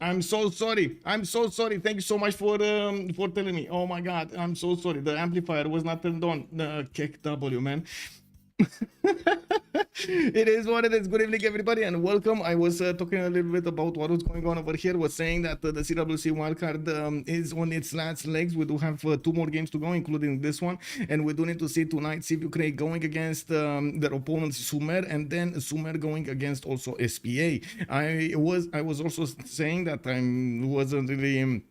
I'm so sorry. I'm so sorry. Thank you so much for telling me. Oh my God, I'm so sorry. The amplifier was not turned on. Kick W, man. It is what it is. Good evening, everybody, and welcome. I was talking a little bit about what was going on over here. Was saying that the CWC wildcard is on its last legs. We do have 2 more games to go, including this one, and we do need to see tonight CivUkraine going against their opponents Sumer, and then Sumer going against also SPA. I was also saying that I wasn't really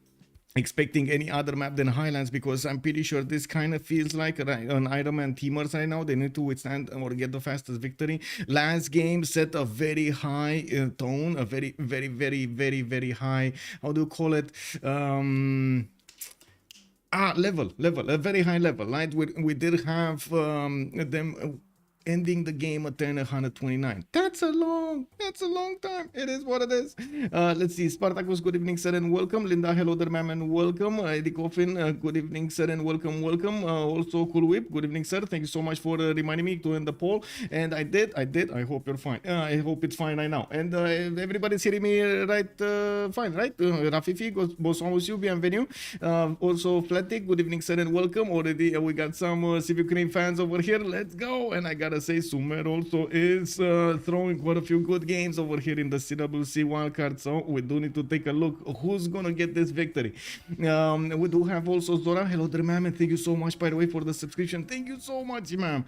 expecting any other map than Highlands, because I'm pretty sure this kind of feels like an Iron Man teamers right now. They need to withstand or get the fastest victory. Last game set a very high tone, a very high, how do you call it, level, a very high level, right? We did have them ending the game at turn 129. That's a long time. It is what it is. Let's see. Spartacus, good evening, sir, and welcome. Linda, hello there, ma'am, and welcome. Eddie Coffin, good evening, sir, and welcome. Also, Cool Whip, good evening, sir. Thank you so much for reminding me to end the poll. And I did. I hope you're fine. I hope it's fine right now. And everybody's hearing me right, fine, right? Rafifi, boss on with you, bienvenue. Also, Flatic, good evening, sir, and welcome. Already, we got some CivUkraine fans over here. Let's go. And I gotta say, Sumer also is throwing quite a few good games over here in the CWC wildcard, so we do need to take a look who's gonna get this victory. We do have also Zora. Hello there, ma'am, and thank you so much, by the way, for the subscription. Thank you so much, ma'am.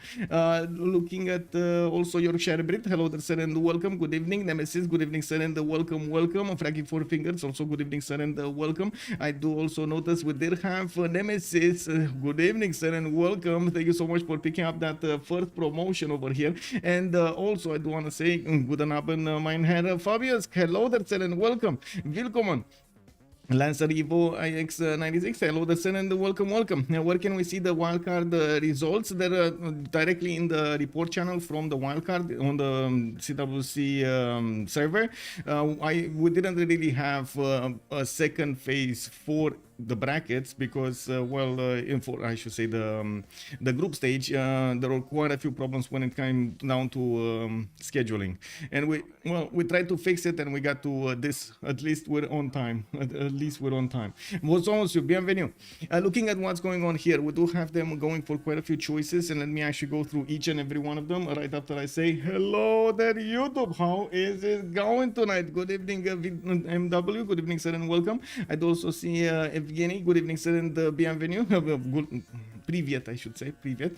Looking at also Yorkshire Brit. Hello there, sir, and welcome. Good evening, Nemesis. Good evening, sir, and welcome. Fraggy Four Fingers. Also, good evening, sir, and welcome. I do also notice we did have Nemesis. Good evening, sir, and welcome. Thank you so much for picking up that first promotion over here. And also I do want to say guten Abend, mein Herr Fabius. Hello there, sir, and welcome. Willkommen. Lancer Evo IX96, hello there, sir, and welcome. Now, where can we see the wildcard results? They're directly in the report channel from the wildcard on the CWC server. We didn't really have a second phase for the brackets because I should say the group stage, there were quite a few problems when it came down to scheduling, and we tried to fix it, and we got to this. At least we're on time. At least we're on time. Bonjour, bienvenue. Looking at what's going on here, we do have them going for quite a few choices, and let me actually go through each and every one of them right after I say hello there, YouTube. How is it going tonight? Good evening, MW. Good evening, sir, and welcome. I'd also see Evgeny, good evening, sir, and bienvenue. Privyet, I should say. Privyet.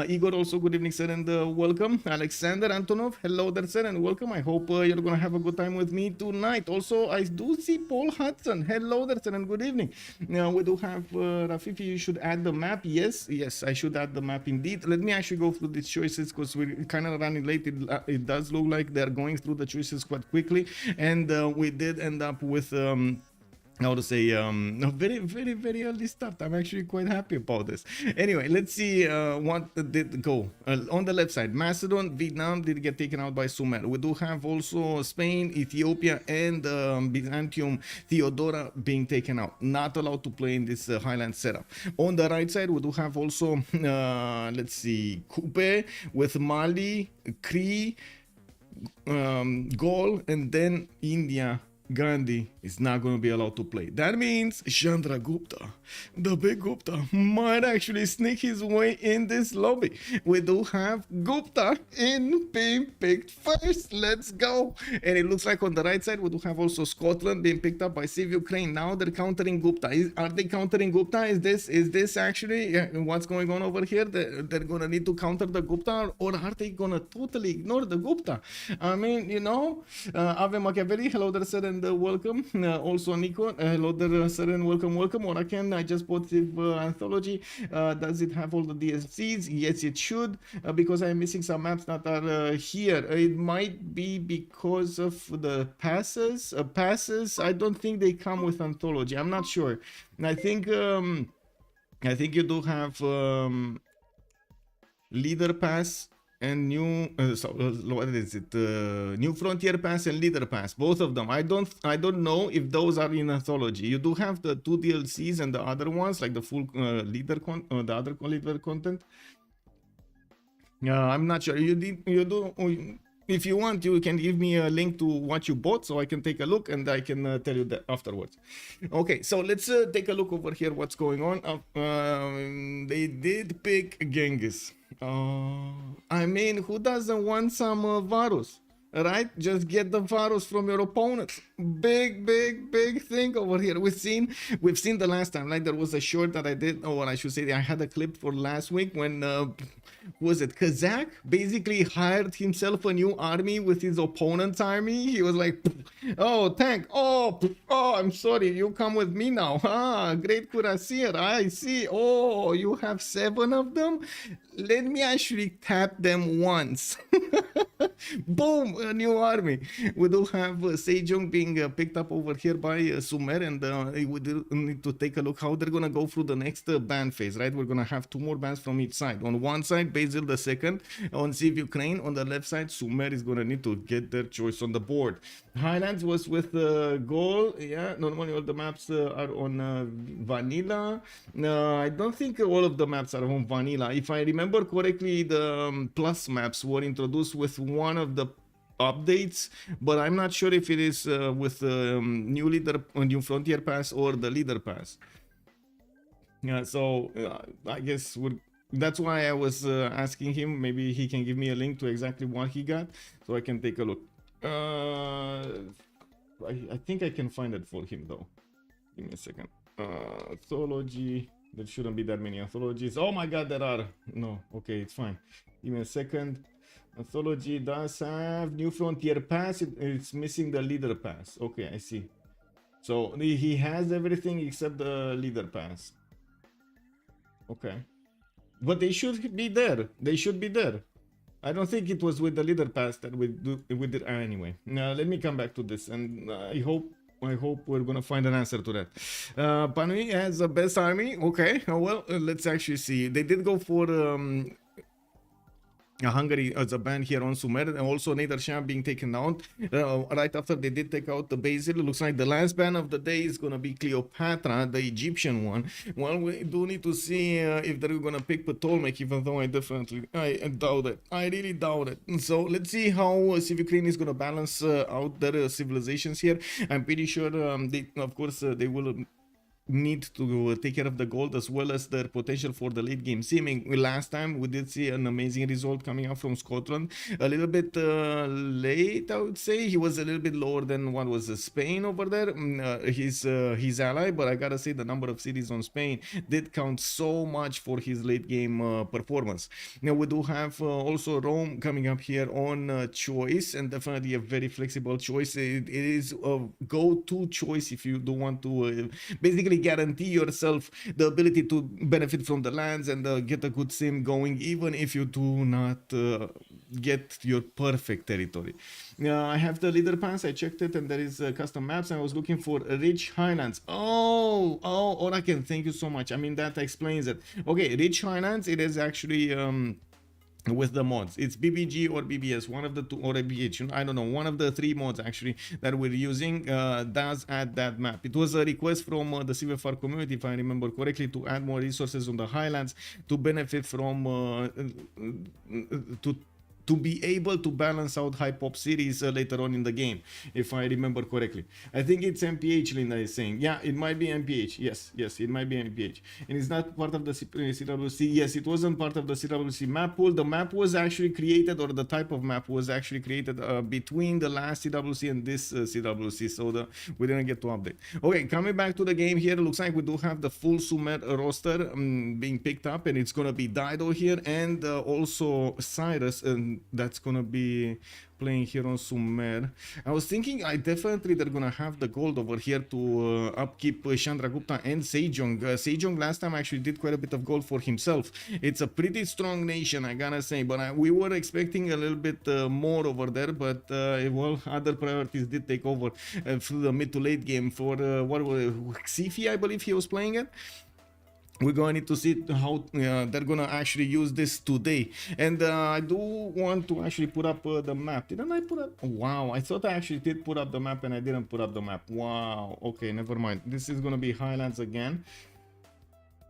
Igor, also good evening, sir, and welcome. Alexander Antonov, hello there, sir, and welcome. I hope you're going to have a good time with me tonight. Also, I do see Paul Hudson. Hello there, sir, and good evening. Now, we do have Rafifi, you should add the map. Yes, I should add the map indeed. Let me actually go through these choices because we're kind of running late. It does look like they're going through the choices quite quickly, and we did end up with how to say a very early start. I'm actually quite happy about this. Anyway, let's see what did go on the left side. Macedon, Vietnam did get taken out by Sumer. We do have also Spain, Ethiopia, and Byzantium, Theodora being taken out, not allowed to play in this Highland setup. On the right side, we do have also let's see, Coupe with Mali, Cree, Gaul, and then India. Gandhi is not going to be allowed to play. That means Chandragupta, the big Gupta, might actually sneak his way in this lobby. We do have Gupta in being picked first. Let's go. And it looks like on the right side, we do have also Scotland being picked up by CivUkraine. Now they're countering Gupta. Are they countering Gupta? Is this actually what's going on over here? They're going to need to counter the Gupta, or are they going to totally ignore the Gupta? I mean, you know, Ave Machiavelli, hello there, sir, and welcome. Also Nico, hello there, sir, and welcome. Oraken, I just bought the anthology. Does it have all the DLCs? Yes, it should, because I'm missing some maps that are here. It might be because of the passes. I don't think they come with anthology. I'm not sure. I think you do have leader pass and new what is it, new frontier pass and leader pass, both of them. I don't know if those are in anthology. You do have the 2 DLCs and the other ones, like the full leader the other leader content. I'm not sure. You if you want, you can give me a link to what you bought so I can take a look and I can tell you that afterwards. Okay, so let's take a look over here what's going on. They did pick Genghis. I mean, who doesn't want some Varus? Right? Just get the Varus from your opponents. Big thing over here. We've seen the last time, like there was a short that I did, or I should say I had a clip for last week when was it Kazakh basically hired himself a new army with his opponent's army. He was like, oh, tank, oh, I'm sorry, you come with me now. Ah, great cuirassier, I see. Oh, you have 7 of them. Let me actually tap them once. Boom, a new army. We do have Sejong being picked up over here by Sumer, and we do need to take a look how they're gonna go through the next ban phase, right? We're gonna have 2 more bans from each side. On one side, Basil II, on CivUkraine. On the left side, Sumer is gonna need to get their choice on the board. Highlands was with Goal. Yeah, normally all the maps are on Vanilla. I don't think all of the maps are on Vanilla. If I remember correctly, the plus maps were introduced with one of the updates, but I'm not sure if it is with new Frontier Pass or the Leader Pass. Yeah, so I guess that's why I was asking him. Maybe he can give me a link to exactly what he got, so I can take a look. I think I can find it for him though. Give me a second. Anthology. There shouldn't be that many anthologies. Oh my god, there are. No, okay, it's fine. Give me a second. Anthology does have New Frontier Pass. It's missing the Leader Pass. Okay, I see. So he has everything except the Leader Pass. Okay. But they should be there. They should be there. I don't think it was with the Leader Pass that we did anyway. Now let me come back to this, and I hope we're gonna find an answer to that. Panui has the best army. Okay, well, let's actually see. They did go for Hungary as a ban here on Sumer, and also Nader Shah being taken out right after they did take out the Basil. It looks like the last ban of the day is gonna be Cleopatra, the Egyptian one. Well, we do need to see if they're gonna pick Ptolemaic, even though I doubt it. I really doubt it. So let's see how CivUkraine is gonna balance out their civilizations here. I'm pretty sure of course they will need to take care of the gold as well as their potential for the late game seeming. Last time we did see an amazing result coming out from Scotland, a little bit late, I would say. He was a little bit lower than what was Spain over there, his ally, but I gotta say the number of cities on Spain did count so much for his late game performance. Now we do have also Rome coming up here on choice, and definitely a very flexible choice. It is a go-to choice if you do want to basically guarantee yourself the ability to benefit from the lands and get a good sim going, even if you do not get your perfect territory. I have the Leader Pass. I checked it, and there is custom maps. I was looking for Rich Highlands. Oh, Oraken, thank you so much. I mean, that explains it. Okay, Rich Highlands, it is actually with the mods. It's BBG or BBS, one of the two, or BH, I don't know, one of the 3 mods actually that we're using does add that map. It was a request from the CVFR community, if I remember correctly, to add more resources on the Highlands to benefit from to be able to balance out high pop cities later on in the game, if I remember correctly. I think it's MPH, Linda is saying. Yeah, it might be MPH. Yes, it might be MPH. And it's not part of the CWC. Yes, it wasn't part of the CWC map pool. The map was actually created, or the type of map was actually created between the last CWC and this CWC, so we didn't get to update. Okay, coming back to the game here, looks like we do have the full Sumer roster being picked up, and it's gonna be Dido here, and also Cyrus, and that's gonna be playing here on Sumer. I was thinking they're gonna have the gold over here to upkeep Chandragupta and Sejong. Sejong last time actually did quite a bit of gold for himself. It's a pretty strong nation, I gotta say, but we were expecting a little bit more over there, but well, other priorities did take over through the mid to late game for what was Xifi, I believe he was playing it. We're going to need to see how they're going to actually use this today. And I do want to actually put up the map. Didn't I put up? Wow, I thought I actually did put up the map and I didn't put up the map. Wow, okay, never mind. This is going to be Highlands again.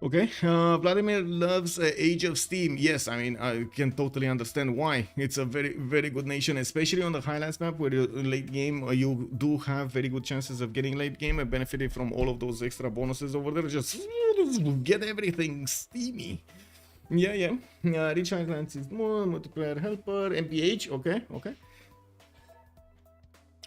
Okay, Vladimir loves Age of Steam. Yes, I mean, I can totally understand why. It's a very, very good nation, especially on the Highlands map where you late game, you do have very good chances of getting late game and benefiting from all of those extra bonuses over there. Just get everything steamy. Yeah. Rich Islands is more multiplayer helper, MPH. Okay.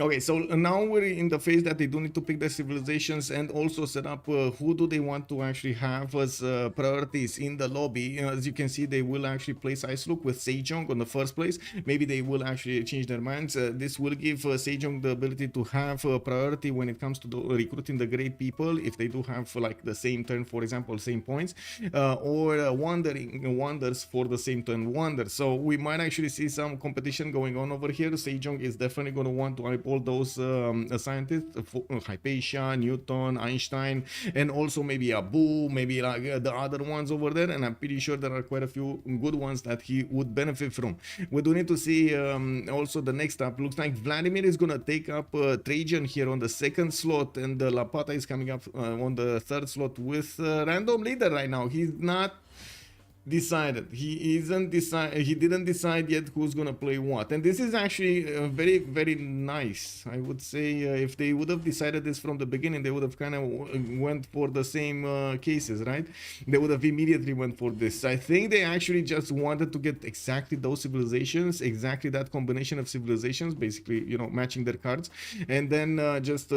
Okay, so now we're in the phase that they do need to pick their civilizations and also set up who do they want to actually have as priorities in the lobby. As you can see, they will actually place IceLuc with Sejong on the first place. Maybe they will actually change their minds. This will give Sejong the ability to have priority when it comes to recruiting the great people, if they do have like the same turn, for example, same points, or wonders for the same turn wonders. So we might actually see some competition going on over here. Sejong is definitely going to want to all those scientists, Hypatia, Newton, Einstein, and also maybe Abu, maybe like the other ones over there. And I'm pretty sure there are quite a few good ones that he would benefit from. We do need to see also the next up. Looks like Vladimir is gonna take up Trajan here on the second slot, and Lapata is coming up on the third slot with random leader right now. He's not decided. He didn't decide yet who's gonna play what, and this is actually very, very nice. I would say if they would have decided this from the beginning, they would have kind of went for the same cases, right? They would have immediately went for this. I think they actually just wanted to get exactly those civilizations, exactly that combination of civilizations, basically, you know, matching their cards, and then just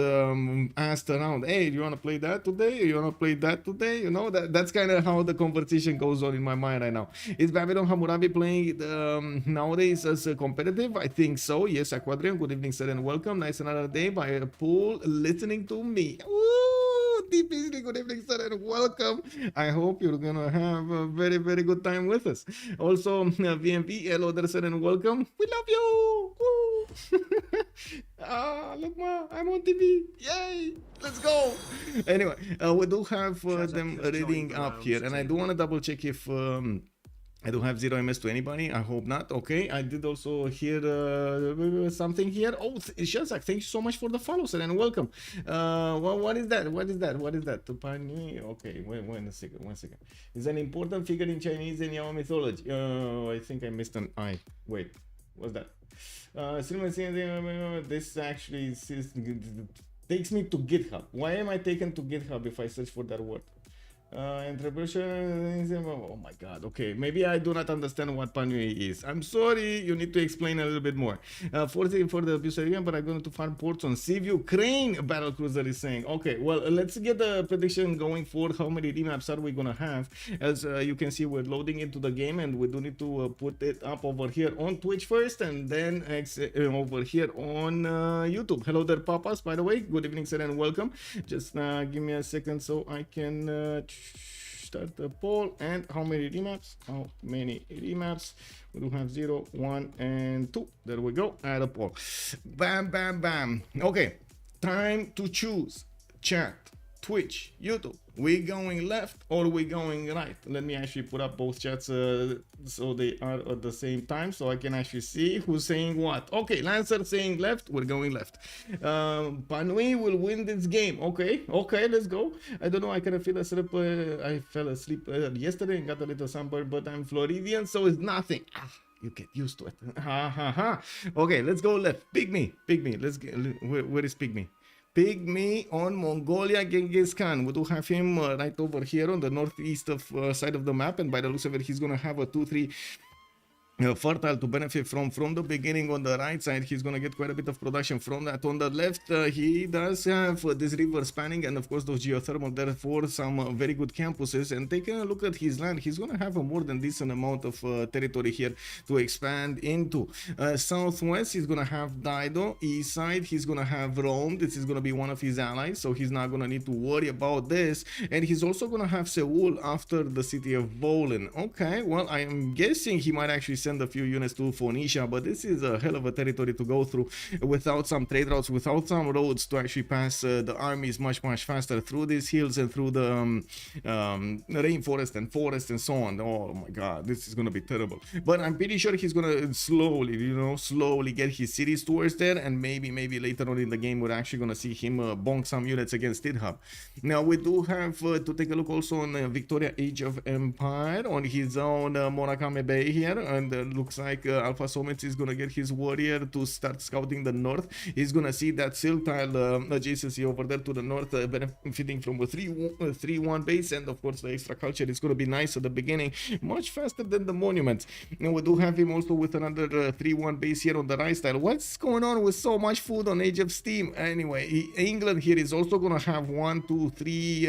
asked around, hey, do you want to play that today? You want to play that today? You know, that's kind of how the conversation goes on in my mind right now. Is Babylon Hammurabi playing nowadays as competitive? I think so. Yes, Aquadrian, good evening, sir, and welcome. Nice another day by a pool listening to me. Woo! Deep evening, good evening, sir, and welcome. I hope you're gonna have a very, very good time with us. Also, VMP, hello there, sir, and welcome. We love you. Woo! Look, ma, I'm on TV. Yay! Let's go. Anyway, we do have them reading up here, and I do want to double check if I don't have 0 MS to anybody. I hope not. Okay, I did also hear something here. Oh, Shazak, thank you so much for the follow, sir, and welcome. What is that? What is that? Tupani? Okay, wait a second. It's an important figure in Chinese and Yao mythology. I think I missed an I. Wait, what's that? This actually takes me to GitHub. Why am I taken to GitHub if I search for that word? Entrepreneurship. Oh my god. Okay, maybe I do not understand what Panui is. I'm sorry, you need to explain a little bit more. For the abuser again, but I'm going to farm ports on CivUkraine, battlecruiser is saying. Okay, well, let's get the prediction going for how many remaps are we gonna have. As you can see, we're loading into the game, and we do need to put it up over here on Twitch first, and then over here on YouTube. Hello there, papas, by the way. Good evening, sir, and welcome. Just give me a second so I can start the poll. And how many remaps? We do have 0, 1, and 2. There we go. Add a poll. Bam. Okay, time to choose. Chat, Twitch, YouTube. We going left or we going right? Let me actually put up both chats so they are at the same time, so I can actually see who's saying what. Okay, Lancer saying left, we're going left. Panui will win this game. Okay, let's go. I don't know, I kind of feel asleep. I fell asleep yesterday and got a little sunburn, but I'm Floridian, so it's nothing. You get used to it. Okay, let's go left. Pigmey. Let's get. Where is Pigmey? Pigmey on Mongolia, Genghis Khan. We do have him right over here on the northeast of side of the map, and by the looks of it, he's gonna have a 2-3 fertile to benefit from the beginning. On the right side, he's gonna get quite a bit of production from that. On the left, he does have this river spanning, and of course those geothermal, therefore some very good campuses. And taking a look at his land, he's gonna have a more than decent amount of territory here to expand into. Southwest, he's gonna have Dido. East side, he's gonna have Rome. This is gonna be one of his allies, so he's not gonna need to worry about this. And he's also gonna have Seoul after the city of Bolin. Okay, well, I am guessing he might actually send a few units to Phoenicia, but this is a hell of a territory to go through without some trade routes, without some roads to actually pass the armies much faster through these hills and through the rainforest and forest and so on. Oh my god, this is gonna be terrible. But I'm pretty sure he's gonna slowly get his cities towards there, and maybe later on in the game we're actually gonna see him bonk some units against Tithub. Now we do have to take a look also on Victoria Age of Empire on his own Murakami Bay here, and looks like Alfasomets is gonna get his warrior to start scouting the north. He's gonna see that silk tile adjacency over there to the north, benefiting from a 3-1 base, and of course the extra culture is gonna be nice at the beginning, much faster than the monuments. And we do have him also with another 3-1 base here on the rice tile. What's going on with so much food on Age of Steam? Anyway, England here is also gonna have 1, 2, 3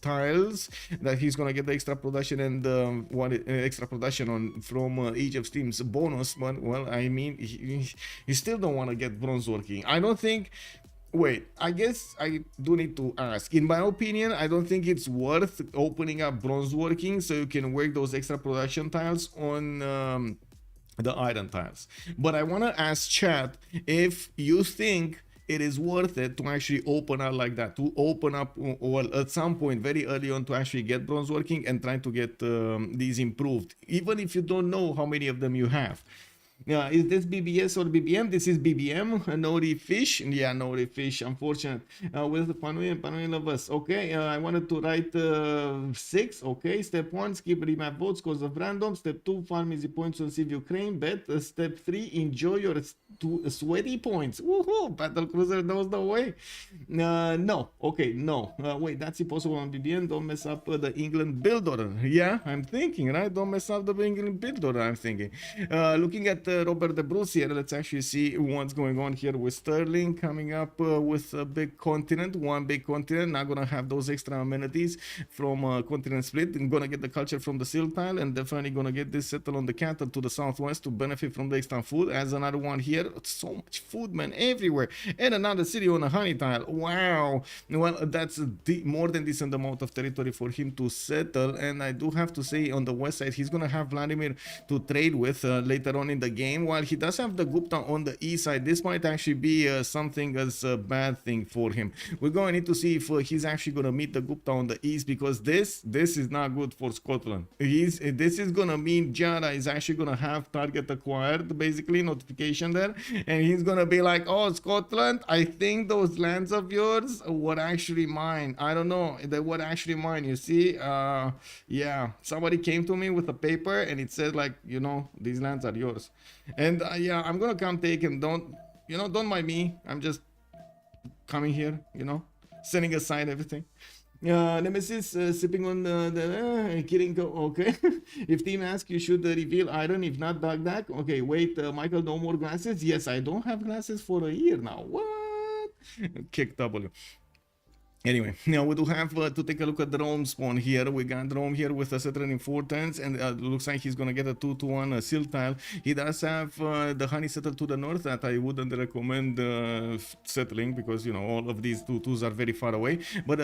tiles that he's gonna get the extra production and one extra production on from Age of Steam's bonus. But well, I mean, he still don't want to get bronze working. I don't think. Wait, I guess I do need to ask. In my opinion, I don't think it's worth opening up bronze working so you can work those extra production tiles on the iron tiles. But I want to ask chat if you think it is worth it to actually open up like that, to open up, well, at some point very early on, to actually get bronze working and try to get these improved, even if you don't know how many of them you have. Is this BBS or BBM? This is BBM. No refish. Yeah, no refish. Unfortunate. With the Panui and Panui of us. Okay, I wanted to write 6. Okay, step 1, skip remap votes cause of random. Step 2, farm easy points on CivUkraine. Bet. Step 3, enjoy your sweaty points. Woohoo! Battle Cruiser knows the way. No. Okay, no. Wait, that's impossible on BBM. Don't mess up the England build order. Yeah, I'm thinking, right? Don't mess up the England build order, I'm thinking. Looking at Robert de Bruce here, let's actually see what's going on here with Sterling coming up with a big continent, one big continent. Not gonna have those extra amenities from continent split. I'm gonna get the culture from the silk tile, and definitely gonna get this settled on the cattle to the southwest to benefit from the extra food. As another one here, so much food, man, everywhere. And another city on a honey tile. Wow. Well, that's more than decent amount of territory for him to settle. And I do have to say, on the west side, he's gonna have Vladimir to trade with later on in the game. While he does have the Gupta on the east side, this might actually be something as a bad thing for him. We're going to need to see if he's actually going to meet the Gupta on the east, because this is not good for Scotland. This is going to mean Giara is actually going to have target acquired, basically notification there, and he's going to be like, oh, Scotland, I think those lands of yours were actually mine. I don't know, they were actually mine, you see. Yeah, somebody came to me with a paper and it said, like, you know, these lands are yours. And yeah, I'm gonna come take him. Don't mind me. I'm just coming here, setting aside everything. Nemesis sipping on the kidding. Okay. If team asks, you should reveal iron. If not, Bagdak. Okay, wait, Michael, no more glasses. Yes, I don't have glasses for a year now. What? Kick W. Anyway, now we do have to take a look at the Rome spawn here. We got Rome here with a settler in 4 turns, and looks like he's gonna get a 2-1 silk tile. He does have the honey settle to the north that I wouldn't recommend settling, because all of these 2-2s are very far away. But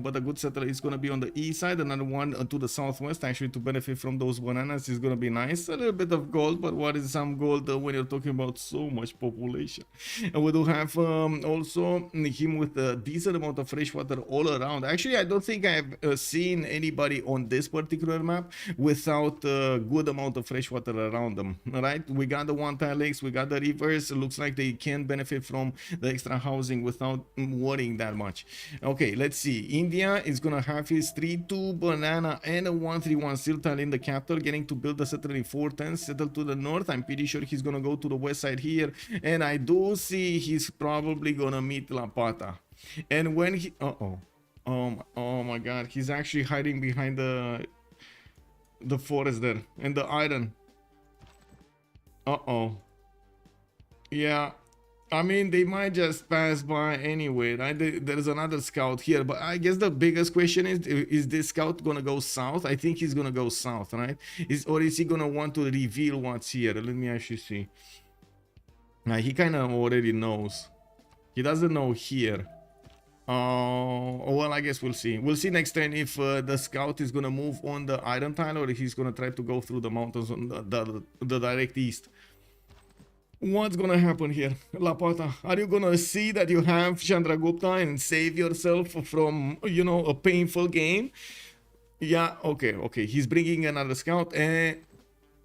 but a good settler is gonna be on the east side. Another one to the southwest, actually, to benefit from those bananas is gonna be nice. A little bit of gold, but what is some gold when you're talking about so much population? And we do have also him with a decent amount of fresh water all around. Actually, I don't think I've seen anybody on this particular map without a good amount of fresh water around them. Right, we got the one-tile lakes, we got the rivers. It looks like they can benefit from the extra housing without worrying that much. Okay, let's see. India is gonna have his 3-2 banana and a 1-3-1 silk tile in the capital, getting to build a settler in 4 turns, settle to the north. I'm pretty sure he's gonna go to the west side here, and I do see he's probably gonna meet Lapata. And when he oh my god, he's actually hiding behind the forest there and the iron. Yeah, I mean, they might just pass by anyway, right? There's another scout here, but I guess the biggest question is this scout gonna go south? I think he's gonna go south, right? Or is he gonna want to reveal what's here? Let me actually see. He kind of already knows. He doesn't know here. Well, I guess we'll see. We'll see next turn if the scout is gonna move on the iron tile or if he's gonna try to go through the mountains on the direct east. What's gonna happen here, Lapata? Are you gonna see that you have Chandragupta and save yourself from, you know, a painful game? Yeah, okay. He's bringing another scout and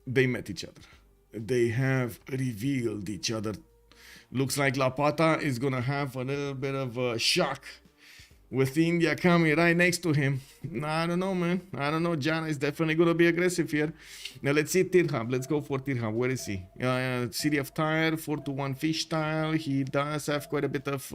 they met each other. They have revealed each other. Looks like Lapata is gonna have a little bit of a shock with India coming right next to him. I don't know, man. I don't know. Giara is definitely going to be aggressive here. Now, let's see Tithub. Let's go for Tithub. Where is he? City of Tyre, 4-1 fish tile. He does have quite a bit of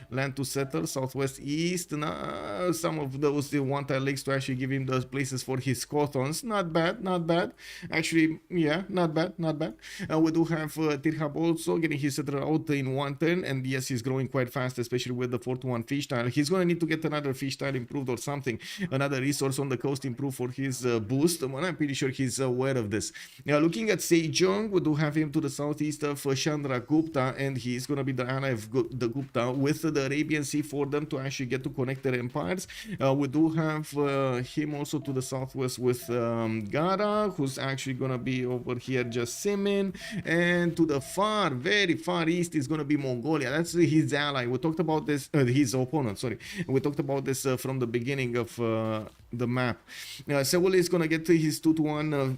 land to settle. Southwest East. Some of those one tile lakes to actually give him those places for his cottons. Not bad, not bad. Actually, yeah, not bad, not bad. We do have Tithub also getting his settler out in one turn. And yes, he's growing quite fast, especially with the 4-1 fish tile. He's going to need to get another fish tile improved or something, another resource on the coast improved for his boost. Well, I'm pretty sure he's aware of this. Now, looking at Sejong, we do have him to the southeast of Chandragupta, and he's going to be the ally of the Gupta with the Arabian Sea for them to actually get to connect their empires. We do have him also to the southwest with Gara, who's actually going to be over here just simming, and to the far, very far east is going to be Mongolia. That's his ally. We talked about this, his opponent, sorry. We talked about this from the beginning of the map. Seoul is going to get his 2-1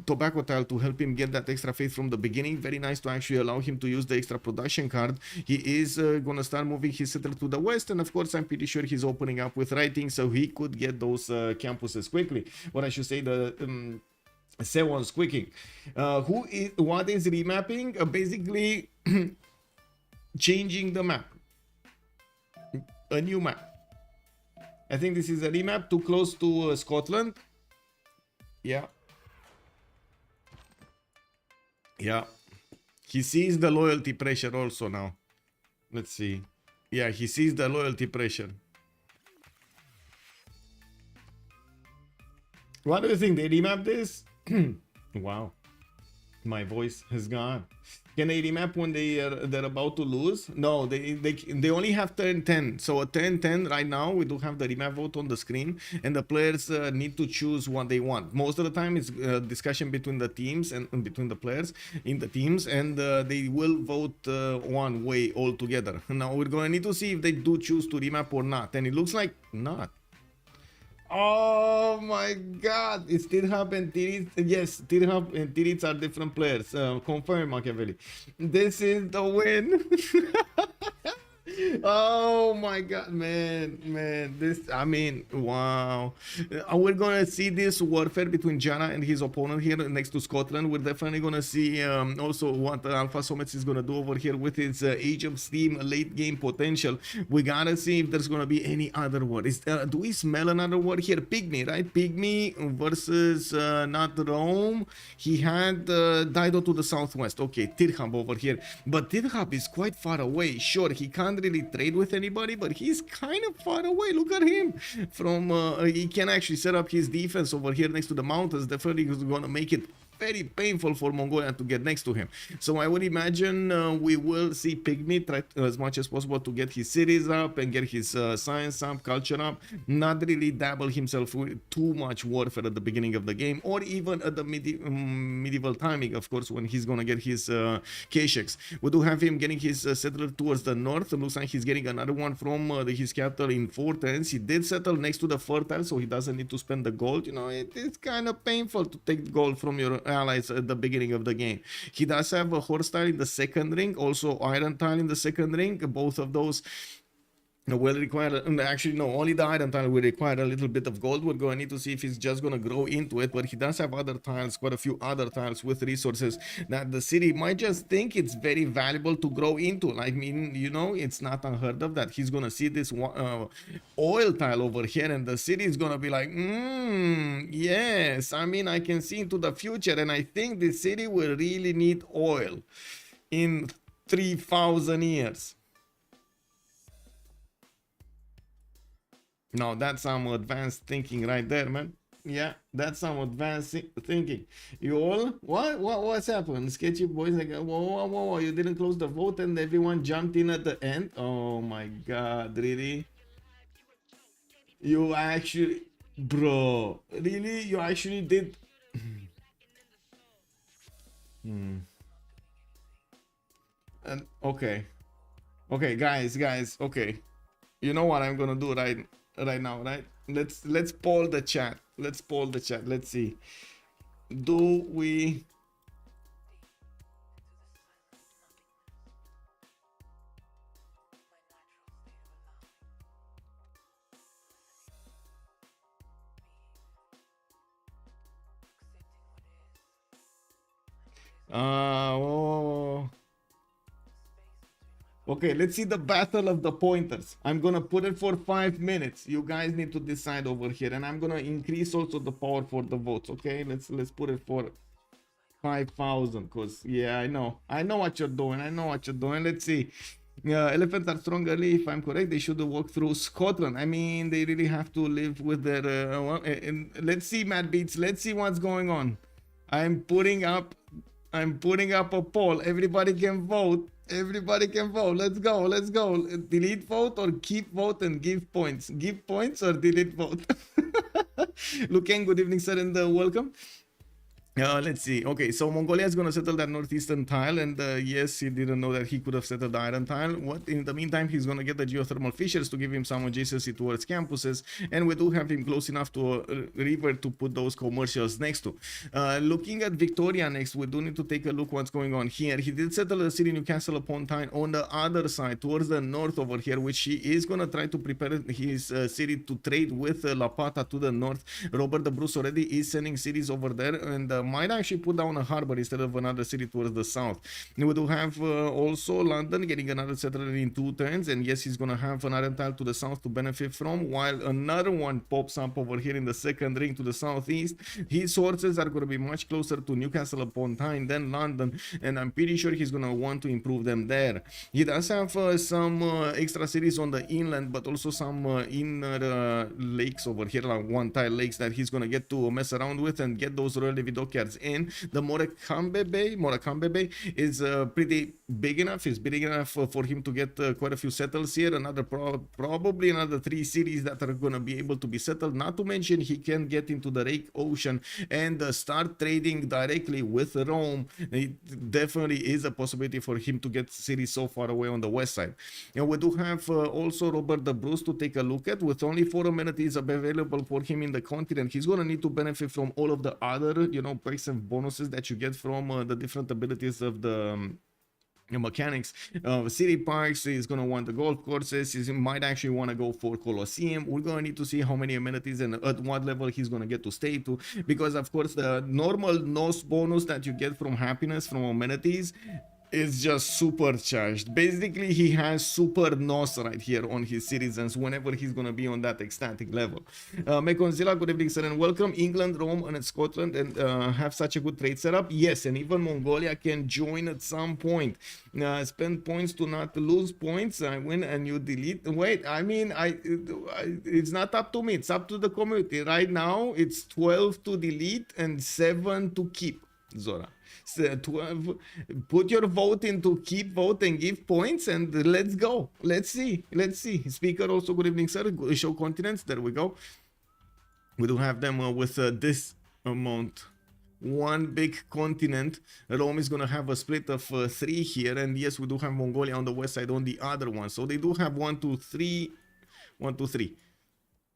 tobacco tile to help him get that extra faith from the beginning. Very nice to actually allow him to use the extra production card. He is going to start moving his settler to the west, and of course I'm pretty sure he's opening up with writing so he could get those campuses quickly. Or I should say the Sewon's quicking. What is remapping? Basically changing the map. A new map. I think this is a remap too close to Scotland. Yeah. He sees the loyalty pressure also now. Let's see. Yeah, he sees the loyalty pressure. What do you think? They remap this? Wow. My voice has gone. Can they remap when they're about to lose? No, they only have turn 10. So a turn 10 right now, we do have the remap vote on the screen, and the players need to choose what they want. Most of the time, it's a discussion between the teams and between the players in the teams, and they will vote one way altogether. Now we're gonna need to see if they do choose to remap or not, and it looks like not. Oh my god, it's Tithub and Tirit. Yes, Tithub and Tirit are different players. Confirm, Machiavelli. This is the win. Oh my god, man, this, I mean, wow. We're gonna see this warfare between Giara and his opponent here next to Scotland. We're definitely gonna see also what Alfasomets is gonna do over here with his Age of Steam late game potential. We gotta see if there's gonna be any other war. Do we smell another war here? Pigmey, right? Pigmey versus not Rome. He had Dido to the southwest. Okay, Tithub over here, but Tithub is quite far away. Sure, he can't really trade with anybody, but he's kind of far away. Look at him. From he can actually set up his defense over here next to the mountains. Definitely is going to make it very painful for Mongolia to get next to him. So I would imagine we will see Pigmey try as much as possible to get his cities up and get his science up, culture up, not really dabble himself with too much warfare at the beginning of the game, or even at the medieval timing, of course, when he's gonna get his Kesheks. We do have him getting his settler towards the north. It looks like he's getting another one from his capital in 4 turns. He did settle next to the fertile, so he doesn't need to spend the gold. You know, it is kind of painful to take gold from your allies at the beginning of the game. He does have a horse tile in the second ring, also iron tile in the second ring. Both of those will require, actually no, only the iron tile will require a little bit of gold. We're going to need to see if he's just going to grow into it, but he does have other tiles, quite a few other tiles with resources that the city might just think it's very valuable to grow into. I mean, you know, it's not unheard of that he's going to see this oil tile over here, and the city is going to be like, yes, I mean, I can see into the future, and I think the city will really need oil in 3,000 years. Now that's some advanced thinking right there, man. Yeah, that's some advanced thinking. You all, what's happened? Sketchy boys like, whoa, you didn't close the vote and everyone jumped in at the end. Oh my god, really? You actually, bro, really? You actually did? Hmm. And okay, okay, guys, okay. You know what I'm gonna do right now, right? Let's poll the chat. Let's poll the chat. Let's see. Do we? Oh. Okay, let's see the battle of the pointers. I'm gonna put it for 5 minutes. You guys need to decide over here, and I'm gonna increase also the power for the votes. Okay, let's put it for 5,000. Cause yeah, I know what you're doing. I know what you're doing. Let's see. Elephants are strong early. If I'm correct, they should walk through Scotland. I mean, they really have to live with their. And let's see, Mad Beats. Let's see what's going on. I'm putting up. I'm putting up a poll. Everybody can vote. Everybody can vote. Let's go. Let's go. Delete vote or keep vote and give points. Give points or delete vote. Luken, good evening, sir, and welcome. Let's see. Okay, so Mongolia is going to settle that northeastern tile, and yes, he didn't know that he could have settled the iron tile. What? In the meantime, he's going to get the geothermal fissures to give him some adjacency towards campuses, and we do have him close enough to a river to put those commercials next to. Looking at Victoria next, we do need to take a look what's going on here. He did settle the city Newcastle upon Tyne on the other side, towards the north over here, which he is going to try to prepare his city to trade with Lapata to the north. Robert the Bruce already is sending cities over there, and might actually put down a harbor instead of another city towards the south. We do have also London getting another settler in 2 turns, and yes, he's gonna have another tile to the south to benefit from, while another one pops up over here in the second ring to the southeast. His sources are gonna be much closer to Newcastle upon Tyne than London, and I'm pretty sure he's gonna want to improve them there. He does have some extra cities on the inland, but also some inner lakes over here, like one tile lakes that he's gonna get to mess around with and get those Royal Navy dockyards in. The Morecambe Bay is pretty big enough. It's big enough for him to get quite a few settles here. Probably another 3 cities that are gonna be able to be settled. Not to mention he can get into the Rake Ocean and start trading directly with Rome. It definitely is a possibility for him to get cities so far away on the west side. And we do have also Robert the Bruce to take a look at. With only 4 amenities available for him in the continent, he's gonna need to benefit from all of the other, perks and bonuses that you get from the different abilities of the mechanics. City parks, he's going to want the golf courses. He might actually want to go for Colosseum. We're going to need to see how many amenities and at what level he's going to get to stay to, because of course the normal NOS bonus that you get from happiness from amenities is just supercharged. Basically, he has super NOS right here on his citizens whenever he's gonna be on that ecstatic level. Mekonzilla, good evening, sir, and welcome. England, Rome, and Scotland and have such a good trade setup. Yes, and even Mongolia can join at some point. Spend points to not lose points. I win and you delete. Wait, I mean, it's not up to me. It's up to the community. Right now, it's 12 to delete and 7 to keep. Zora. So 12, put your vote into keep vote and give points, and let's go. Let's see. Speaker also, good evening, sir. Show continents. There we go. We do have them with this amount. One big continent. Rome is gonna have a split of 3 here, and yes, we do have Mongolia on the west side on the other one. So they do have 1, 2, 3, 1, 2, 3.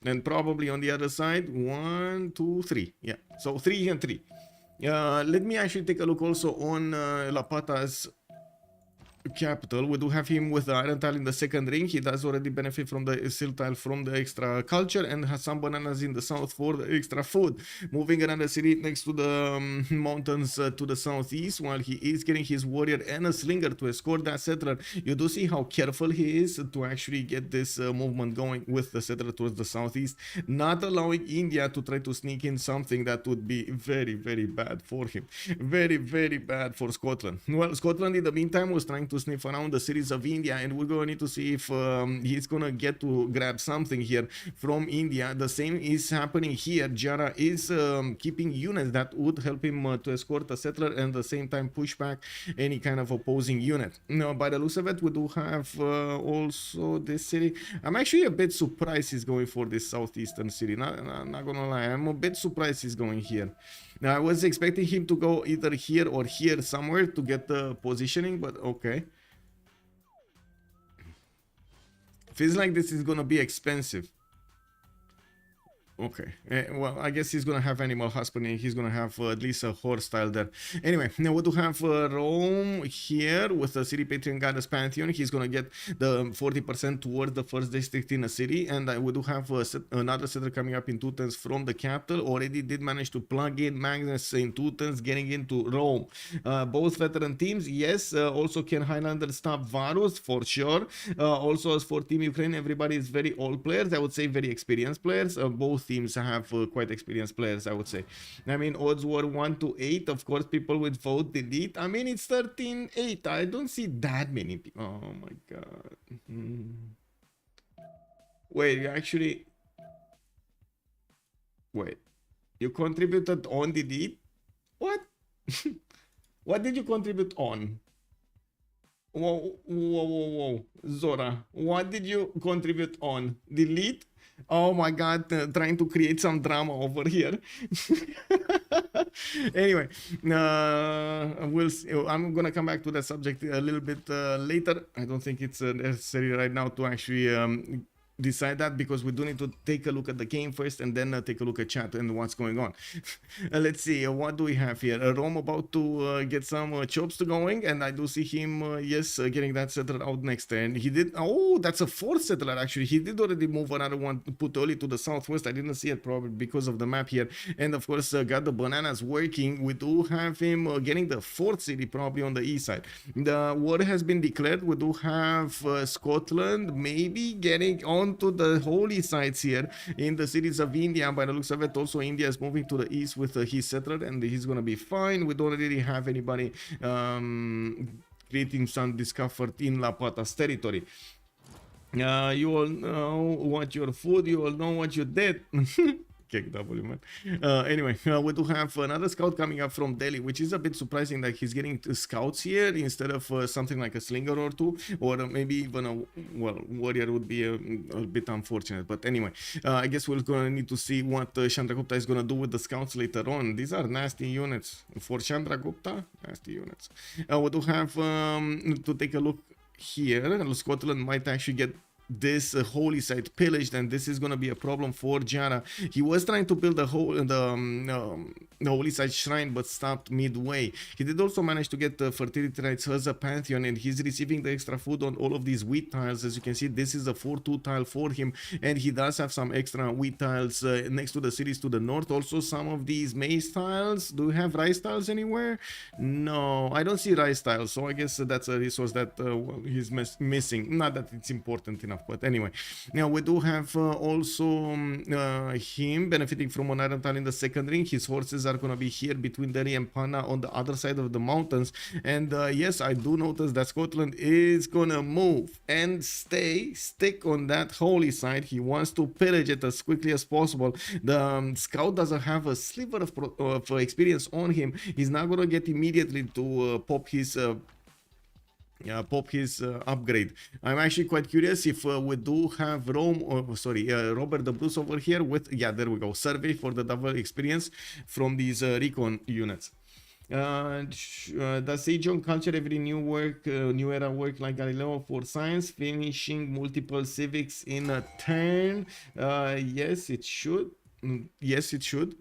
And probably on the other side 1, 2, 3. Yeah, so 3 and 3. Let me actually take a look also on Lapata's capital. We do have him with the iron tile in the second ring. He does already benefit from the steel tile from the extra culture, and has some bananas in the south for the extra food. Moving another city next to the mountains to the southeast, while he is getting his warrior and a slinger to escort that settler. You do see how careful he is to actually get this movement going with the settler towards the southeast, not allowing India to try to sneak in something that would be very, very bad for him. Very, very bad for Scotland. Well, Scotland in the meantime was trying to sniff around the cities of India, and we're going to need to see if he's going to get to grab something here from India. The same is happening here. Giara is keeping units that would help him to escort a settler and at the same time push back any kind of opposing unit. Now, by the looks of it, we do have also this city. I'm actually a bit surprised he's going for this southeastern city. Not gonna lie, I'm a bit surprised he's going here. Now, I was expecting him to go either here or here somewhere to get the positioning, but okay. Feels like this is gonna be expensive. Okay, well, I guess he's gonna have animal husbandry. He's gonna have at least a horse style there. Anyway, now we do have Rome here with the city patron goddess pantheon. He's gonna get the 40% towards the first district in a city, and we do have another settler coming up in 2 turns from the capital. Already did manage to plug in Magnus in 2 turns, getting into Rome. Both veteran teams, yes. Also, can Highlander stop Varus for sure. Also, as for Team Ukraine, everybody is very old players. I would say very experienced players. Both teams have quite experienced players, I would say. I mean, odds were 1 to 8. Of course, people would vote delete. I mean, it's 13-8. I don't see that many people. Oh my god. Wait, you actually... Wait. You contributed on delete? What? What did you contribute on? Whoa. Zora, what did you contribute on? Delete? Oh my god, trying to create some drama over here. Anyway, we'll see. I'm gonna come back to that subject a little bit later. I don't think it's necessary right now to actually decide that, because we do need to take a look at the game first and then take a look at chat and what's going on. Let's see, what do we have here? Rome about to get some chops to going, and I do see him, yes, getting that settler out next turn. He did, oh, that's a 4th settler actually. He did already move another one put early to the southwest. I didn't see it probably because of the map here, and of course got the bananas working. We do have him getting the 4th city probably on the east side. The war has been declared. We do have Scotland maybe getting on to the holy sites here in the cities of India. By the looks of it, also India is moving to the east with his settler, and he's gonna be fine. We don't really have anybody creating some discomfort in Lapata's territory. You all know what your food, you all know what you did. KW, man. Anyway, we do have another scout coming up from Delhi, which is a bit surprising that he's getting scouts here instead of something like a slinger or two, or maybe even a, well, warrior would be a bit unfortunate. But anyway, I guess we're gonna need to see what Chandragupta is gonna do with the scouts later on. These are nasty units for Chandragupta. Nasty units. We do have to take a look here. Scotland might actually get this holy site pillaged, and this is going to be a problem for Giara. He was trying to build the holy site shrine, but stopped midway. He did also manage to get the fertility rights as a pantheon, and he's receiving the extra food on all of these wheat tiles. As you can see, this is a 4-2 tile for him, and he does have some extra wheat tiles next to the cities to the north. Also, some of these maize tiles. Do we have rice tiles anywhere? No, I don't see rice tiles, so I guess that's a resource that he's missing. Not that it's important enough, but anyway. Now we do have also him benefiting from an iron tile in the second ring. His horses are going to be here between Delhi and Panna on the other side of the mountains, and yes, I do notice that Scotland is gonna move and stick on that holy site. He wants to pillage it as quickly as possible. The scout doesn't have a sliver of experience on him. He's not gonna get immediately to pop his upgrade. I'm actually quite curious if we do have Robert the Bruce over here with, yeah, there we go, survey for the double experience from these recon units. Does Sejong culture every new era work like Galileo for science, finishing multiple civics in a turn? Yes, it should. Yes, it should.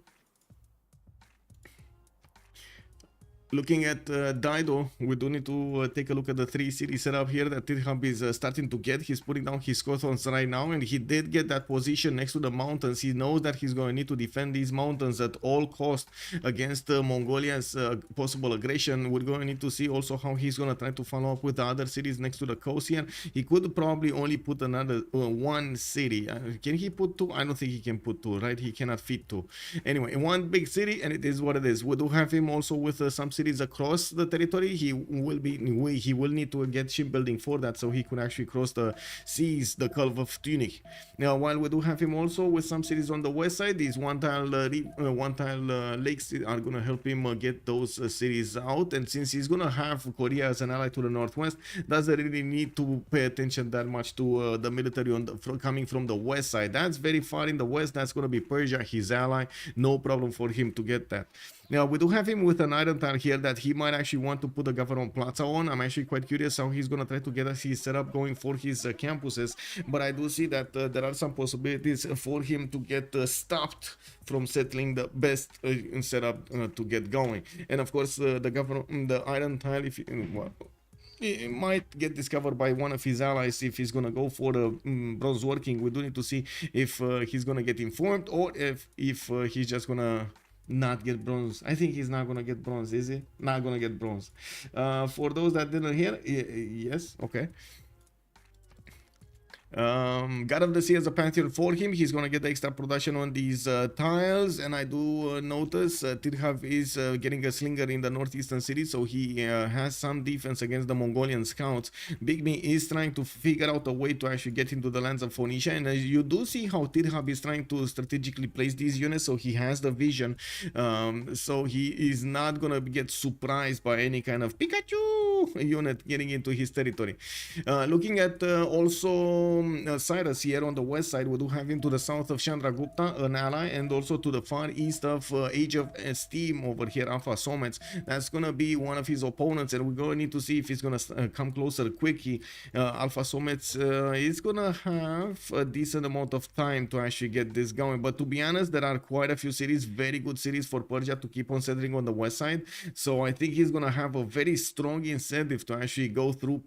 Looking at Dido, we do need to take a look at the 3 city setup here that Tithub is starting to get. He's putting down his squadrons right now, and he did get that position next to the mountains. He knows that he's going to need to defend these mountains at all cost against Mongolia's possible aggression. We're going to need to see also how he's going to try to follow up with the other cities next to the coast here. He could probably only put another 1 city. Can he put 2? I don't think he can put 2, right? He cannot fit 2. Anyway, 1 big city, and it is what it is. We do have him also with some cities across the territory, he will need to get shipbuilding for that, so he could actually cross the seas, the Gulf of Tunic. Now, while we do have him also with some cities on the west side, these one-tile lakes are going to help him get those cities out. And since he's going to have Korea as an ally to the northwest, doesn't really need to pay attention that much to the military coming from the west side. That's very far in the west. That's going to be Persia, his ally. No problem for him to get that. Now, we do have him with an iron tile here that he might actually want to put the government plaza on. I'm actually quite curious how he's going to try to get us his setup going for his campuses. But I do see that there are some possibilities for him to get stopped from settling the best setup to get going. And of course, the iron tile, if well, it might get discovered by one of his allies if he's gonna go for the bronze working. We do need to see if he's gonna get informed or if he's just gonna not get bronze. I think he's not gonna get bronze, is he? Not gonna get bronze. For those that didn't hear, yes, okay. God of the Sea as a pantheon for him. He's gonna get the extra production on these tiles, and I do notice Tithub is getting a slinger in the northeastern city, so he has some defense against the Mongolian scouts. Pigmey is trying to figure out a way to actually get into the lands of Phoenicia, and you do see how Tithub is trying to strategically place these units, so he has the vision, so he is not gonna get surprised by any kind of Pikachu unit getting into his territory. Looking at also Cyrus here on the west side, we do have him to the south of Chandragupta, an ally, and also to the far east of Age of Steam over here, Alfasomets. That's gonna be one of his opponents, and we're gonna need to see if he's gonna come closer quickly. Alfasomets is gonna have a decent amount of time to actually get this going, but to be honest, there are quite a few cities, very good cities for Persia to keep on settling on the west side, so I think he's gonna have a very strong incentive to actually go through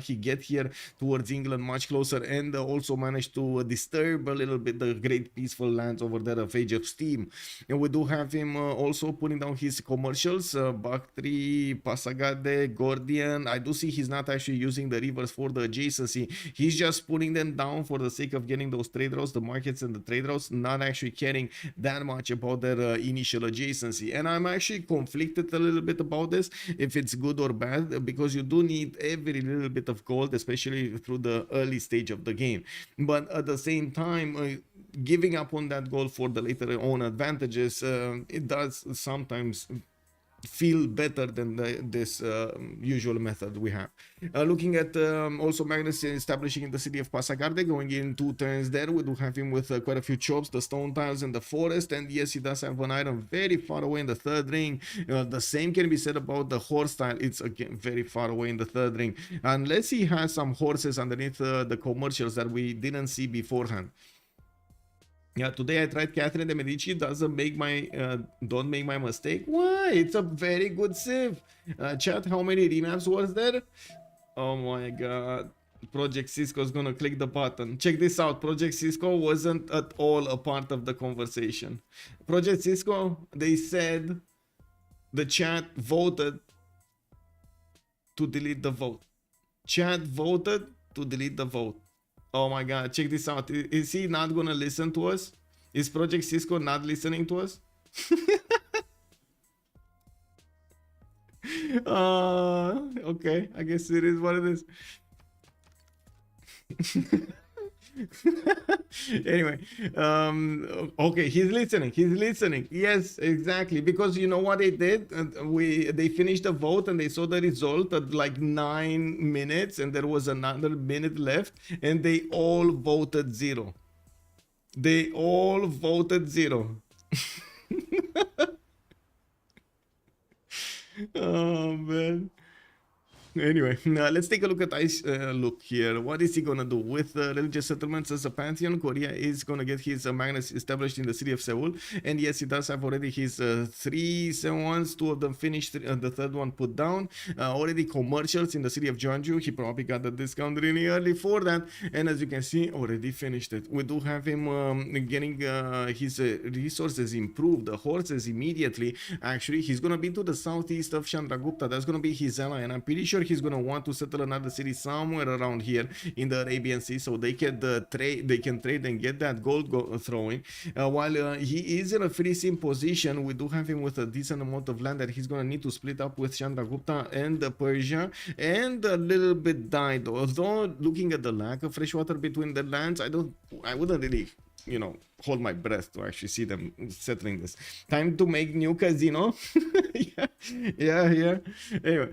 He get here towards England much closer, and also managed to disturb a little bit the great peaceful lands over there of Age of Steam. And we do have him also putting down his commercials, Bactri, Pasagade, Gordian. I do see he's not actually using the rivers for the adjacency. He's just putting them down for the sake of getting those trade routes, the markets and the trade routes, not actually caring that much about their initial adjacency. And I'm actually conflicted a little bit about this, if it's good or bad, because you do need every little bit of gold, especially through the early stage of the game. But at the same time, giving up on that goal for the later on advantages, it does sometimes feel better than this usual method we have. Looking at also Magnus establishing in the city of Pasagarde, going in 2 turns there. We do have him with quite a few chops, the stone tiles and the forest, and yes, he does have an item very far away in the 3rd ring. The same can be said about the horse tile. It's again very far away in the 3rd ring, unless he has some horses underneath the commercials that we didn't see beforehand. Yeah, today I tried Catherine de Medici. Don't make my mistake. Why? It's a very good Civ. Chat, how many remaps was there? Oh my god. Project Cisco is gonna click the button. Check this out. Project Cisco wasn't at all a part of the conversation. Project Cisco, they said the chat voted to delete the vote. Chat voted to delete the vote. Oh my god, check this out. Is he not gonna listen to us? Is Project Cisco not listening to us? Okay, I guess it is what it is. Anyway, okay, he's listening. Yes, exactly, because you know what they did? They finished the vote and they saw the result at like 9 minutes, and there was another minute left, and they all voted 0. They all voted 0. Oh man. Anyway, let's take a look at IceLuc here. What is he gonna do with religious settlements as a pantheon? Korea is gonna get his magnets established in the city of Seoul, and yes, he does have already his 3 Sewons, 2 of them finished, and the 3rd one put down. Already commercials in the city of Jeonju. He probably got the discount really early for that, and as you can see, already finished it. We do have him getting his resources improved, the horses immediately. Actually, he's gonna be to the southeast of Chandragupta. That's gonna be his ally, and I'm pretty sure sure he's gonna want to settle another city somewhere around here in the Arabian Sea, so they can trade and get that gold throwing. While he is in a pretty same position, we do have him with a decent amount of land that he's gonna need to split up with Chandragupta and Persia, and a little bit died. Although looking at the lack of fresh water between the lands, I wouldn't really, you know, hold my breath to actually see them settling this. Time to make new casino. yeah. Anyway,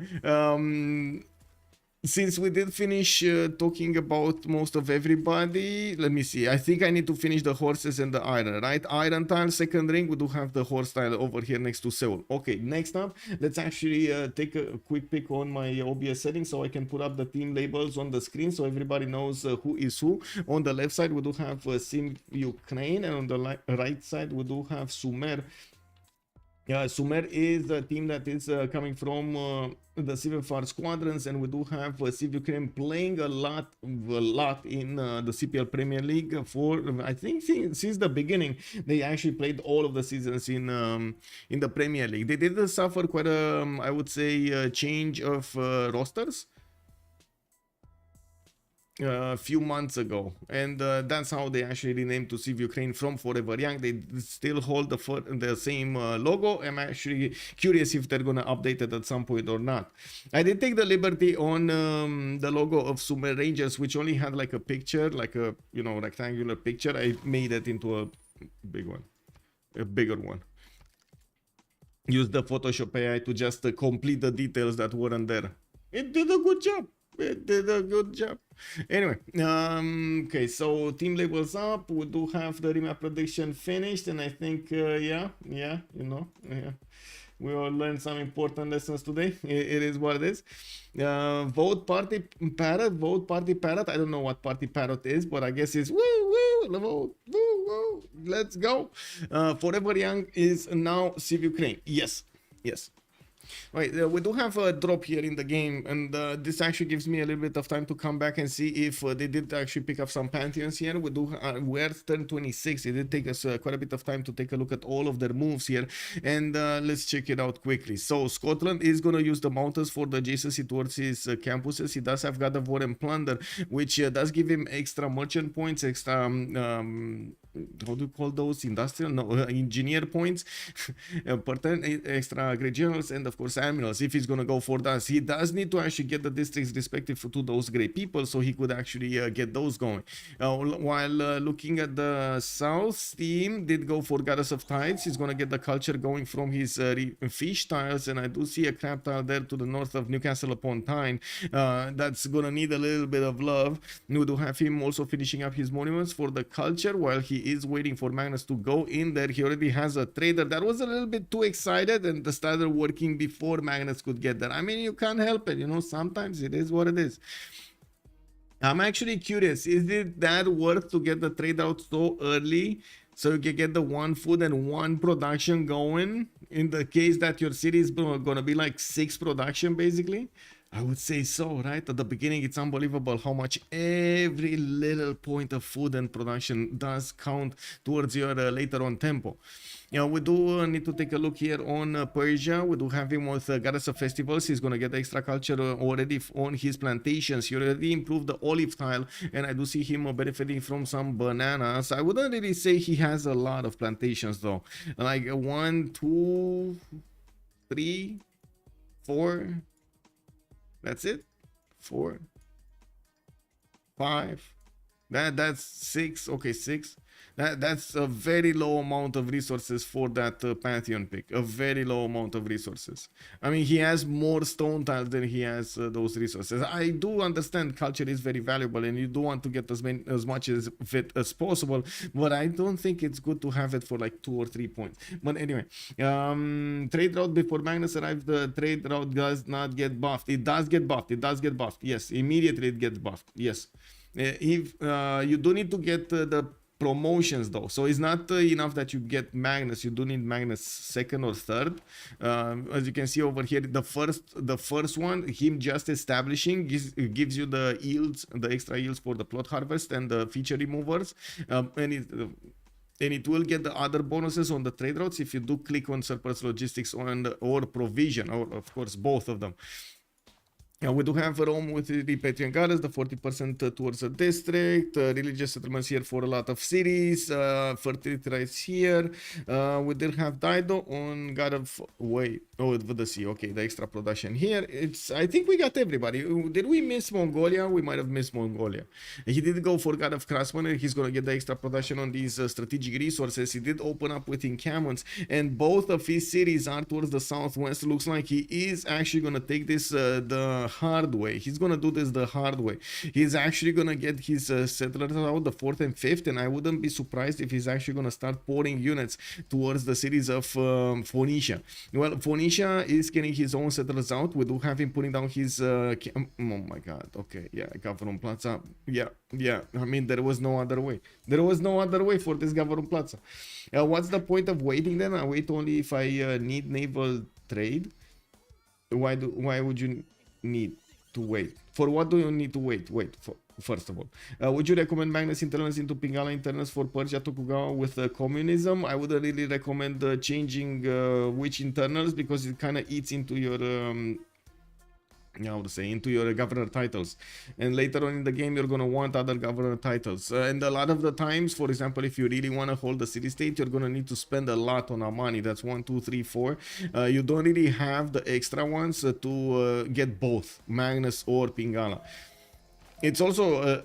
since we did finish talking about most of everybody, let me see. I think I need to finish the horses and the iron, right? Iron tile, second ring. We do have the horse tile over here next to Seoul. Okay, next up, let's actually take a quick pick on my OBS settings so I can put up the team labels on the screen so everybody knows who is who. On the left side, we do have CivUkraine, and on the right side, we do have Sumer. Sumer is a team that is coming from the CVFR squadrons, and we do have CivUkraine playing a lot in the CPL Premier League for, I think, since the beginning. They actually played all of the seasons in the Premier League. They did suffer quite a, I would say, change of rosters a few months ago, and that's how they actually renamed to CivUkraine from Forever Young. They still hold the same logo. I'm actually curious if they're gonna update it at some point or not. I did take the liberty on the logo of Sumer Rangers, which only had like a picture, like a, you know, rectangular picture. I made it into a big one, a bigger one. Use the Photoshop AI to just complete the details that weren't there. It did a good job. It did a good job. Anyway, okay, so team labels up. We do have the remap prediction finished, and I think yeah, you know, we all learned some important lessons today. It is what it is. Vote party parrot. I don't know what party parrot is, but I guess it's vote, woo. Let's go. Forever Young is now CivUkraine. Yes. Right, we do have a drop here in the game, and this actually gives me a little bit of time to come back and see if they did actually pick up some pantheons here. We're at turn 26. It did take us quite a bit of time to take a look at all of their moves here, and let's check it out quickly. So Scotland is going to use the mountains for the adjacency towards his campuses. He does have God of War and Plunder, which does give him extra merchant points, extra how do you call those? Industrial? No, engineer points, per turn, extra great generals, and of course admirals. If he's gonna go for that, he does need to actually get the districts respective to those great people, so he could actually get those going. While looking at the south, team did go for Goddess of Tides. He's gonna get the culture going from his fish tiles, and I do see a crab tile there to the north of Newcastle upon Tyne. That's gonna need a little bit of love. We do have him also finishing up his monuments for the culture while he is waiting for Magnus to go in there. He already has a trader that was a little bit too excited and started working before Magnus could get there. I mean, you can't help it, you know, sometimes it is what it is. I'm actually curious, is it that worth to get the trade out so early so you can get the one food and one production going in the case that your city is gonna be like 6 production basically? I would say so, right? At the beginning, it's unbelievable how much every little point of food and production does count towards your later on tempo. You know, we do need to take a look here on Persia. We do have him with Goddess of Festivals. He's going to get extra culture already on his plantations. He already improved the olive tile, and I do see him benefiting from some bananas. I wouldn't really say he has a lot of plantations though. Like 1, 2, 3, 4. That's it. 4, 5. That's 6. Okay, 6. That's a very low amount of resources for that Pantheon pick. A very low amount of resources. I mean, he has more stone tiles than he has those resources. I do understand culture is very valuable and you do want to get as much of it as possible, but I don't think it's good to have it for like 2 or 3 points. But anyway, trade route before Magnus arrived, the trade route does not get buffed. It does get buffed. It does get buffed. Yes, immediately it gets buffed. Yes. If you do need to get the promotions though, so it's not enough that you get Magnus. You do need Magnus 2nd or 3rd. As you can see over here, the first one, him just establishing gives you the yields, the extra yields for the plot harvest and the feature removers, and it will get the other bonuses on the trade routes if you do click on surplus logistics or provision, or of course both of them. We do have Rome with the Patrian Goddess, the 40% towards the district, religious settlements here for a lot of cities, fertility rights here. We did have Dido on God of Wait, oh, with the sea. Okay, the extra production here. I think we got everybody. Did we miss Mongolia? We might have missed Mongolia. He did go for God of Craftsman, and he's gonna get the extra production on these strategic resources. He did open up with encampments, and both of his cities are towards the southwest. Looks like he is actually gonna take this the hard way. He's gonna do this the hard way. He's actually gonna get his settlers out, the 4th and 5th, and I wouldn't be surprised if he's actually gonna start pouring units towards the cities of Phoenicia. Well, Phoenicia is getting his own settlers out. We do have him putting down his oh my god, okay, yeah, Government Plaza. Yeah, I mean, there was no other way. There was no other way for this Government Plaza. What's the point of waiting then? I wait only if I need naval trade. Why would you need to wait? For what do you need to wait? First of all, would you recommend Magnus internals into Pingala internals for Persia Tokugawa with communism? I wouldn't really recommend changing which internals, because it kind of eats into your into your governor titles, and later on in the game you're going to want other governor titles, and a lot of the times, for example, if you really want to hold the city state, you're going to need to spend a lot on money. That's 1, 2, 3, 4. You don't really have the extra ones to get both Magnus or Pingala. It's also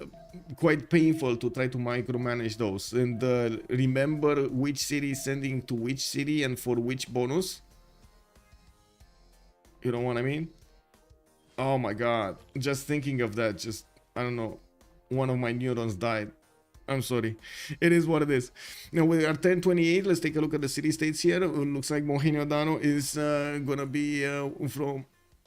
quite painful to try to micromanage those, and remember which city is sending to which city and for which bonus. You know what I mean? Oh my god, just thinking of that, just, I don't know, one of my neurons died. I'm sorry. It is what it is. Now we are 1028. Let's take a look at the city states here. It looks like Mohenjo-Daro is gonna be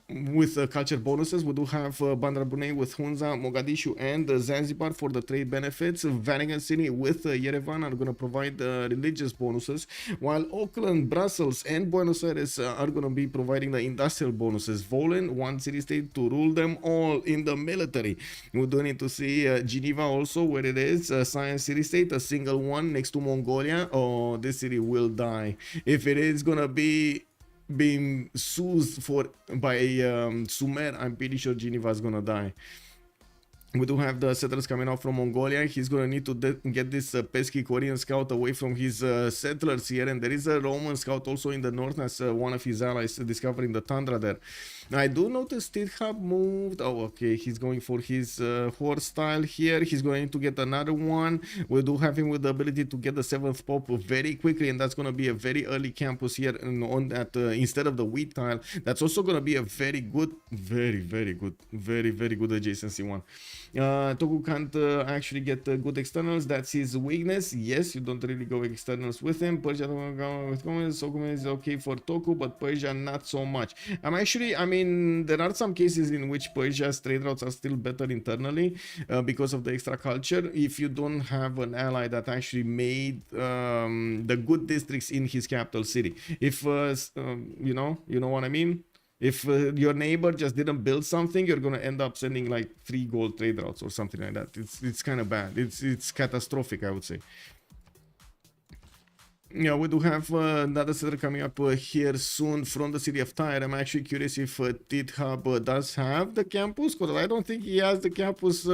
with culture bonuses. We do have Bandar Brunei with Hunza, Mogadishu, and Zanzibar for the trade benefits. Vatican City with Yerevan are going to provide religious bonuses, while Auckland, Brussels, and Buenos Aires are going to be providing the industrial bonuses. Volen, one city state to rule them all in the military. We do need to see Geneva also, where it is science city state, a single one next to Mongolia. Oh, this city will die if it is going to be being soothed by Sumer. I'm pretty sure Geneva is gonna die. We do have the settlers coming out from Mongolia. He's gonna need to get this pesky Korean scout away from his settlers here, and there is a Roman scout also in the north as one of his allies discovering the tundra there. I do notice Tithub moved. Oh, okay, he's going for his horse style here. He's going to get another one. We do have him with the ability to get the 7th pop very quickly, and that's going to be a very early campus here on that instead of the wheat tile. That's also going to be a very good, very good adjacency one. Toku can't actually get good externals. That's his weakness. Yes, you don't really go externals with him. Persia with comments. Sokumen is okay for Toku, but Persia not so much. I mean, there are some cases in which Persia's trade routes are still better internally because of the extra culture. If you don't have an ally that actually made the good districts in his capital city, if you know what I mean. If your neighbor just didn't build something, you're gonna end up sending like 3 gold trade routes or something like that. It's kind of bad. It's catastrophic, I would say. Yeah, we do have another settler coming up here soon from the city of Tyre. I'm actually curious if Tithub does have the campus, because I don't think he has the campus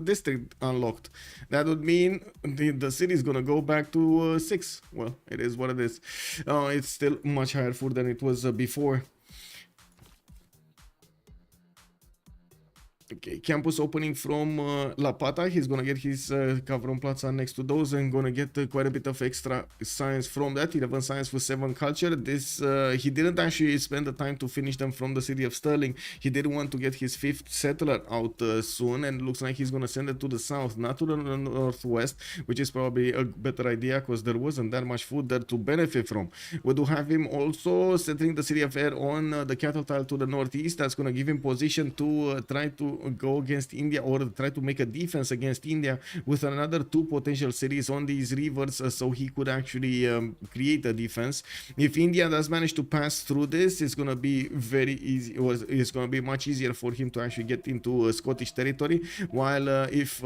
district unlocked. That would mean the city is gonna go back to 6. Well, it is what it is. It's still much higher food than it was before. Okay, campus opening from Lapata. He's gonna get his Cavron Plaza next to those and gonna get quite a bit of extra science from that. 11 science with 7 culture. This he didn't actually spend the time to finish them from the city of Sterling. He did want to get his 5th settler out soon, and looks like he's gonna send it to the south, not to the northwest, which is probably a better idea because there wasn't that much food there to benefit from. We do have him also settling the city of Air on the cattle tile to the northeast. That's gonna give him position to try to go against India, or try to make a defense against India with another 2 potential cities on these rivers, so he could actually create a defense. If India does manage to pass through this, it's going to be very easy, or it's going to be much easier for him to actually get into Scottish territory, while if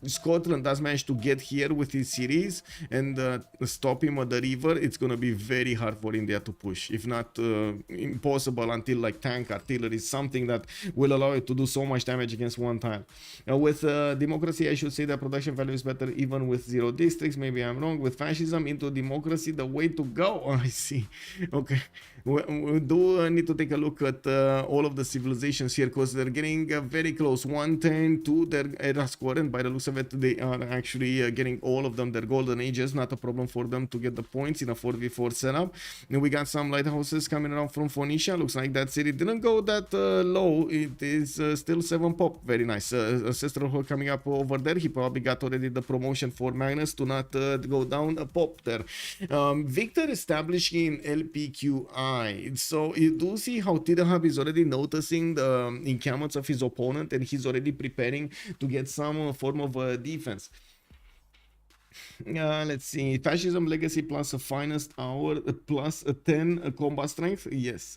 Scotland does manage to get here with his cities and stop him at the river, it's gonna be very hard for India to push, if not impossible, until like tank artillery, something that will allow it to do so much damage against one tile. With democracy, I should say that production value is better even with 0 districts. Maybe I'm wrong. With fascism into democracy, the way to go. Oh, I see. Okay, we do need to take a look at all of the civilizations here, because they're getting very close. 110 to their era score, and by the looks of it, they are actually getting all of them their golden ages. Not a problem for them to get the points in a 4v4 setup. And we got some lighthouses coming around from Phoenicia. Looks like that city didn't go that low. It is still 7 pop. Very nice. Ancestral Hall coming up over there. He probably got already the promotion for Magnus to not go down a pop there. Victor establishing LPQI. So you do see how Tithub is already noticing the encampments of his opponent, and he's already preparing to get some form of defense. Let's see, fascism legacy plus a finest hour plus a 10 combat strength. Yes,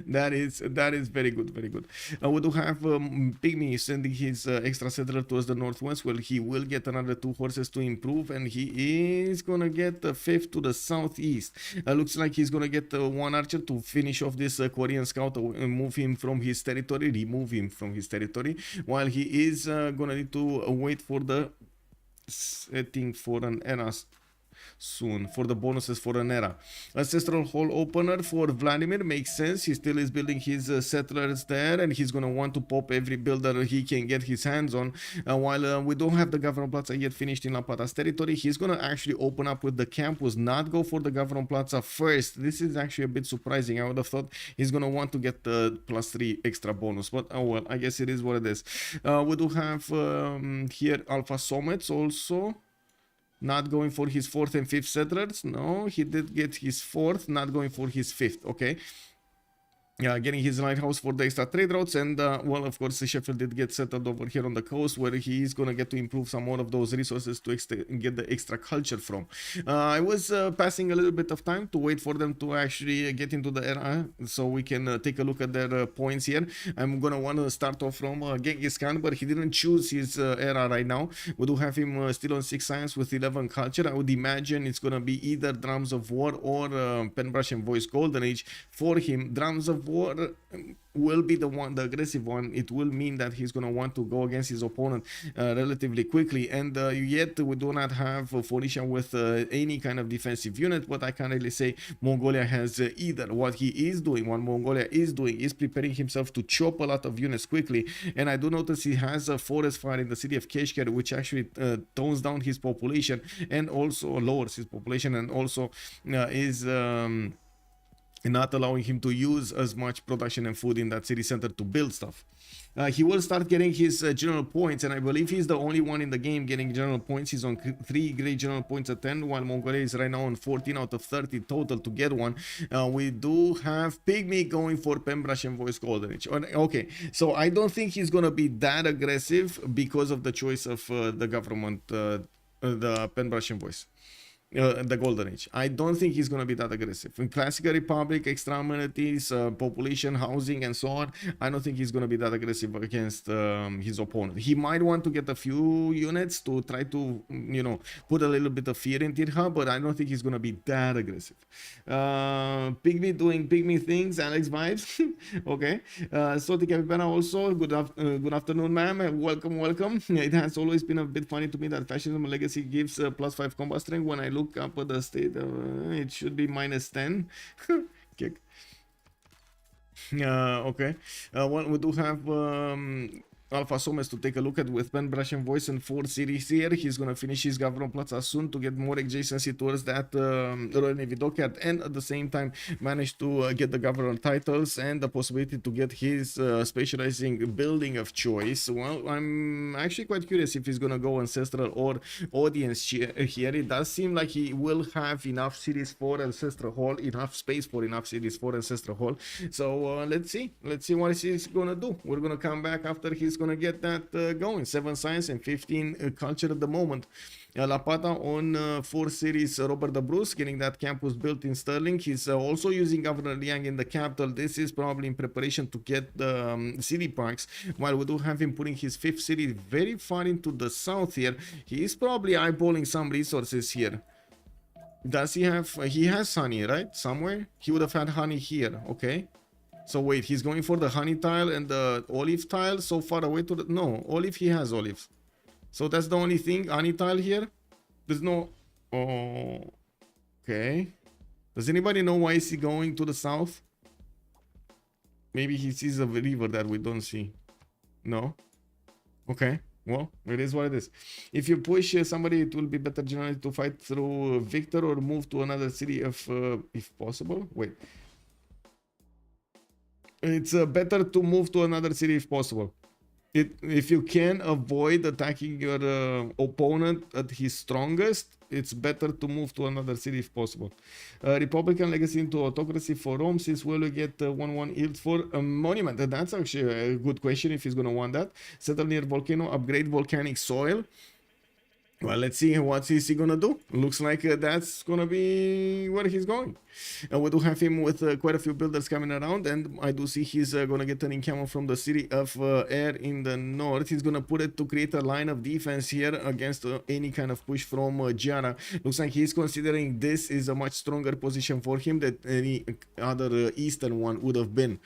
that is very good, very good. We do have Pigmey sending his extra settler towards the northwest. Well, he will get another 2 horses to improve, and he is gonna get the 5th to the southeast. Looks like he's gonna get 1 archer to finish off this Korean scout and move him from his territory, remove him from his territory, while he is gonna need to wait for the setting for an era soon, for the bonuses for an era. Ancestral Hall opener for Vladimir makes sense. He still is building his settlers there, and he's gonna want to pop every builder he can get his hands on. While we don't have the Governor Plaza yet finished in Lapata's territory, he's gonna actually open up with the campus, not go for the Governor Plaza first. This is actually a bit surprising. I would have thought he's gonna want to get the +3 extra bonus, but oh well, I guess it is what it is. We do have here Alfasomets also. Not going for his 4th and 5th settlers. No, he did get his 4th, not going for his 5th. Okay. Getting his lighthouse for the extra trade routes, and well, of course, Sheffield did get settled over here on the coast, where he is gonna get to improve some more of those resources to get the extra culture from. I was passing a little bit of time to wait for them to actually get into the era, so we can take a look at their points here. I'm gonna want to start off from Genghis Khan, but he didn't choose his era right now. We do have him still on 6 science with 11 culture. I would imagine it's gonna be either Drums of War or Pen, Brush and Voice Golden Age for him. Drums of War will be the aggressive one. It will mean that he's going to want to go against his opponent relatively quickly, and yet we do not have Phoenicia with any kind of defensive unit, but I can't really say Mongolia has either. What Mongolia is doing is preparing himself to chop a lot of units quickly, and I do notice he has a forest fire in the city of Keshkar, which actually tones down his population and also lowers his population, and also is not allowing him to use as much production and food in that city center to build stuff. He will start getting his general points, and I believe he's the only one in the game getting general points. He's on 3 great general points at 10, while Mongolia is right now on 14 out of 30 total to get one. We do have Pigmey going for Pen, Brush and Voice Golden Age. Okay, so I don't think he's gonna be that aggressive because of the choice of the government, the Pen, Brush and Voice. The Golden Age. I don't think he's going to be that aggressive. In Classical Republic, extra amenities, population, housing, and so on, I don't think he's going to be that aggressive against his opponent. He might want to get a few units to try to, you know, put a little bit of fear in Tithub, but I don't think he's going to be that aggressive. Pigmey doing Pigmey things, Alex vibes. Okay. Soti Capibana also, good afternoon, ma'am. Welcome. It has always been a bit funny to me that Fascism Legacy gives +5 combat strength. When I look up at the state, it should be -10. Kick. Okay. Well, we do have Alfasomets to take a look at with Pen, Brush and Voice and 4 cities here. He's gonna finish his Governor Plaza soon to get more adjacency towards that Royal Navy dockyard, and at the same time manage to get the Governor titles and the possibility to get his specializing building of choice. Well, I'm actually quite curious if he's gonna go Ancestral or Audience here. It does seem like he will have enough cities for Ancestral Hall, enough space for enough cities for Ancestral Hall. So let's see what he's gonna do. We're gonna come back after his gonna get that going. 7 science and 15 culture at the moment. Lapata on 4 series, Robert the Bruce, getting that campus built in Sterling. He's also using Governor Liang in the capital. This is probably in preparation to get the city parks, while we do have him putting his 5th city very far into the south here. He is probably eyeballing some resources here. Does he have, he has honey, right? Somewhere? He would have had honey here, okay. So wait, he's going for the honey tile and the olive tile so far away to the, no, olive, he has olives. So that's the only thing, honey tile here. There's no, oh, okay. Does anybody know why is he going to the south? Maybe he sees a river that we don't see. No? Okay. Well, it is what it is. If you push somebody, it will be better generally to fight through Victor or move to another city if possible. Wait. It's better to move to another city if possible. If you can avoid attacking your opponent at his strongest, it's better to move to another city if possible. Republican legacy into autocracy for Rome, since we will get 1-1 yield for a monument. That's actually a good question if he's going to want that. Settle near volcano, upgrade volcanic soil. Well, let's see what is he gonna do. Looks like that's gonna be where he's going. We do have him with quite a few builders coming around, and I do see he's gonna get an encampment from the city of Air in the north. He's gonna put it to create a line of defense here against any kind of push from Giara. Looks like he's considering this is a much stronger position for him than any other eastern one would have been.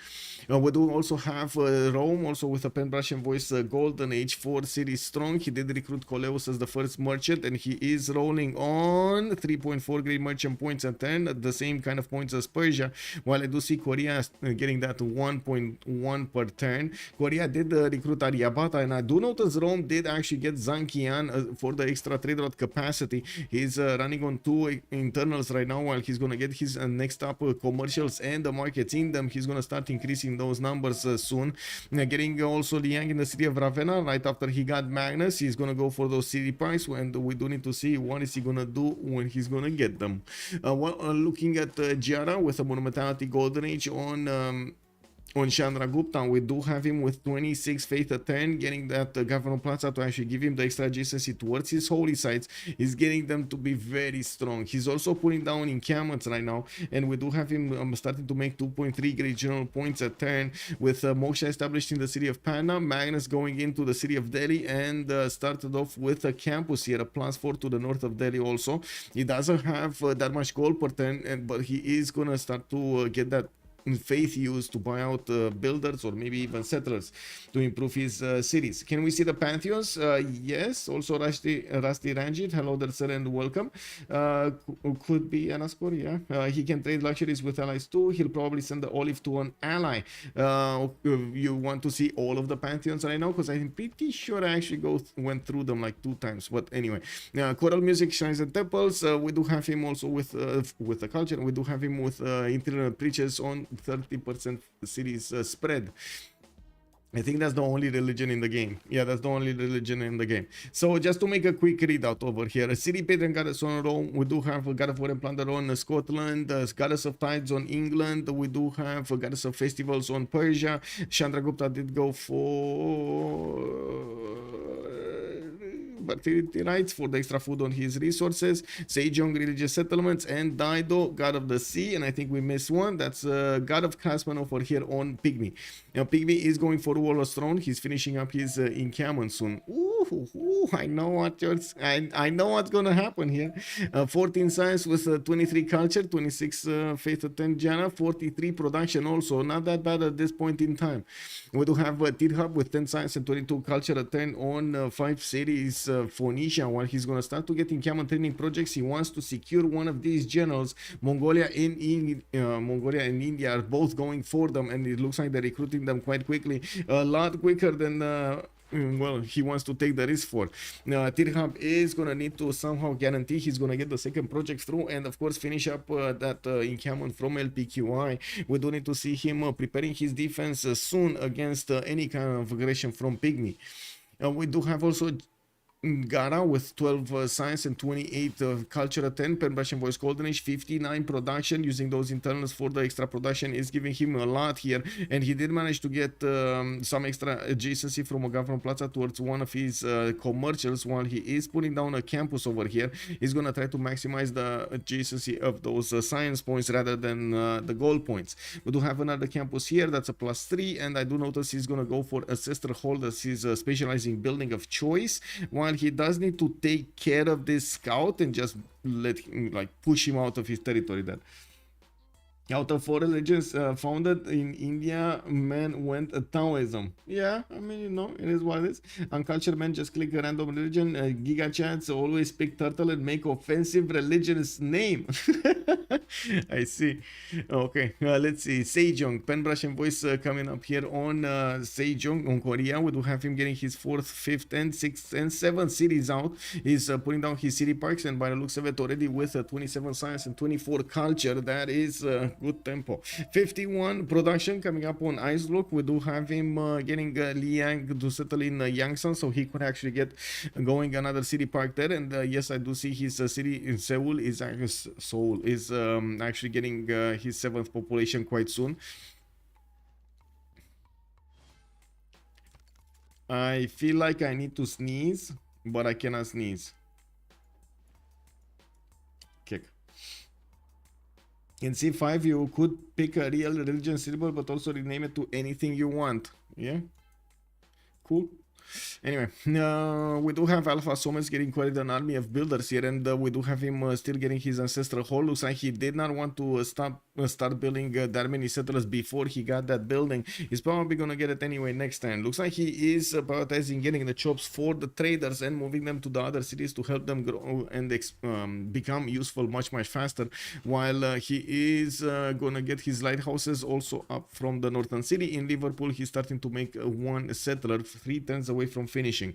We do also have Rome, also with a pen brush and voice golden age 4 cities strong. He did recruit Coleus as the first merchant, and he is rolling on 3.4 great merchant points a turn, at the same kind of points as Persia, while I do see Korea getting that 1.1 per turn. Korea did recruit Aryabhata, and I do notice Rome did actually get Zankian for the extra trade route capacity. He's running on 2 internals right now, while he's gonna get his next up commercials and the markets in them. He's gonna start increasing those numbers soon. Getting also Liang in the city of Ravenna right after he got Magnus. He's gonna go for those city parks, and we do need to see what is he gonna do when he's gonna get them. Looking at Giara with a monumentality golden age on Chandragupta, we do have him with 26 faith a turn, getting that Governor Plaza to actually give him the extra adjacency towards his holy sites. He's getting them to be very strong. He's also putting down encampments right now, and we do have him starting to make 2.3 great general points a turn, with Moksha established in the city of Panna, Magnus going into the city of Delhi, and started off with a campus here, a +4 to the north of Delhi also. He doesn't have that much gold per turn, but he is gonna start to get that faith used to buy out builders or maybe even settlers to improve his cities. Can we see the pantheons? Yes. Also Rusty Ranjit, hello there sir and welcome. Could be Anaskor, yeah. He can trade luxuries with allies too. He'll probably send the olive to an ally. You want to see all of the pantheons right now, because I'm pretty sure I actually went through them like 2 times, but anyway. Choral music, shrines and temples, we do have him also with the culture. We do have him with internal preachers on 30% cities spread. I think that's the only religion in the game. Yeah, that's the only religion in the game. So just to make a quick readout over here, a city patron goddess on Rome. We do have a god of war and plunder on Scotland, goddess of tides on England. We do have a goddess of festivals on Persia. Chandragupta did go for fertility rights for the extra food on his resources. Sejong, religious settlements, and Dido, god of the sea. And I think we missed one. That's god of craftsman over here on Pigmey. Now Pigmey is going for Warlord's throne. He's finishing up his encampment soon. Ooh, I know what's gonna happen here. 14 science with 23 culture, 26 faith at 10 Giara, 43 production also. Not that bad at this point in time. We do have Tithub with 10 science and 22 culture at 10 on 5 cities. Phoenicia, while he's gonna start to get encampment training projects, he wants to secure one of these generals. Mongolia and India are both going for them, and it looks like they're recruiting them quite quickly, a lot quicker than well, he wants to take the risk for. Tithub is gonna need to somehow guarantee he's gonna get the second project through, and of course finish up that encampment from LPQI. We do need to see him preparing his defense soon against any kind of aggression from Pigmey. We do have also Gara with 12 science and 28 culture at 10. Persian voice golden age 59 production. Using those internals for the extra production is giving him a lot here, and he did manage to get some extra adjacency from a government plaza towards one of his commercials. While he is putting down a campus over here, he's gonna try to maximize the adjacency of those science points rather than the gold points. We do have another campus here that's a +3, and I do notice he's gonna go for ancestral hold as his specializing building of choice. While he does need to take care of this scout and just let him, like, push him out of his territory then. Out of 4 religions founded in India, men went Taoism. Yeah, I mean, you know, it is what it is. Uncultured men just click a random religion. Giga chats always pick turtle and make offensive religion's name. I see. Okay, let's see. Sejong, Penbrush and voice coming up here on Sejong on Korea. We do have him getting his 4th, 5th, and 6th, and 7th cities out. He's putting down his city parks, and by the looks of it, already with 27 science and 24 culture. That is good tempo. 51 production coming up on IceLuc. We do have him getting Liang to settle in Yangsan, so he could actually get going another city park there. And yes, I do see his city in Seoul is actually getting his 7th population quite soon. I feel like I need to sneeze, but I cannot sneeze. Kick. In C5, you could pick a real religion symbol, but also rename it to anything you want. Yeah, cool. Anyway, we do have Alfasomets getting quite an army of builders here, and we do have him still getting his ancestral hall. Looks like he did not want to start building that many settlers before he got that building. He's probably gonna get it anyway next time. Looks like he is prioritizing getting the chops for the traders and moving them to the other cities to help them grow and become useful much faster, while he is gonna get his lighthouses also up from the northern city. In Liverpool, he's starting to make one settler 3 turns away from finishing.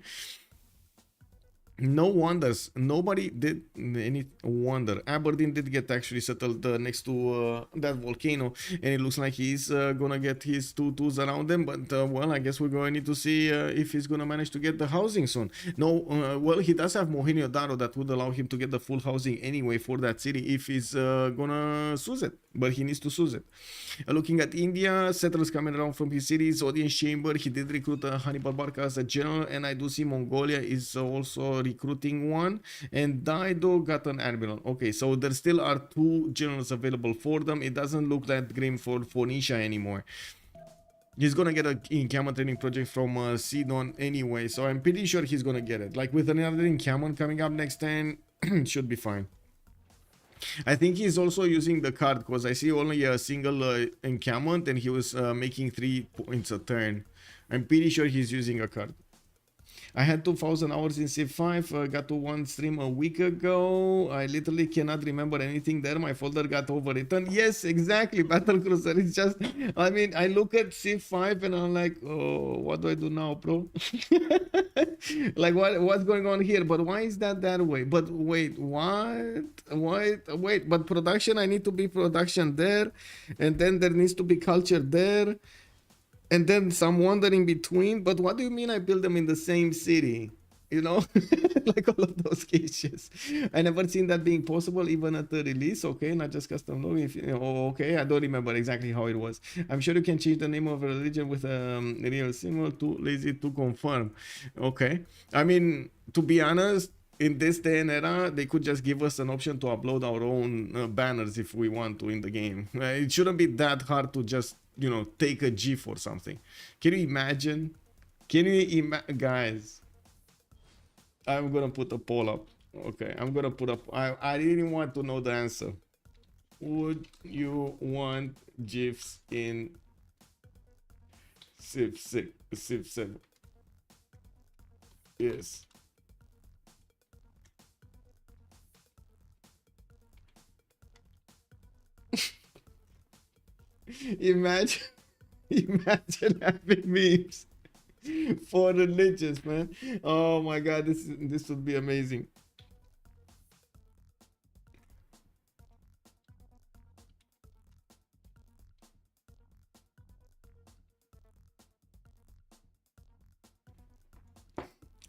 No wonders. Nobody did any wonder. Aberdeen did get actually settled next to that volcano, and it looks like he's gonna get his 2-2s around them. But well, I guess we're going to need to see if he's gonna manage to get the housing soon. No, well, he does have Mohenjo-daro that would allow him to get the full housing anyway for that city if he's gonna seize it. But he needs to seize it. Looking at India, settlers coming around from his cities, audience chamber. He did recruit Hannibal Barca as a general, and I do see Mongolia is also recruiting one, and Dido got an admiral. Okay, so there still are 2 generals available for them. It doesn't look that grim for Phoenicia anymore. He's gonna get an encampment training project from Sidon anyway, so I'm pretty sure he's gonna get it. Like with another encampment coming up next turn, should be fine. I think he's also using the card because I see only a single encampment, and he was making 3 points a turn. I'm pretty sure he's using a card. I had 2,000 hours in Civ5, got to one stream a week ago. I literally cannot remember anything there. My folder got overwritten. Yes, exactly. Battlecruiser. It's just, I mean, I look at Civ5 and I'm like, oh, what do I do now, bro? Like, what's going on here? But why is that way? But wait, what? Wait, but production, I need to be production there. And then there needs to be culture there. And then some wonder in between. But what do you mean I build them in the same city? You know, like all of those cases. I never seen that being possible even at the release. Okay, not just custom logo. If you know, okay, I don't remember exactly how it was. I'm sure you can change the name of a religion with a real symbol. Too lazy to confirm. Okay, I mean, to be honest, in this day and era, they could just give us an option to upload our own banners if we want to in the game. It shouldn't be that hard to just, you know, take a GIF or something. Can you imagine? Guys, I'm gonna put a poll up. Okay, I'm gonna put up. I really want to know the answer. Would you want GIFs in Civ6, Civ7? Yes. Imagine having memes for religions, man. Oh my god, this would be amazing.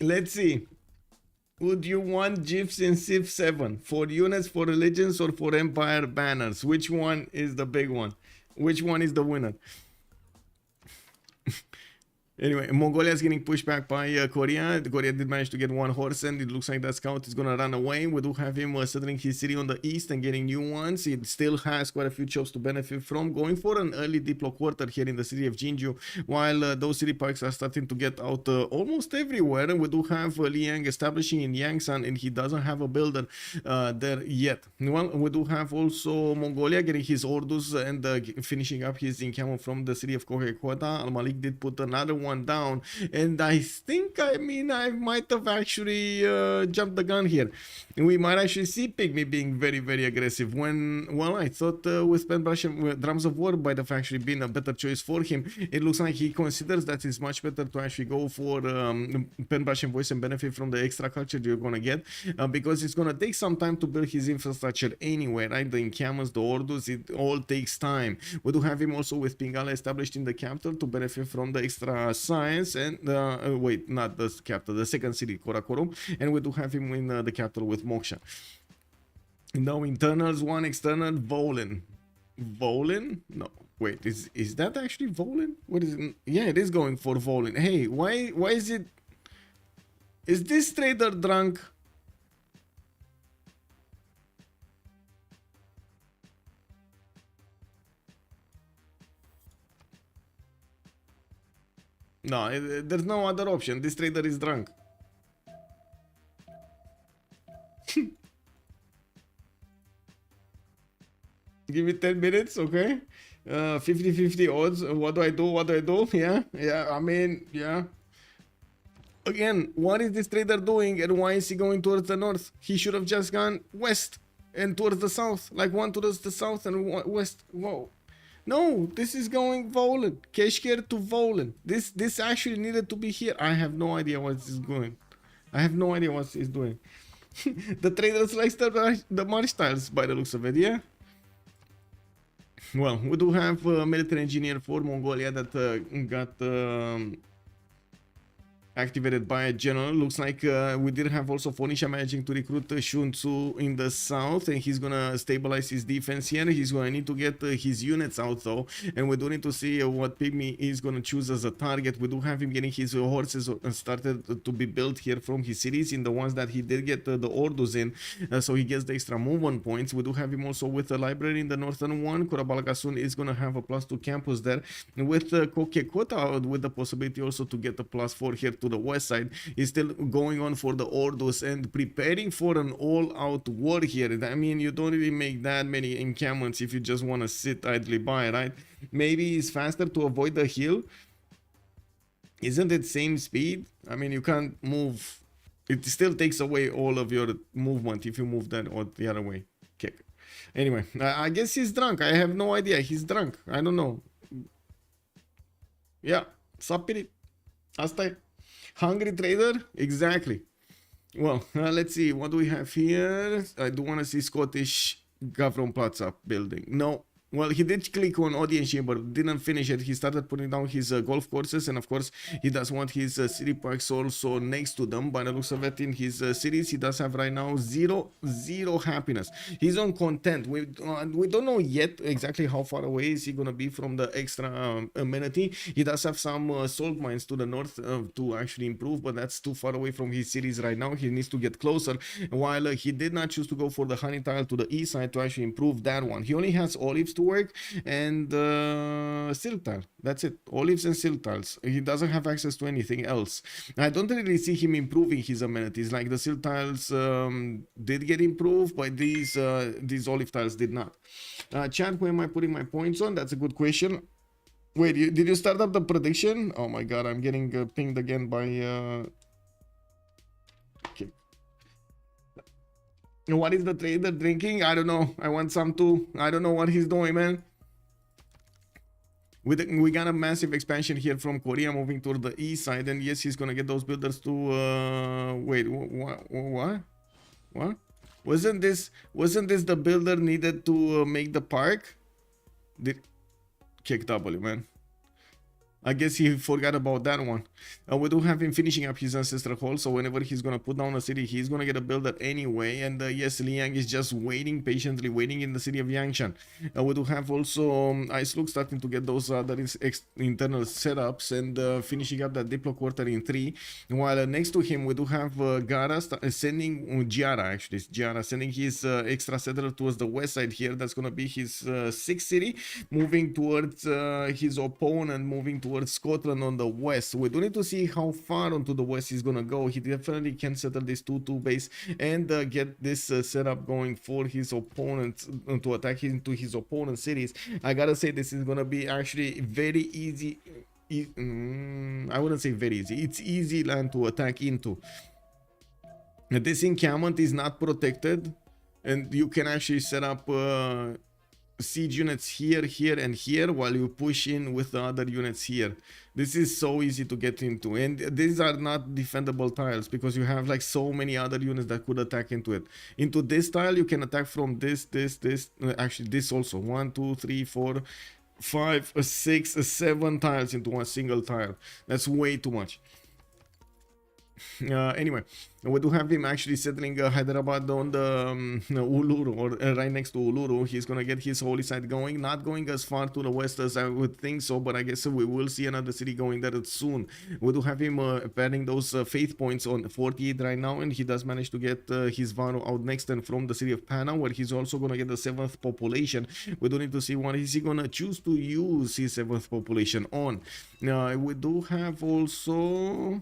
Let's see. Would you want GIFs in Civ7? For units, for religions, or for empire banners? Which one is the big one? Which one is the winner? Anyway, Mongolia is getting pushed back by Korea. Korea did manage to get one horse, and it looks like that scout is going to run away. We do have him settling his city on the east and getting new ones. He still has quite a few jobs to benefit from. Going for an early Diplo quarter here in the city of Jinju, while those city parks are starting to get out almost everywhere. We do have Liang establishing in Yangsan, and he doesn't have a builder there yet. Well, we do have also Mongolia getting his orders and finishing up his encampment from the city of Kohekwata. Al-Malik did put another one down, and I think, I might have actually jumped the gun here. We might actually see Pigmey being very, very aggressive when, well, I thought with Persia Drums of War might have actually been a better choice for him. It looks like he considers that it's much better to actually go for Pen Russian voice and benefit from the extra culture you're gonna get, because it's gonna take some time to build his infrastructure anyway, right? The encampments, the orders, it all takes time. We do have him also with Pingala established in the capital to benefit from the extra science, and wait, not the capital, the second city, Karakorum, and we do have him in the capital with Moksha. No internals, one external, Volin. Volin? No, wait, is that actually Volin? What is it? Yeah, it is going for Volin. Hey, why is it? Is this trader drunk? No, there's no other option. This trader is drunk. Give me 10 minutes, okay? 50-50 odds. What do I do? What do I do? Yeah, I mean, yeah. Again, what is this trader doing, and why is he going towards the north? He should have just gone west and towards the south. Like one towards the south and west. Whoa. No, this is going Volin. Keshkir to Volin. This actually needed to be here. I have no idea what this is going. I have no idea what it's doing. The traders likes the march tiles by the looks of it, yeah? Well, we do have a military engineer for Mongolia that got activated by a general. Looks like we did have also Phoenicia managing to recruit Shunzu in the south, and he's gonna stabilize his defense here. He's gonna need to get his units out though, and we do need to see what Pigmey is gonna choose as a target. We do have him getting his horses started to be built here from his cities, in the ones that he did get the orders in, so he gets the extra movement points. We do have him also with the library in the northern one. Kurabalagasun is gonna have a +2 campus there, and with Kokekota with the possibility also to get a +4 here to the west side. Is still going on for the orders and preparing for an all-out war here. I mean, you don't really make that many encampments if you just want to sit idly by, right? Maybe it's faster to avoid the hill. Isn't it same speed? I mean, you can't move. It still takes away all of your movement if you move that or the other way. Okay. Anyway, I guess he's drunk. I have no idea. He's drunk. I don't know. Yeah. Sapiri. Asta. Hungry trader? Exactly. Well, let's see. What do we have here? I do want to see Scottish Gavron Plaza building. No. Well, he did click on audience chamber, but didn't finish it. He started putting down his golf courses, and of course, he does want his city parks also next to them. By the looks of it, in his cities, he does have right now zero happiness. He's on content. We don't know yet exactly how far away is he gonna be from the extra amenity. He does have some salt mines to the north to actually improve, but that's too far away from his cities right now. He needs to get closer. While he did not choose to go for the honey tile to the east side to actually improve that one. He only has olives to work and silk tile. That's it. Olives and silk tiles. He doesn't have access to anything else. I don't really see him improving his amenities. Like the silk tiles did get improved, but these olive tiles did not. Chat, where am I putting my points on? That's a good question. Wait, did you start up the prediction? Oh my god, I'm getting pinged again by okay. What is the trader drinking? I don't know. I want some too. I don't know what he's doing, man. We got a massive expansion here from Korea moving toward the east side, and yes, he's gonna get those builders to wait, what? Wasn't this the builder needed to make the park? Did kick W, man. I guess he forgot about that one. We do have him finishing up his ancestral hall, so whenever he's gonna put down a city, he's gonna get a builder anyway. And yes, Liang is just waiting, patiently waiting in the city of Yangshan. We do have also IceLuc starting to get those other internal setups and finishing up that Diplo quarter in 3. While next to him, we do have Gara sending Giara, actually, it's Giara sending his extra settler towards the west side here. That's gonna be his 6th city, moving towards his opponent, moving towards Scotland on the west. We do need to see how far onto the west he's gonna go. He definitely can settle this 2-2 base and get this setup going for his opponent to attack into his opponent's cities. I gotta say, this is gonna be actually very easy. I wouldn't say very easy. It's easy land to attack into. This encampment is not protected, and you can actually set up siege units here, here, and here while you push in with the other units here. This is so easy to get into, and these are not defendable tiles because you have like so many other units that could attack into it. Into this tile, you can attack from this, actually this also. 1, 2, 3, 4, 5, 6, 7 tiles into one single tile. That's way too much. Anyway, we do have him actually settling Hyderabad on the Uluru, or right next to Uluru. He's gonna get his holy site going, not going as far to the west as I would think so, but I guess we will see another city going there soon. We do have him padding those faith points on 48 right now, and he does manage to get his Varo out next and from the city of Pana, where he's also gonna get the 7th population. We do need to see what is he gonna choose to use his 7th population on. We do have also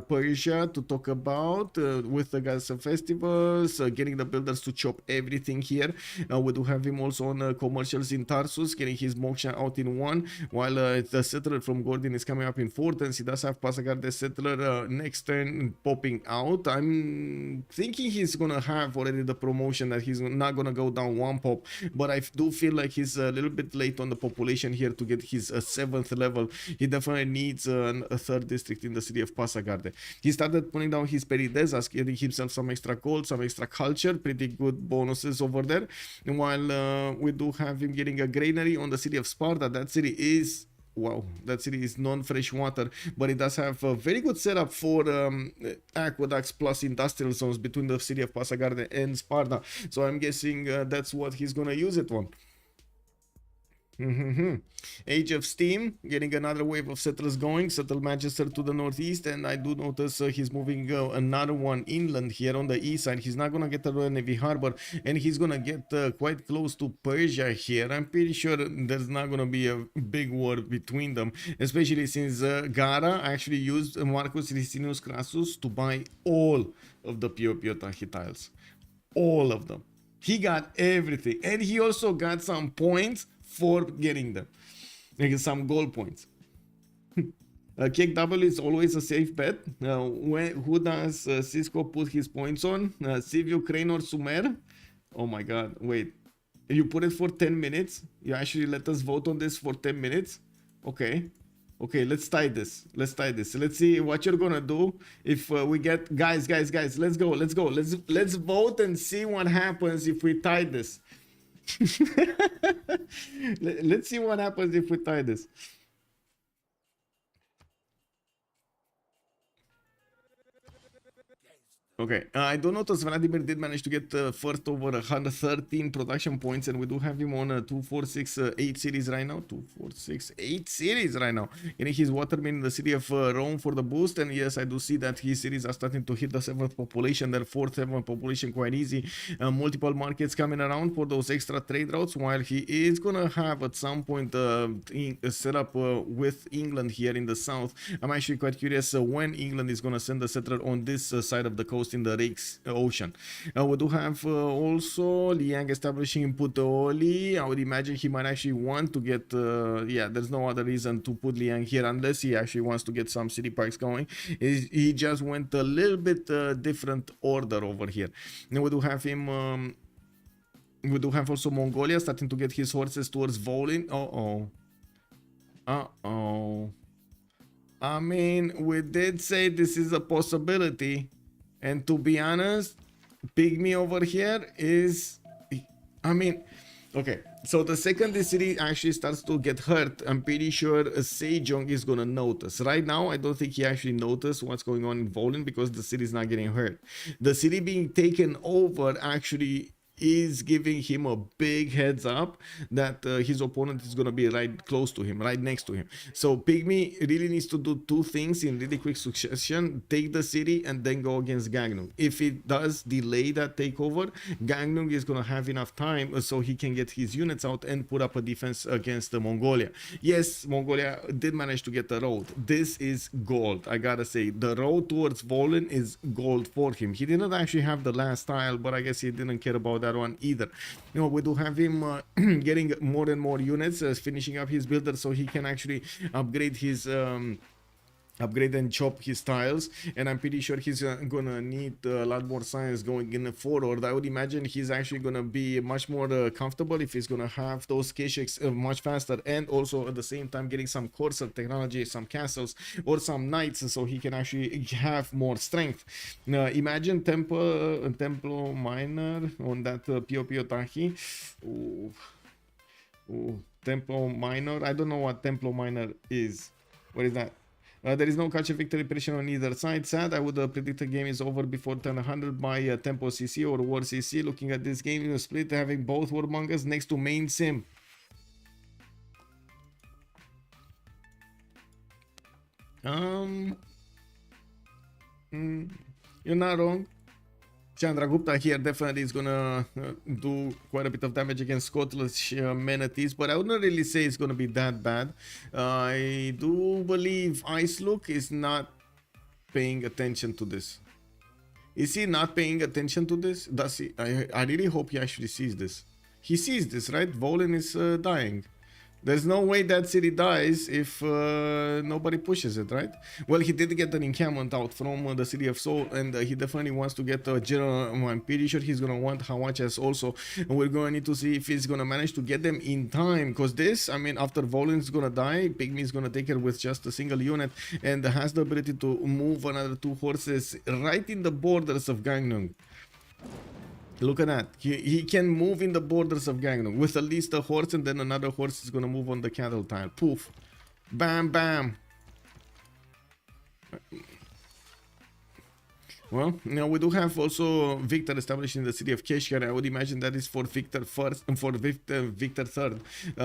Persia to talk about with the Gaza festivals, getting the builders to chop everything here. We do have him also on commercials in Tarsus, getting his Moksha out in 1, while the settler from Gordon is coming up in 4 turns. He does have Pasagarde settler next turn popping out. I'm thinking he's gonna have already the promotion that he's not gonna go down 1 pop, but I do feel like he's a little bit late on the population here to get his 7th level. He definitely needs a 3rd district in the city of Pasagarde. He started putting down his Peridesas, getting himself some extra gold, some extra culture, pretty good bonuses over there. And while we do have him getting a granary on the city of Sparta. That city is, wow, that city is non-fresh water, but it does have a very good setup for aqueducts plus industrial zones between the city of Pasagarde and Sparta. So I'm guessing that's what he's gonna use it on. Age of Steam, getting another wave of settlers going. Settle Manchester to the northeast, and I do notice he's moving another one inland here on the east side. He's not gonna get a Navy Harbor, and he's gonna get quite close to Persia here. I'm pretty sure there's not gonna be a big war between them, especially since Gara actually used Marcus Licinius Crassus to buy all of the Piopiota tiles. All of them. He got everything, and he also got some points for getting them, like some gold points. Kick W is always a safe bet. Who does Cisco put his points on? CivUkraine or Sumer? Oh my god, wait. You put it for 10 minutes? You actually let us vote on this for 10 minutes? Okay. Okay, let's tie this. Let's tie this. Let's see what you're gonna do if we get... Guys, let's go. Let's vote and see what happens if we tie this. Let's see what happens if we tie this. Okay, I do notice Vladimir did manage to get first over 113 production points, and we do have him on a 2-4-6-8 series right now. 2-4-6-8 series right now. Getting his waterman in the city of Rome for the boost, and yes, I do see that his series are starting to hit the 7th population, their 4th, 7th population quite easy. Multiple markets coming around for those extra trade routes, while he is gonna have at some point set up with England here in the south. I'm actually quite curious when England is gonna send a settler on this side of the coast in the Rakes Ocean. We do have also Liang establishing in Puteoli. I would imagine he might actually want to get yeah, there's no other reason to put Liang here unless he actually wants to get some city parks going. He just went a little bit different order over here. And we do have him we do have also Mongolia starting to get his horses towards Volin. I mean, we did say this is a possibility. And to be honest, Pigmey over here is... I mean, okay, So the second the city actually starts to get hurt, I'm pretty sure Sejong is gonna notice. Right now, I don't think he actually noticed what's going on in Volin because the city is not getting hurt. The city being taken over actually is giving him a big heads up that his opponent is going to be right close to him, right next to him. So Pigmey really needs to do two things in really quick succession: take the city and then go against Gangnung. If it does delay that takeover, Gangnung is going to have enough time so he can get his units out and put up a defense against Mongolia. Yes, Mongolia did manage to get the road. This is gold. I gotta say, the road towards Volin is gold for him. He didn't actually have the last tile, but I guess he didn't care about that one either. You know, we do have him getting more and more units, finishing up his builder so he can actually upgrade his upgrade and chop his tiles, and I'm pretty sure he's gonna need a lot more science going in forward. I would imagine he's actually gonna be much more comfortable if he's gonna have those caches much faster, and also at the same time getting some courser technology, some castles or some knights, so he can actually have more strength. Imagine Templo Miner on that Pio Pio Tahi. Templo Miner, I don't know what Templo Miner is. What is that? There is no catch victory pressure on either side. Sad, I would predict the game is over before turn 100 by Tempo CC or War CC. Looking at this game in a split, having both warmongers next to main sim. You're not wrong. Chandragupta here definitely is gonna do quite a bit of damage against Scottish manatees, but I wouldn't really say it's gonna be that bad. I do believe IceLuc is not paying attention to this. Is he not paying attention to this? Does he? I really hope he actually sees this. He sees this, right? Volin is dying. There's no way that city dies if nobody pushes it, right? Well, he did get an encampment out from the city of Seoul, and he definitely wants to get a general. I'm pretty sure he's gonna want Hawachas also, and we're gonna need to see if he's gonna manage to get them in time. Because this, I mean, after Volin's gonna die, Pigmey is gonna take it with just a single unit, and has the ability to move another 2 horses right in the borders of Gangnung. Look at that. He can move in the borders of Gangnung with at least a horse, and then another horse is going to move on the cattle tile. Poof. Bam, bam. Well, now we do have also Victor established in the city of Keshkar. I would imagine that is for Victor first and for Victor third,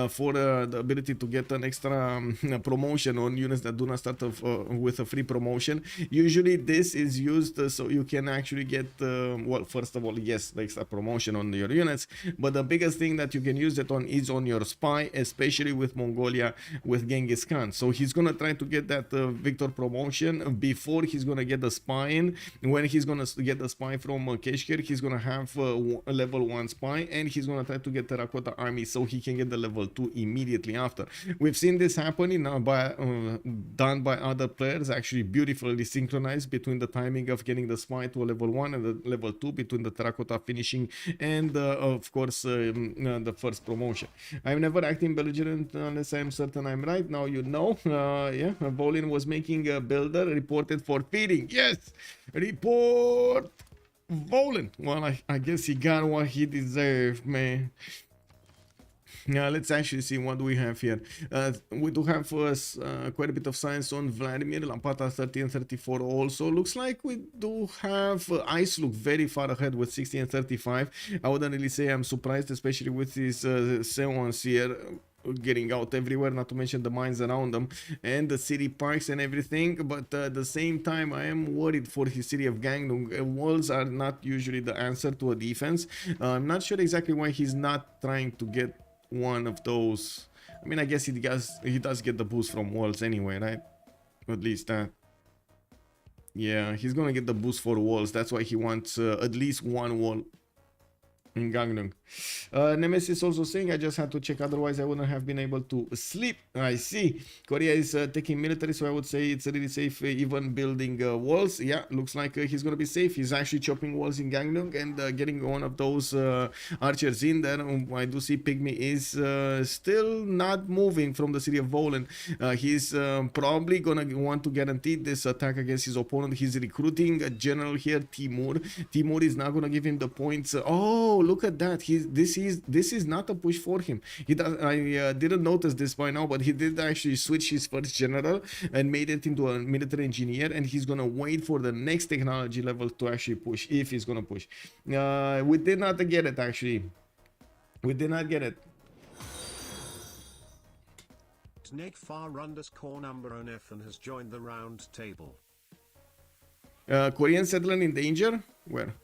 for the ability to get an extra promotion on units that do not start with a free promotion. Usually this is used so you can actually get, well, first of all, yes, the extra promotion on your units, but the biggest thing that you can use it on is on your spy, especially with Mongolia, with Genghis Khan. So he's gonna try to get that Victor promotion before he's gonna get the spy in. When he's gonna get the spy from Keshkar, he's gonna have a level 1 spy, and he's gonna try to get Terracotta Army so he can get the level 2 immediately after. We've seen this happening now done by other players, actually beautifully synchronized between the timing of getting the spy to a level 1 and the level 2, between the Terracotta finishing and of course the first promotion. I'm never acting belligerent unless I'm certain I'm right. Now you know. Yeah, Volin was making a builder, reported for feeding. Yes, report Volin. Well, I guess he got what he deserved, man. Now let's actually see what do we have here. We do have quite a bit of science on Vladimir, Lampata 30 and 34 also. Looks like we do have IceLuc very far ahead with 60 and 35. I wouldn't really say I'm surprised, especially with these Sejong here getting out everywhere, not to mention the mines around them and the city parks and everything. But at the same time, I am worried for his city of Gangnung. Walls are not usually the answer to a defense. I'm not sure exactly why he's not trying to get one of those. I mean, I guess he does get the boost from walls anyway, right? At least that. Yeah, he's gonna get the boost for walls. That's why he wants at least one wall in Gangnung. Nemesis also saying, I just had to check, otherwise I wouldn't have been able to sleep. I see. Korea is taking military, so I would say it's really safe, even building walls. Yeah, looks like he's gonna be safe. He's actually chopping walls in Gangnung and getting one of those archers in there. I do see Pigmey is still not moving from the city of Volin. He's probably gonna want to guarantee this attack against his opponent. He's recruiting a general here, Timur. Timur is not gonna give him the points. Oh, look at that. This is not a push for him. He does. I didn't notice this by now, but he did actually switch his first general and made it into a military engineer, and he's gonna wait for the next technology level to actually push, if he's gonna push. We did not get it, actually. We did not get it. Snakefar_number has joined the round table. Korean settler in danger? Where?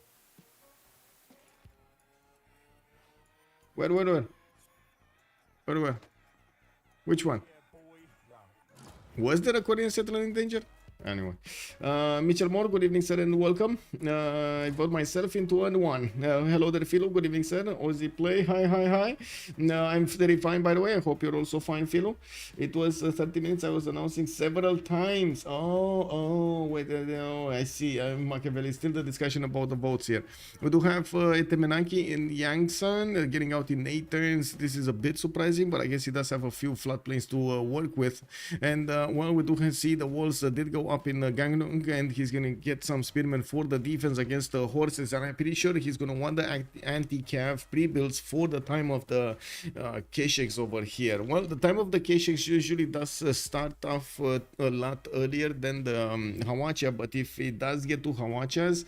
Where? Which one? Was there a Korean settler in danger? Anyway, Mitchell Moore, good evening, sir, and welcome. I vote myself into an 1. Hello there, Philo. Good evening, sir. Aussie Play. Hi. I'm very fine, by the way. I hope you're also fine, Philo. It was 30 minutes. I was announcing several times. Wait. I see. Machiavelli. Still the discussion about the votes here. We do have Etemenaki in Yangsan getting out in 8 turns. This is a bit surprising, but I guess he does have a few floodplains to work with. And well, we do see the walls did go up in Gangnung, and he's gonna get some spearmen for the defense against the horses, and I'm pretty sure he's gonna want the anti-cav pre-builds for the time of the Kesheks over here. Well, the time of the Kesheks usually does start off a lot earlier than the Hawacha, but if it does get to Hawachas,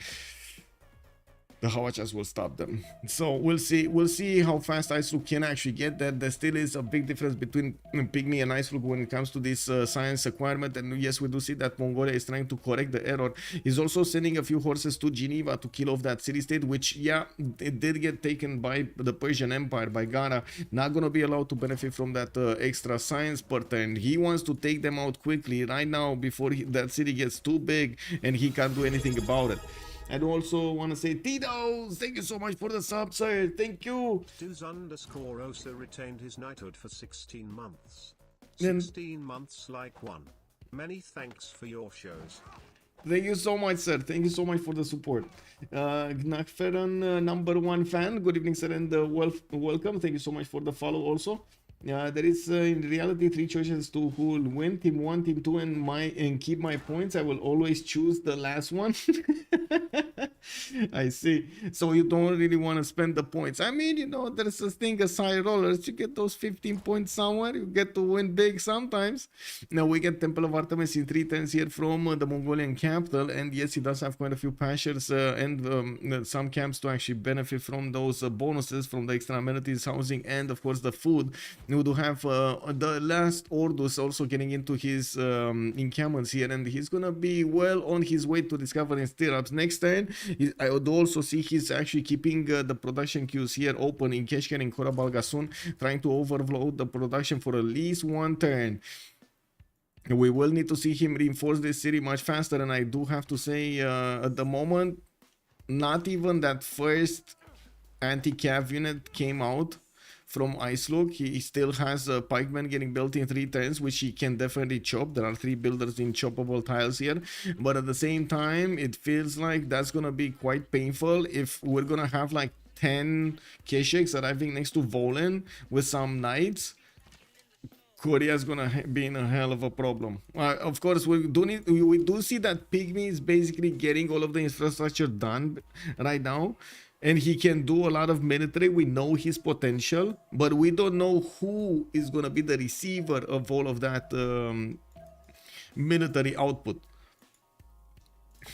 the Hawachas will stop them. So we'll see how fast IceLuc can actually get that. There still is a big difference between Pigmey and IceLuc when it comes to this science acquirement, and yes, we do see that Mongolia is trying to correct the error. He's also sending a few horses to Geneva to kill off that city-state, which, yeah, it did get taken by the Persian Empire, by Gara. Not gonna be allowed to benefit from that extra science per turn. He wants to take them out quickly right now before that city gets too big and he can't do anything about it. I do also want to say, Tito's, thank you so much for the sub, sir. Thank you. Duz_Osa retained his knighthood for 16 months. 16 months like one. Many thanks for your shows. Thank you so much, sir. Thank you so much for the support. Gnakferan, number 1 fan. Good evening, sir, and welcome. Thank you so much for the follow also. There is in reality 3 choices to who will win: team 1, team 2, and keep my points. I will always choose the last one. I see. So you don't really want to spend the points. I mean, you know, there's this thing as high rollers. You get those 15 points somewhere. You get to win big sometimes. Now we get Temple of Artemis in 3 turns here from the Mongolian capital, and yes, he does have quite a few pastures and some camps to actually benefit from those bonuses from the extra amenities, housing, and of course the food. We do have the last Ordus also getting into his encampments here, and he's gonna be well on his way to discovering stirrups. Next turn, I would also see he's actually keeping the production queues here open in Keshken and Korabalgasun, trying to overload the production for at least 1 turn. We will need to see him reinforce this city much faster, and I do have to say at the moment, not even that first anti-cav unit came out from IceLuc. He still has a pikeman getting built in 3 turns, which he can definitely chop. There are 3 builders in choppable tiles here, but at the same time, it feels like that's gonna be quite painful if we're gonna have like 10 Kesheks arriving next to Volen with some knights. Korea is gonna be in a hell of a problem. Of course, we do see that Pigmey is basically getting all of the infrastructure done right now, and he can do a lot of military. We know his potential, but we don't know who is going to be the receiver of all of that military output.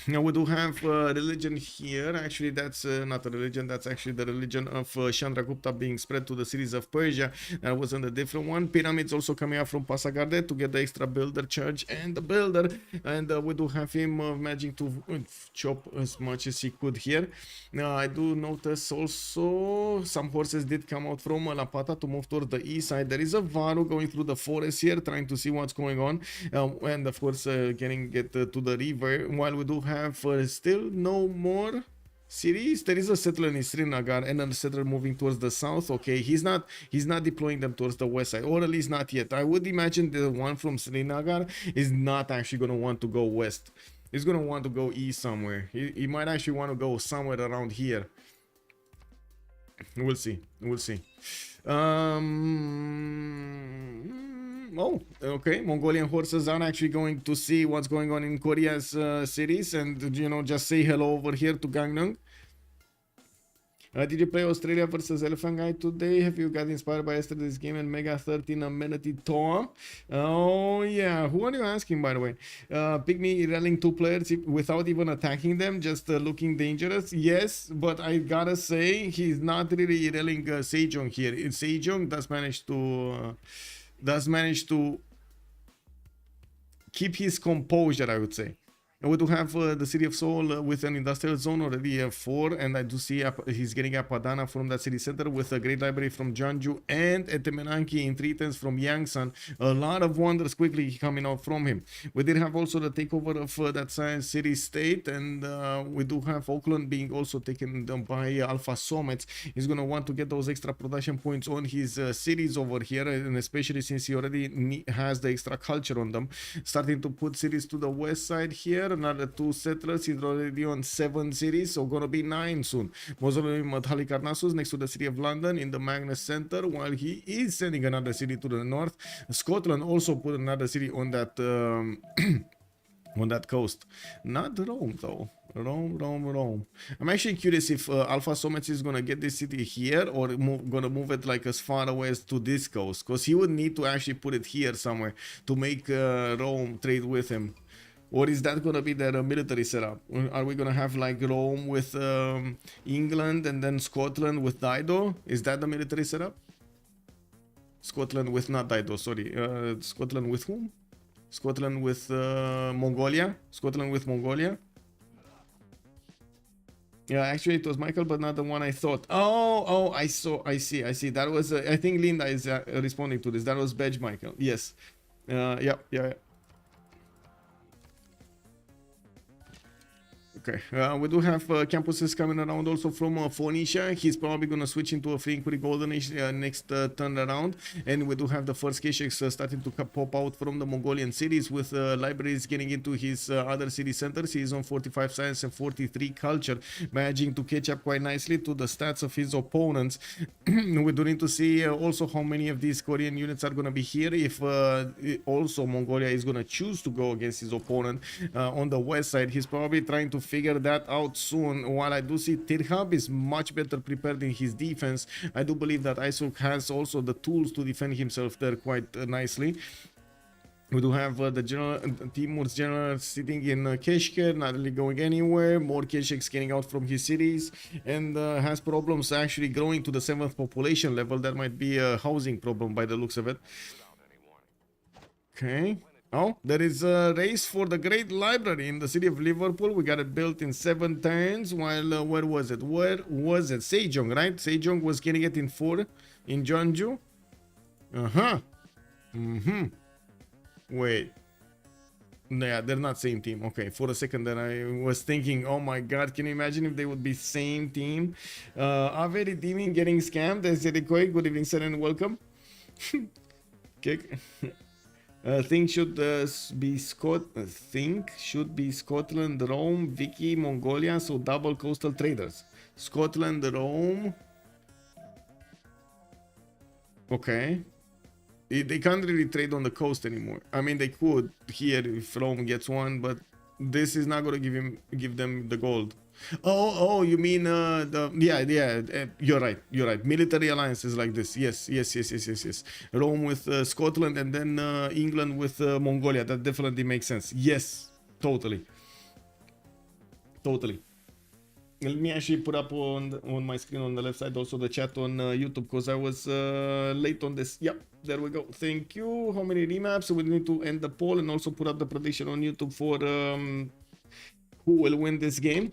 Now we do have religion here. Actually, that's not a religion. That's actually the religion of Chandragupta being spread to the cities of Persia. That wasn't a different one. Pyramids also coming out from Pasagarde to get the extra builder charge and the builder. And we do have him managing to chop as much as he could here. Now I do notice also some horses did come out from Lapata to move towards the east side. There is a Varu going through the forest here, trying to see what's going on, and of course getting to the river. While we do have still no more cities. There is a settler in Srinagar and a settler moving towards the south. Okay, he's not deploying them towards the west side, or at least not yet. I would imagine the one from Srinagar is not actually going to want to go west. He's going to want to go east somewhere. He might actually want to go somewhere around here. We'll see. Oh, okay. Mongolian horses are actually going to see what's going on in Korea's cities, and you know, just say hello over here to Gangnam. Did you play Australia versus Elephant Guy today? Have you got inspired by yesterday's game and Mega 13 amenity Tom? Oh yeah, who are you asking, by the way? Pigmey rallying 2 players without even attacking them, just looking dangerous. Yes, but I gotta say he's not really rallying Sejong here. Sejong does manage to keep his composure, I would say. And we do have the city of Seoul with an industrial zone already 4, and I do see he's getting Apadana from that city center with a great library from Jeonju and Etemenanki in 3 turns from Yangsan. A lot of wonders quickly coming out from him. We did have also the takeover of that science city state, and we do have Auckland being also taken by Alfasomets. He's going to want to get those extra production points on his cities over here, and especially since he already has the extra culture on them. Starting to put cities to the west side here. Another 2 settlers. He's already on 7 cities, so gonna be 9 soon. Mausoleum at Halicarnassus next to the city of London in the Magnus Center, while he is sending another city to the north. Scotland also put another city on that on that coast. Not Rome though. Rome. I'm actually curious if Alfasomets is gonna get this city here or gonna move it like as far away as to this coast, because he would need to actually put it here somewhere to make Rome trade with him. Or is that going to be their military setup? Are we going to have like Rome with England and then Scotland with Dido? Is that the military setup? Scotland with not Dido, sorry. Scotland with whom? Scotland with Mongolia? Scotland with Mongolia? Yeah, actually it was Michael, but not the one I thought. Oh, I see. That was, I think Linda is responding to this. That was Badge Michael. Yes. Yeah. Okay, we do have campuses coming around also from Phoenicia. He's probably going to switch into a free inquiry golden age next turn around. And we do have the first caches starting to pop out from the Mongolian cities, with libraries getting into his other city centers. He is on 45 science and 43 culture, managing to catch up quite nicely to the stats of his opponents. We do need to see also how many of these Korean units are going to be here, if also Mongolia is going to choose to go against his opponent on the west side. He's probably trying to figure that out soon. While I do see Tithub is much better prepared in his defense, I do believe that IceLuc has also the tools to defend himself there quite nicely. We do have the general Timur's general sitting in Keshker, not really going anywhere. More Kesheks getting out from his cities, and has problems actually growing to the 7th population level. That might be a housing problem by the looks of it. Okay. Oh, there is a race for the Great Library in the city of Liverpool. We got it built in 7 turns, while where was it? Sejong, right? Sejong was getting it in 4 in Jeonju. Wait. Yeah, they're not same team. Okay, for a second then I was thinking, oh my god, can you imagine if they would be same team? Ave redeeming getting scammed. Good evening, sir, and welcome. Okay. Think should be Scotland, Rome, Vicky, Mongolia, so double coastal traders. Scotland, Rome. Okay. They can't really trade on the coast anymore. I mean, they could here if Rome gets one, but this is not going to give them the gold. Oh, you mean you're right. Military alliances like this. Yes. Rome with Scotland, and then England with Mongolia. That definitely makes sense. Yes, totally. Let me actually put up on my screen on the left side also the chat on YouTube, because I was late on this. Yep, there we go. Thank you. How many remaps? We need to end the poll and also put up the prediction on YouTube for who will win this game.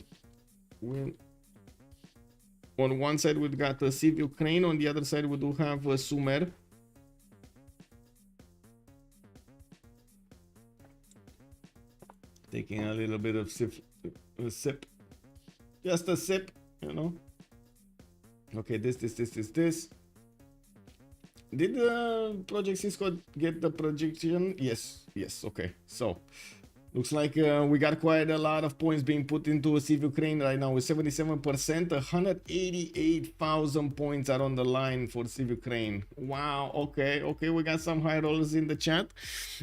On one side we've got CivUkraine, on the other side we do have Sumer. Taking a little bit of sip. Just a sip, you know. Okay, this. Did Project Cisco get the projection? Yes, okay. So Looks like we got quite a lot of points being put into CivUkraine right now with 77%. 188,000 points are on the line for CivUkraine. Wow. Okay. Okay. We got some high rollers in the chat.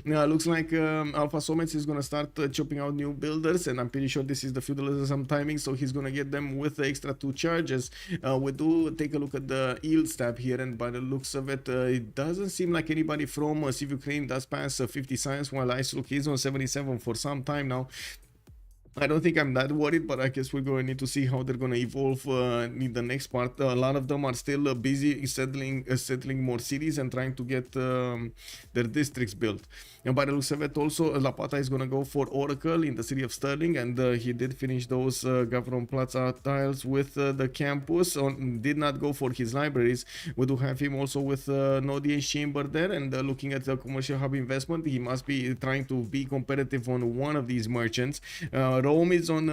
Looks like Alfasomets is going to start chopping out new builders, and I'm pretty sure this is the feudalism timing, so he's going to get them with the extra 2 charges. We do take a look at the yield stab here, and by the looks of it, it doesn't seem like anybody from CivUkraine does pass 50 science, while IceLuc is on 77 for some time now. I don't think I'm that worried, but I guess we're going to need to see how they're going to evolve in the next part. A lot of them are still busy settling more cities and trying to get their districts built. And by the looks of it, also Lapata is going to go for Oracle in the city of Sterling, and he did finish those Gavron Plaza tiles with the campus. Did not go for his libraries. We do have him also with no audience chamber there, and looking at the commercial hub investment, he must be trying to be competitive on one of these merchants. Rome is on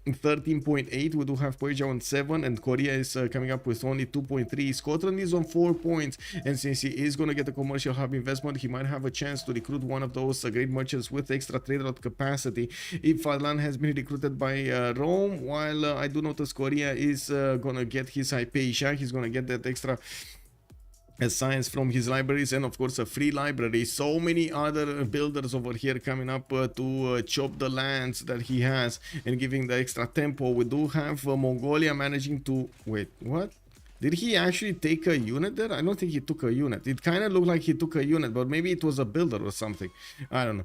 13.8. We do have Persia on 7, and Korea is coming up with only 2.3. Scotland is on 4 points, and since he is going to get a commercial hub investment, he might have a chance to recruit one of those great merchants with extra trade route capacity. If Fadlan has been recruited by Rome, while I do notice Korea is going to get his Hypatia, he's going to get that extra science from his libraries, and of course a free library. So many other builders over here coming up to chop the lands that he has and giving the extra tempo. We do have Mongolia managing to wait, what? Did he actually take a unit there? I don't think he took a unit. It kind of looked like he took a unit, but maybe it was a builder or something. I don't know.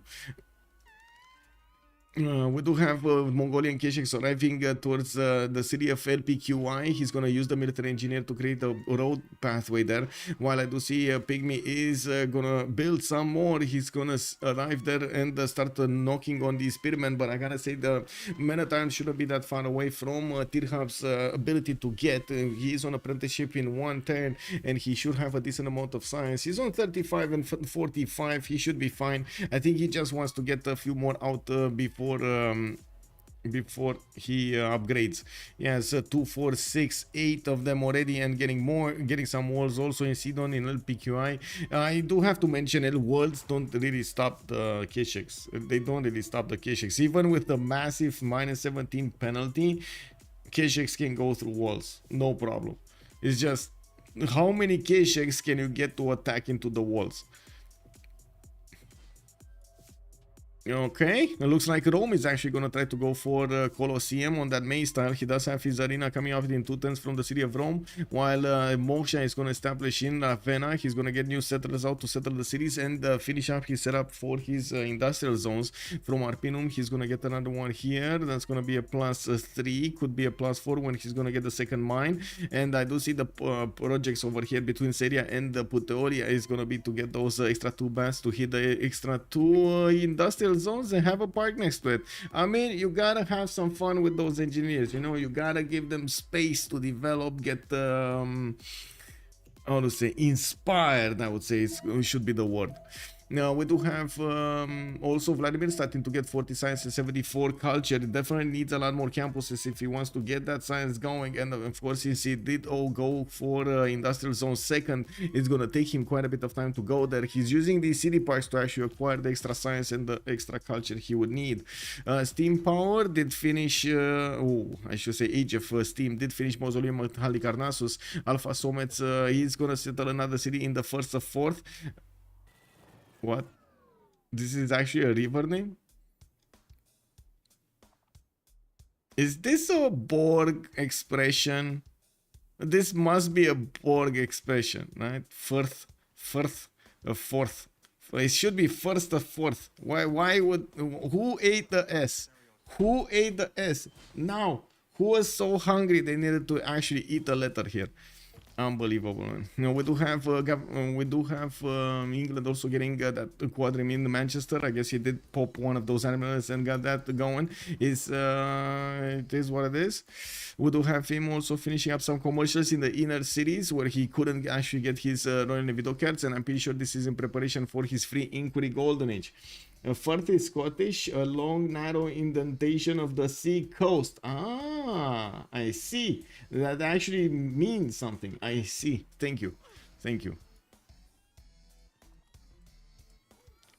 We do have Mongolian Keshex arriving towards the city of LPQI. He's going to use the military engineer to create a road pathway there. While I do see Pigmey is going to build some more. He's going to arrive there and start knocking on the spearmen. But I gotta say, the Menatime shouldn't be that far away from Tithub's ability to get. He is on apprenticeship in 1 turn, and he should have a decent amount of science. He's on 35 and 45. He should be fine. I think he just wants to get a few more out before he upgrades. Yes, 2, 4, 6, 8 of them already, and getting some walls also in Sidon in LPQI. I do have to mention, worlds don't really stop the Keshex. They don't really stop the Keshex. Even with the massive -17 penalty, Keshex can go through walls, no problem. It's just how many Keshex can you get to attack into the walls? Okay, it looks like Rome is actually going to try to go for Colosseum on that maze tile. He does have his arena coming out in 2 turns from the city of Rome, while Moksha is going to establish in Ravenna. He's going to get new settlers out to settle the cities and finish up his setup for his industrial zones. From Arpinum, he's going to get another one here. That's going to be a +3, could be a +4 when he's going to get the second mine. And I do see the projects over here between Seria and Puteoria is going to be to get those extra 2 bats to hit the extra 2 industrial zones and have a park next to it. I mean, you gotta have some fun with those engineers, you know, you gotta give them space to develop, get how to say, inspired, I would say it should be the word. Now we do have also Vladimir starting to get 40 science and 74 culture. It definitely needs a lot more campuses if he wants to get that science going, and of course since he did all go for industrial zone second, it's gonna take him quite a bit of time to go there. He's using these city parks to actually acquire the extra science and the extra culture he would need. Steam Power did finish, I should say Age of Steam did finish Mausoleum at Halicarnassus. Alfasomets, he's gonna settle another city in the 1st of 4th. What? This is actually a river name? Is this a Borg expression? This must be a Borg expression, right? Fourth, it should be 1st of 4th. Why would, who ate the S? Who ate the S? Now, who was so hungry they needed to actually eat a letter here? Unbelievable, man. You know, we do have England also getting that quadrim in Manchester. I guess he did pop one of those animals and got that going. It is what it is. We do have him also finishing up some commercials in the inner cities where he couldn't actually get his Royal Navy cards, and I'm pretty sure this is in preparation for his free Inquiry Golden Age. Firth is Scottish, a long narrow indentation of the sea coast. Ah, I see. That actually means something. I see. Thank you. Thank you.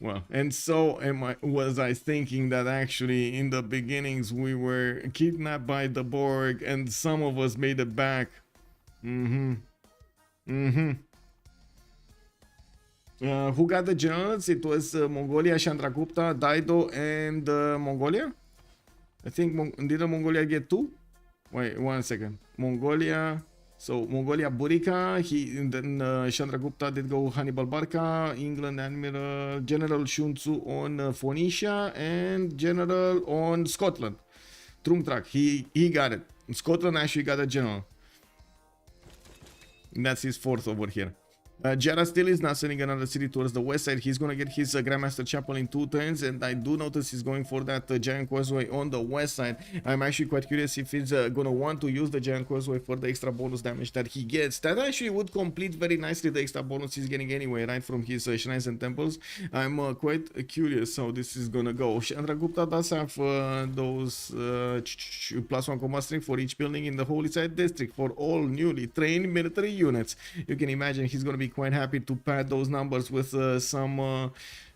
Well, and so was I thinking that actually in the beginnings we were kidnapped by the Borg and some of us made it back. Who got the generals? It was Mongolia, Chandragupta, Dido, and Mongolia. I think didn't Mongolia get 2? Wait, 1 second. Mongolia. So Mongolia, Burika. Then Chandragupta did go Hannibal Barca, England Admiral General Shunzu on Phoenicia, and General on Scotland. Trumtrak. He got it. Scotland actually got a general. And that's his 4th over here. Giara still is not sending another city towards the west side. He's going to get his Grandmaster Chapel in 2 turns, and I do notice he's going for that giant causeway on the west side. I'm actually quite curious if he's going to want to use the giant causeway for the extra bonus damage that he gets. That actually would complete very nicely the extra bonus he's getting anyway, right, from his shrines and temples. I'm quite curious how this is going to go. Chandragupta does have those +1 combat strength for each building in the Holy Site District for all newly trained military units. You can imagine he's going to be quite happy to pad those numbers with some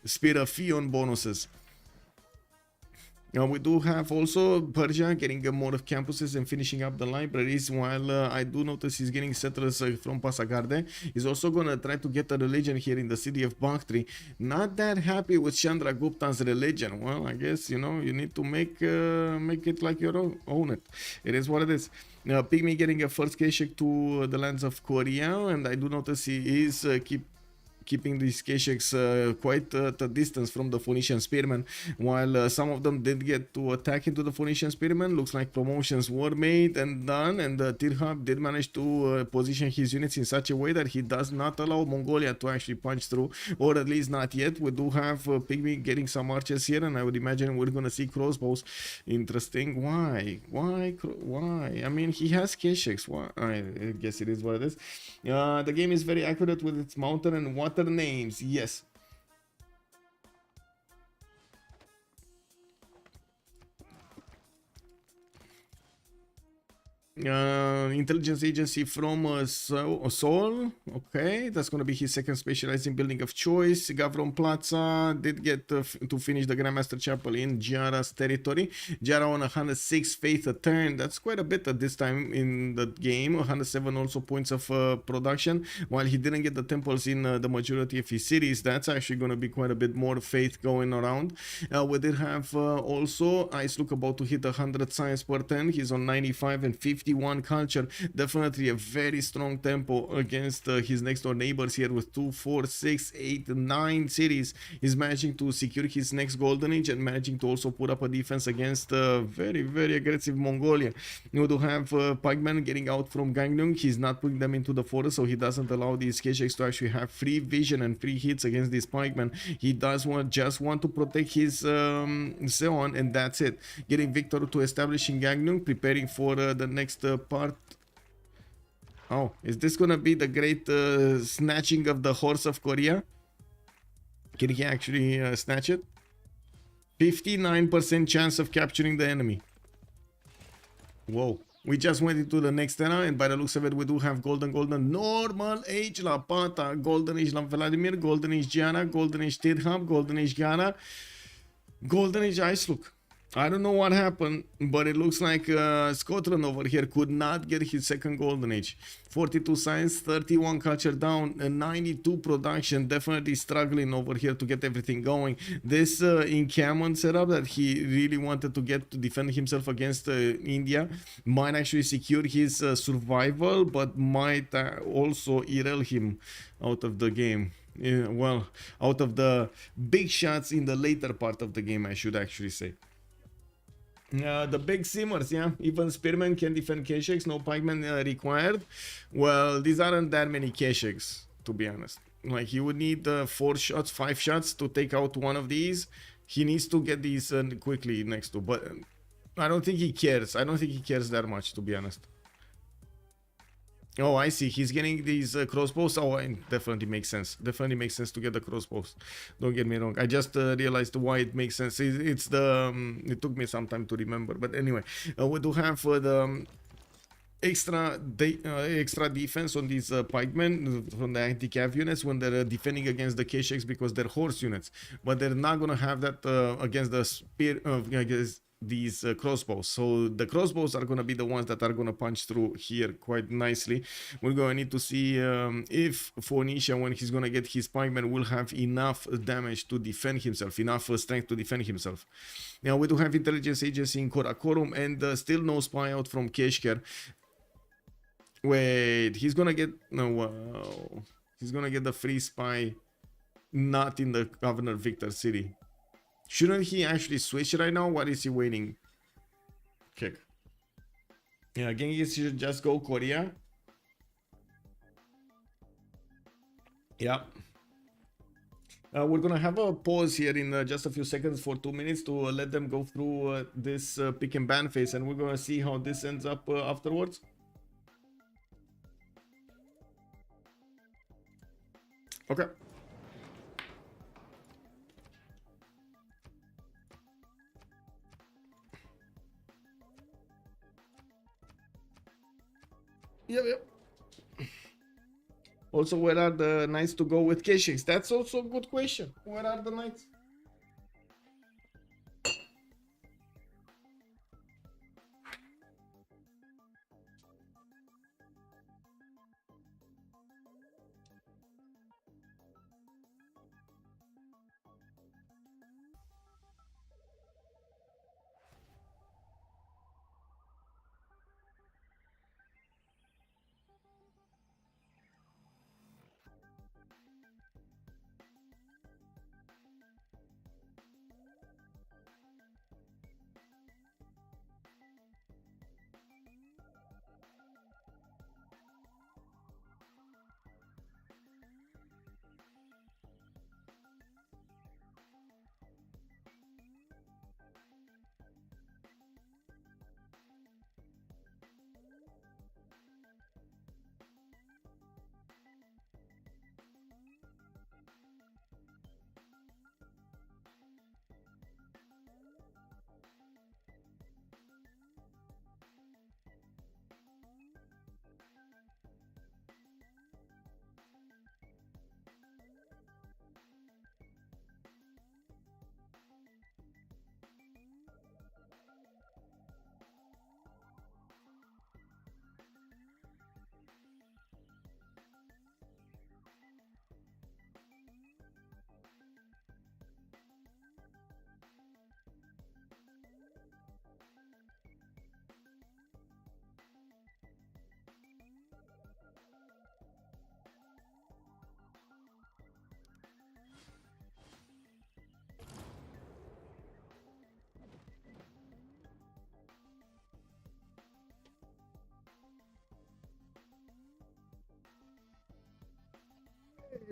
Spear of Fion bonuses. Now we do have also Persia getting more of campuses and finishing up the libraries, while I do notice he's getting settlers from Pasagarde. He's also gonna try to get a religion here in the city of Bactri. Not that happy with Chandragupta's religion. Well, I guess, you know, you need to make it like your own it. It is what it is. Pigmey getting a first Keshik to the lands of Korea, and I do notice he is keeping these Keshiks quite at a distance from the Phoenician spearmen, while some of them did get to attack into the Phoenician spearmen. Looks like promotions were made and done, and Tithub did manage to position his units in such a way that he does not allow Mongolia to actually punch through, or at least not yet. We do have Pigmey getting some archers here, and I would imagine we're gonna see crossbows. Interesting. Why? I mean, he has Keshiks. Why? I guess it is what it is. The game is very accurate with its mountain and water names. Yes. Intelligence agency from Seoul. Okay, that's going to be his second specializing building of choice. Gavron Plaza did get to finish the Grandmaster Chapel in Giara's territory. Giara on 106 faith a turn. That's quite a bit at this time in the game. 107 also points of production. While he didn't get the temples in the majority of his cities, that's actually going to be quite a bit more faith going around. We did have also IceLuc about to hit 100 science per turn. He's on 95 and 51 culture. Definitely a very strong tempo against his next door neighbors here with 2, 4, 6, 8, 9 cities. He's managing to secure his next golden age and managing to also put up a defense against very, very aggressive Mongolia. You do have Pigmey getting out from Gangnung. He's not putting them into the forest, so he doesn't allow these Keshiks to actually have free vision and free hits against this Pigmey. He does just want to protect his Sejong, and that's it. Getting Victor to establish in Gangnung, preparing for the next part. Oh, is this gonna be the great snatching of the horse of Korea? Can he actually snatch it? 59% chance of capturing the enemy. Whoa. We just went into the next era, and by the looks of it, we do have golden, normal age Lapata, golden age Vladimir, golden age Giara, golden age Tithub, golden age Gara, golden age IceLuc. I don't know what happened, but it looks like Scotland over here could not get his second golden age. 42 science, 31 culture down, 92 production. Definitely struggling over here to get everything going. This encampment setup that he really wanted to get to defend himself against India might actually secure his survival, but might also derail him out of the game. Yeah, well, out of the big shots in the later part of the game, I should actually say. The big simmers, yeah. Even spearmen can defend Keshiks, no pikemen required. Well, these aren't that many Keshiks, to be honest. Like, he would need 4 shots, 5 shots to take out one of these. He needs to get these quickly next to, but I don't think he cares. I don't think he cares that much, to be honest. Oh, I see. He's getting these crossbows. Oh, it definitely makes sense. Definitely makes sense to get the crossbows. Don't get me wrong. I just realized why it makes sense. It's the... it took me some time to remember. But anyway, we do have the extra defense on these pikemen from the anti-cav units when they're defending against the K-Shakes because they're horse units, but they're not gonna have that against the spear against these crossbows. So the crossbows are gonna be the ones that are gonna punch through here quite nicely. We're gonna need to see if Phoenicia, when he's gonna get his pikemen, will have enough damage to defend himself, enough strength to defend himself. Now we do have intelligence agency in Karakorum, and still no spy out from Keshker. Wait, he's gonna get he's gonna get the free spy not in the Governor Victor city. Shouldn't he actually switch right now? What is he waiting? Kick. Yeah, Genghis should just go Korea. Yeah. We're gonna have a pause here in just a few seconds for 2 minutes to let them go through this pick and ban phase, and we're gonna see how this ends up afterwards. Okay. Yep. Also, where are the knights to go with K-Shakes? That's also a good question. Where are the knights?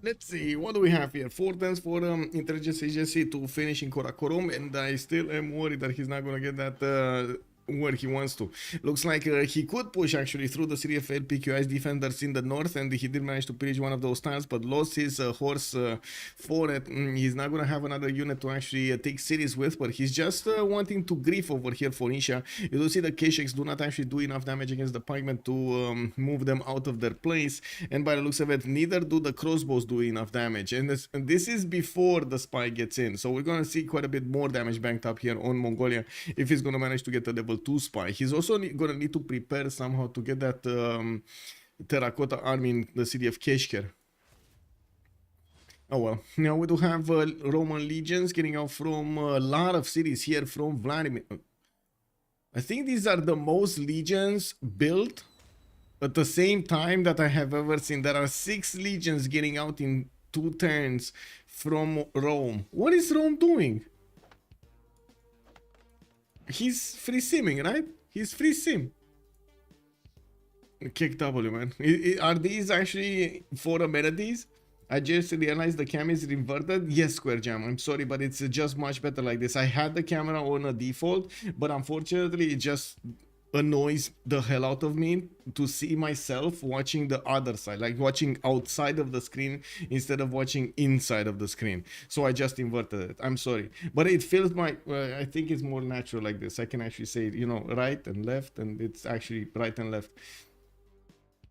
Let's see, what do we have here? 4 turns for intelligence agency to finish in Karakorum, and I still am worried that he's not gonna get that where he wants to. Looks like he could push actually through the city of LPQI's defenders in the north, and he did manage to pillage one of those tiles, but lost his horse for it. He's not gonna have another unit to actually take cities with, but he's just wanting to grief over here for Phoenicia. You do see the K-Shakes do not actually do enough damage against the pikemen to move them out of their place, and by the looks of it, neither do the crossbows do enough damage, and this is before the spy gets in, so we're gonna see quite a bit more damage banked up here on Mongolia if he's gonna manage to get a level 2 spy. He's also gonna need to prepare somehow to get that terracotta army in the city of Keshker. Oh well. Now we do have Roman legions getting out from a lot of cities here from Vladimir. I think these are the most legions built at the same time that I have ever seen. There are 6 legions getting out in 2 turns from Rome. What is Rome doing? He's free simming, right? He's free sim. Kick W, man. Are these actually for amenities? I just realized the cam is inverted. Yes, Square Jam. I'm sorry, but it's just much better like this. I had the camera on a default, but unfortunately, it just annoys the hell out of me to see myself watching the other side, like watching outside of the screen instead of watching inside of the screen. So I just inverted it. I'm sorry, but it feels I think it's more natural like this. I can actually say, you know, right and left, and it's actually right and left.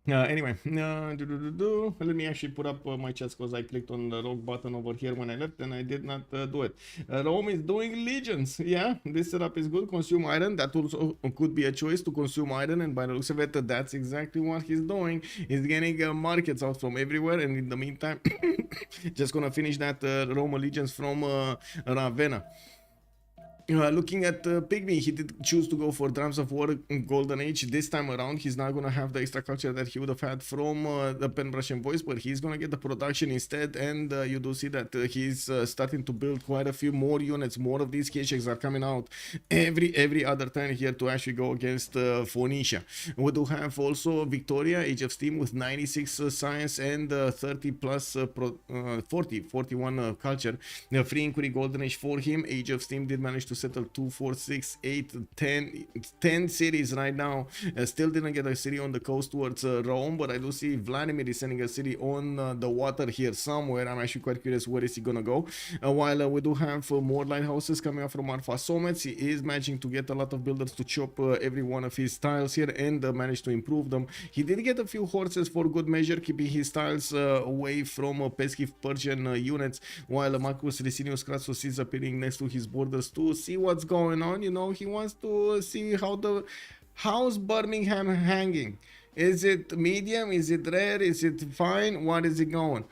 Anyway, let me actually put up my chat because I clicked on the wrong button over here when I left and I did not do it. Rome is doing legions. Yeah, this setup is good. Consume iron. That also could be a choice to consume iron, and by the looks of it, that's exactly what he's doing. He's getting markets out from everywhere, and in the meantime, just gonna finish that Rome allegiance from Ravenna. Looking at Pigmey, he did choose to go for Drums of War Golden Age. This time around, he's not going to have the extra culture that he would have had from the Pen Brush and Voice, but he's going to get the production instead, and you do see that he's starting to build quite a few more units. More of these Kesheks are coming out every other turn here to actually go against Phoenicia. We do have also Victoria, Age of Steam with 96 science and 30 plus 41 culture. Free Inquiry Golden Age for him. Age of Steam did manage to settle 2, 4, 6, 8, 10 cities right now. Still didn't get a city on the coast towards Rome, but I do see Vladimir is sending a city on the water here somewhere. I'm actually quite curious where is he gonna go. While we do have more lighthouses coming up from Alfasomets, he is managing to get a lot of builders to chop every one of his tiles here and manage to improve them. He did get a few horses for good measure, keeping his tiles away from pesky Persian units, while Marcus Licinius Crassus is appearing next to his borders to see what's going on. You know, he wants to see how's Birmingham hanging. Is it medium? Is it rare? Is it fine? What is it going?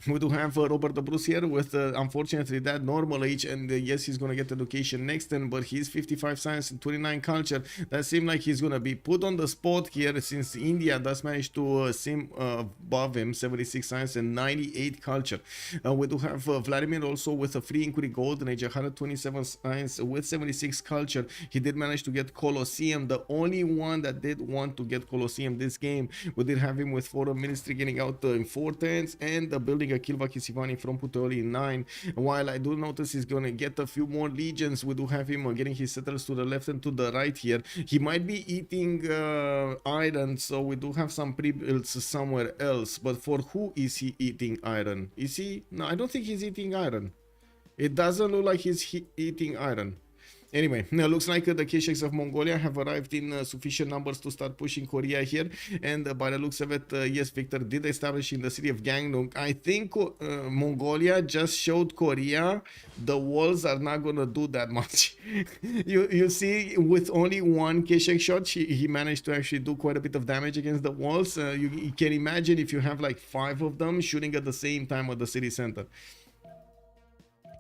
We do have Robert the Bruce here with unfortunately that normal age, and yes, he's gonna get education next then, but he's 55 science and 29 culture. That seems like he's gonna be put on the spot here, since India does manage to seem above him, 76 science and 98 culture. We do have Vladimir also with a free inquiry golden age, 127 science with 76 culture. He did manage to get Colosseum, the only one that did want to get Colosseum this game. We did have him with foreign ministry getting out in 4 turns, and building a Kilva Kisivani from Puteoli in 9. While I do notice he's gonna get a few more legions, we do have him getting his settlers to the left and to the right here. He might be eating iron, so we do have some pre-builds somewhere else. But for who is he eating iron? Is he? No, I don't think he's eating iron. It doesn't look like he's eating iron. Anyway, looks like the Kesheks of Mongolia have arrived in sufficient numbers to start pushing Korea here, and by the looks of it, yes, Victor did establish in the city of Gangnung. I think Mongolia just showed Korea the walls are not gonna do that much. you see, with only one Keshek shot, he managed to actually do quite a bit of damage against the walls. You can imagine if you have like 5 of them shooting at the same time at the city center.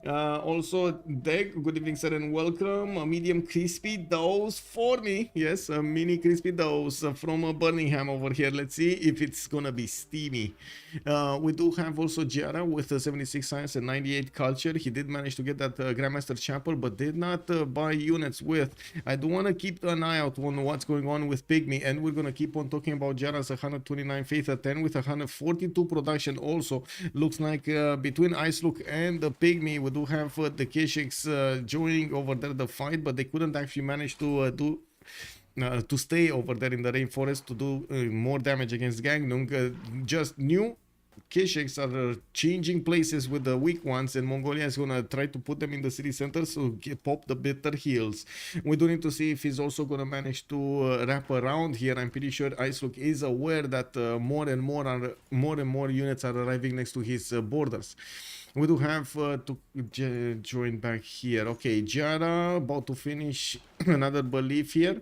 Also, Deg, good evening, sir, and welcome. A medium crispy doughs for me. Yes, a mini crispy doughs from Birmingham over here. Let's see if it's gonna be steamy. We do have also Giara with 76 science and 98 culture. He did manage to get that Grandmaster Chapel, but did not buy units with. I do want to keep an eye out on what's going on with Pigmey, and we're gonna keep on talking about Giara's 129 faith at 10 with 142 production. Also, looks like between IceLuc and the Pigmey, we do have the Kesheks joining over there the fight, but they couldn't actually manage to stay over there in the rainforest to do more damage against Gangnung. Just new Kesheks are changing places with the weak ones, and Mongolia is gonna try to put them in the city center to pop the bitter heals. We do need to see if he's also gonna manage to wrap around here. I'm pretty sure IceLuc is aware that more and more units are arriving next to his borders. We do have to join back here. Okay, Giara about to finish another belief here.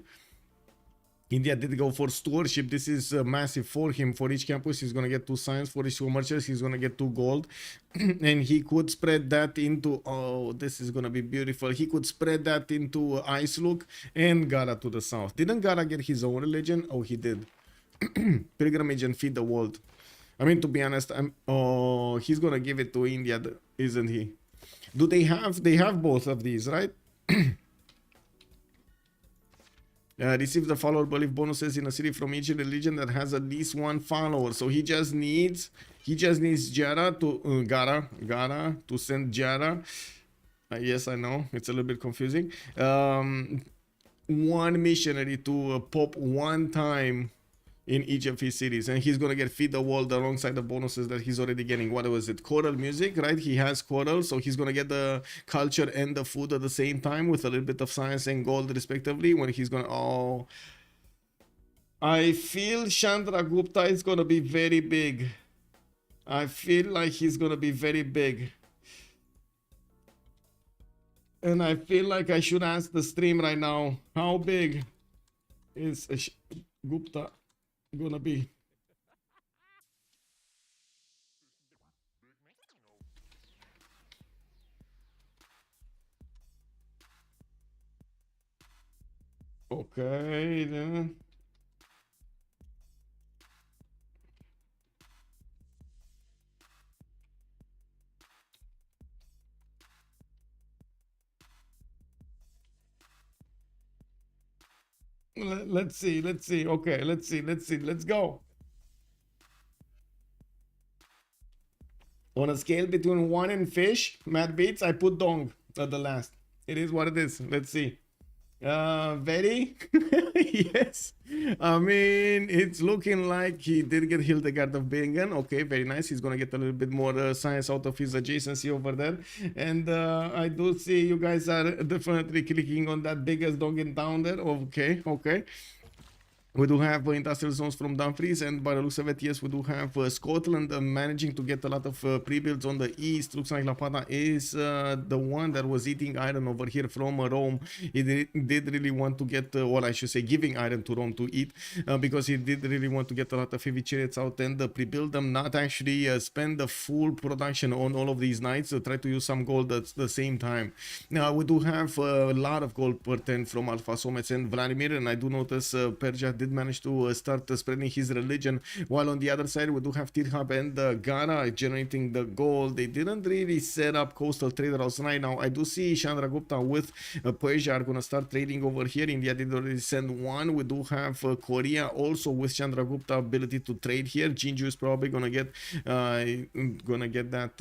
India did go for stewardship. This is massive for him. For each campus, he's going to get 2 science. For each commercials, he's going to get 2 gold. And he could spread that into... Oh, this is going to be beautiful. He could spread that into IceLuc and Gara to the south. Didn't Gara get his own religion? Oh, he did. Pilgrimage and feed the world. I mean, to be honest, he's going to give it to India, isn't he? Do they have... They have both of these, right? Receive the follower belief bonuses in a city from each religion that has at least 1 follower. So he just needs Giara to Gara to send Giara. Yes, I know it's a little bit confusing. one missionary to pop one time in each of his cities, and he's gonna get feed the world alongside the bonuses that he's already getting. What was it? Choral music, right? He has choral, so he's gonna get the culture and the food at the same time with a little bit of science and gold respectively. When he's gonna, oh, I feel Chandragupta is gonna be very big. I feel like he's gonna be very big. And I feel like I should ask the stream right now, how big is Gupta gonna be? Okay, then. Let's see. Okay, let's go. On a scale between 1 and fish, Mad Beats, I put dong at the last. It is what it is. Let's see. Very yes. I mean, it's looking like he did get Hildegard of Bingen. Okay, very nice. He's gonna get a little bit more science out of his adjacency over there. And I do see you guys are definitely clicking on that biggest dog in town there. Okay. We do have industrial zones from Dumfries, and by the looks of it, yes, we do have Scotland managing to get a lot of pre-builds on the east. Looks like Lapata is the one that was eating iron over here from Rome. He did really want to get, or I should say, giving iron to Rome to eat, because he did really want to get a lot of heavy chariots out and pre-build them, not actually spend the full production on all of these knights, try to use some gold at the same time. Now, we do have a lot of gold per 10 from Alfasomets and Vladimir, and I do notice Persia did manage to start spreading his religion, while on the other side we do have Tithub and Gara generating the gold. They didn't really set up coastal trade routes right now. I do see Chandragupta with Persia are gonna start trading over here. India did already send one. We do have Korea also with Chandragupta ability to trade here. Jinju is probably gonna get that.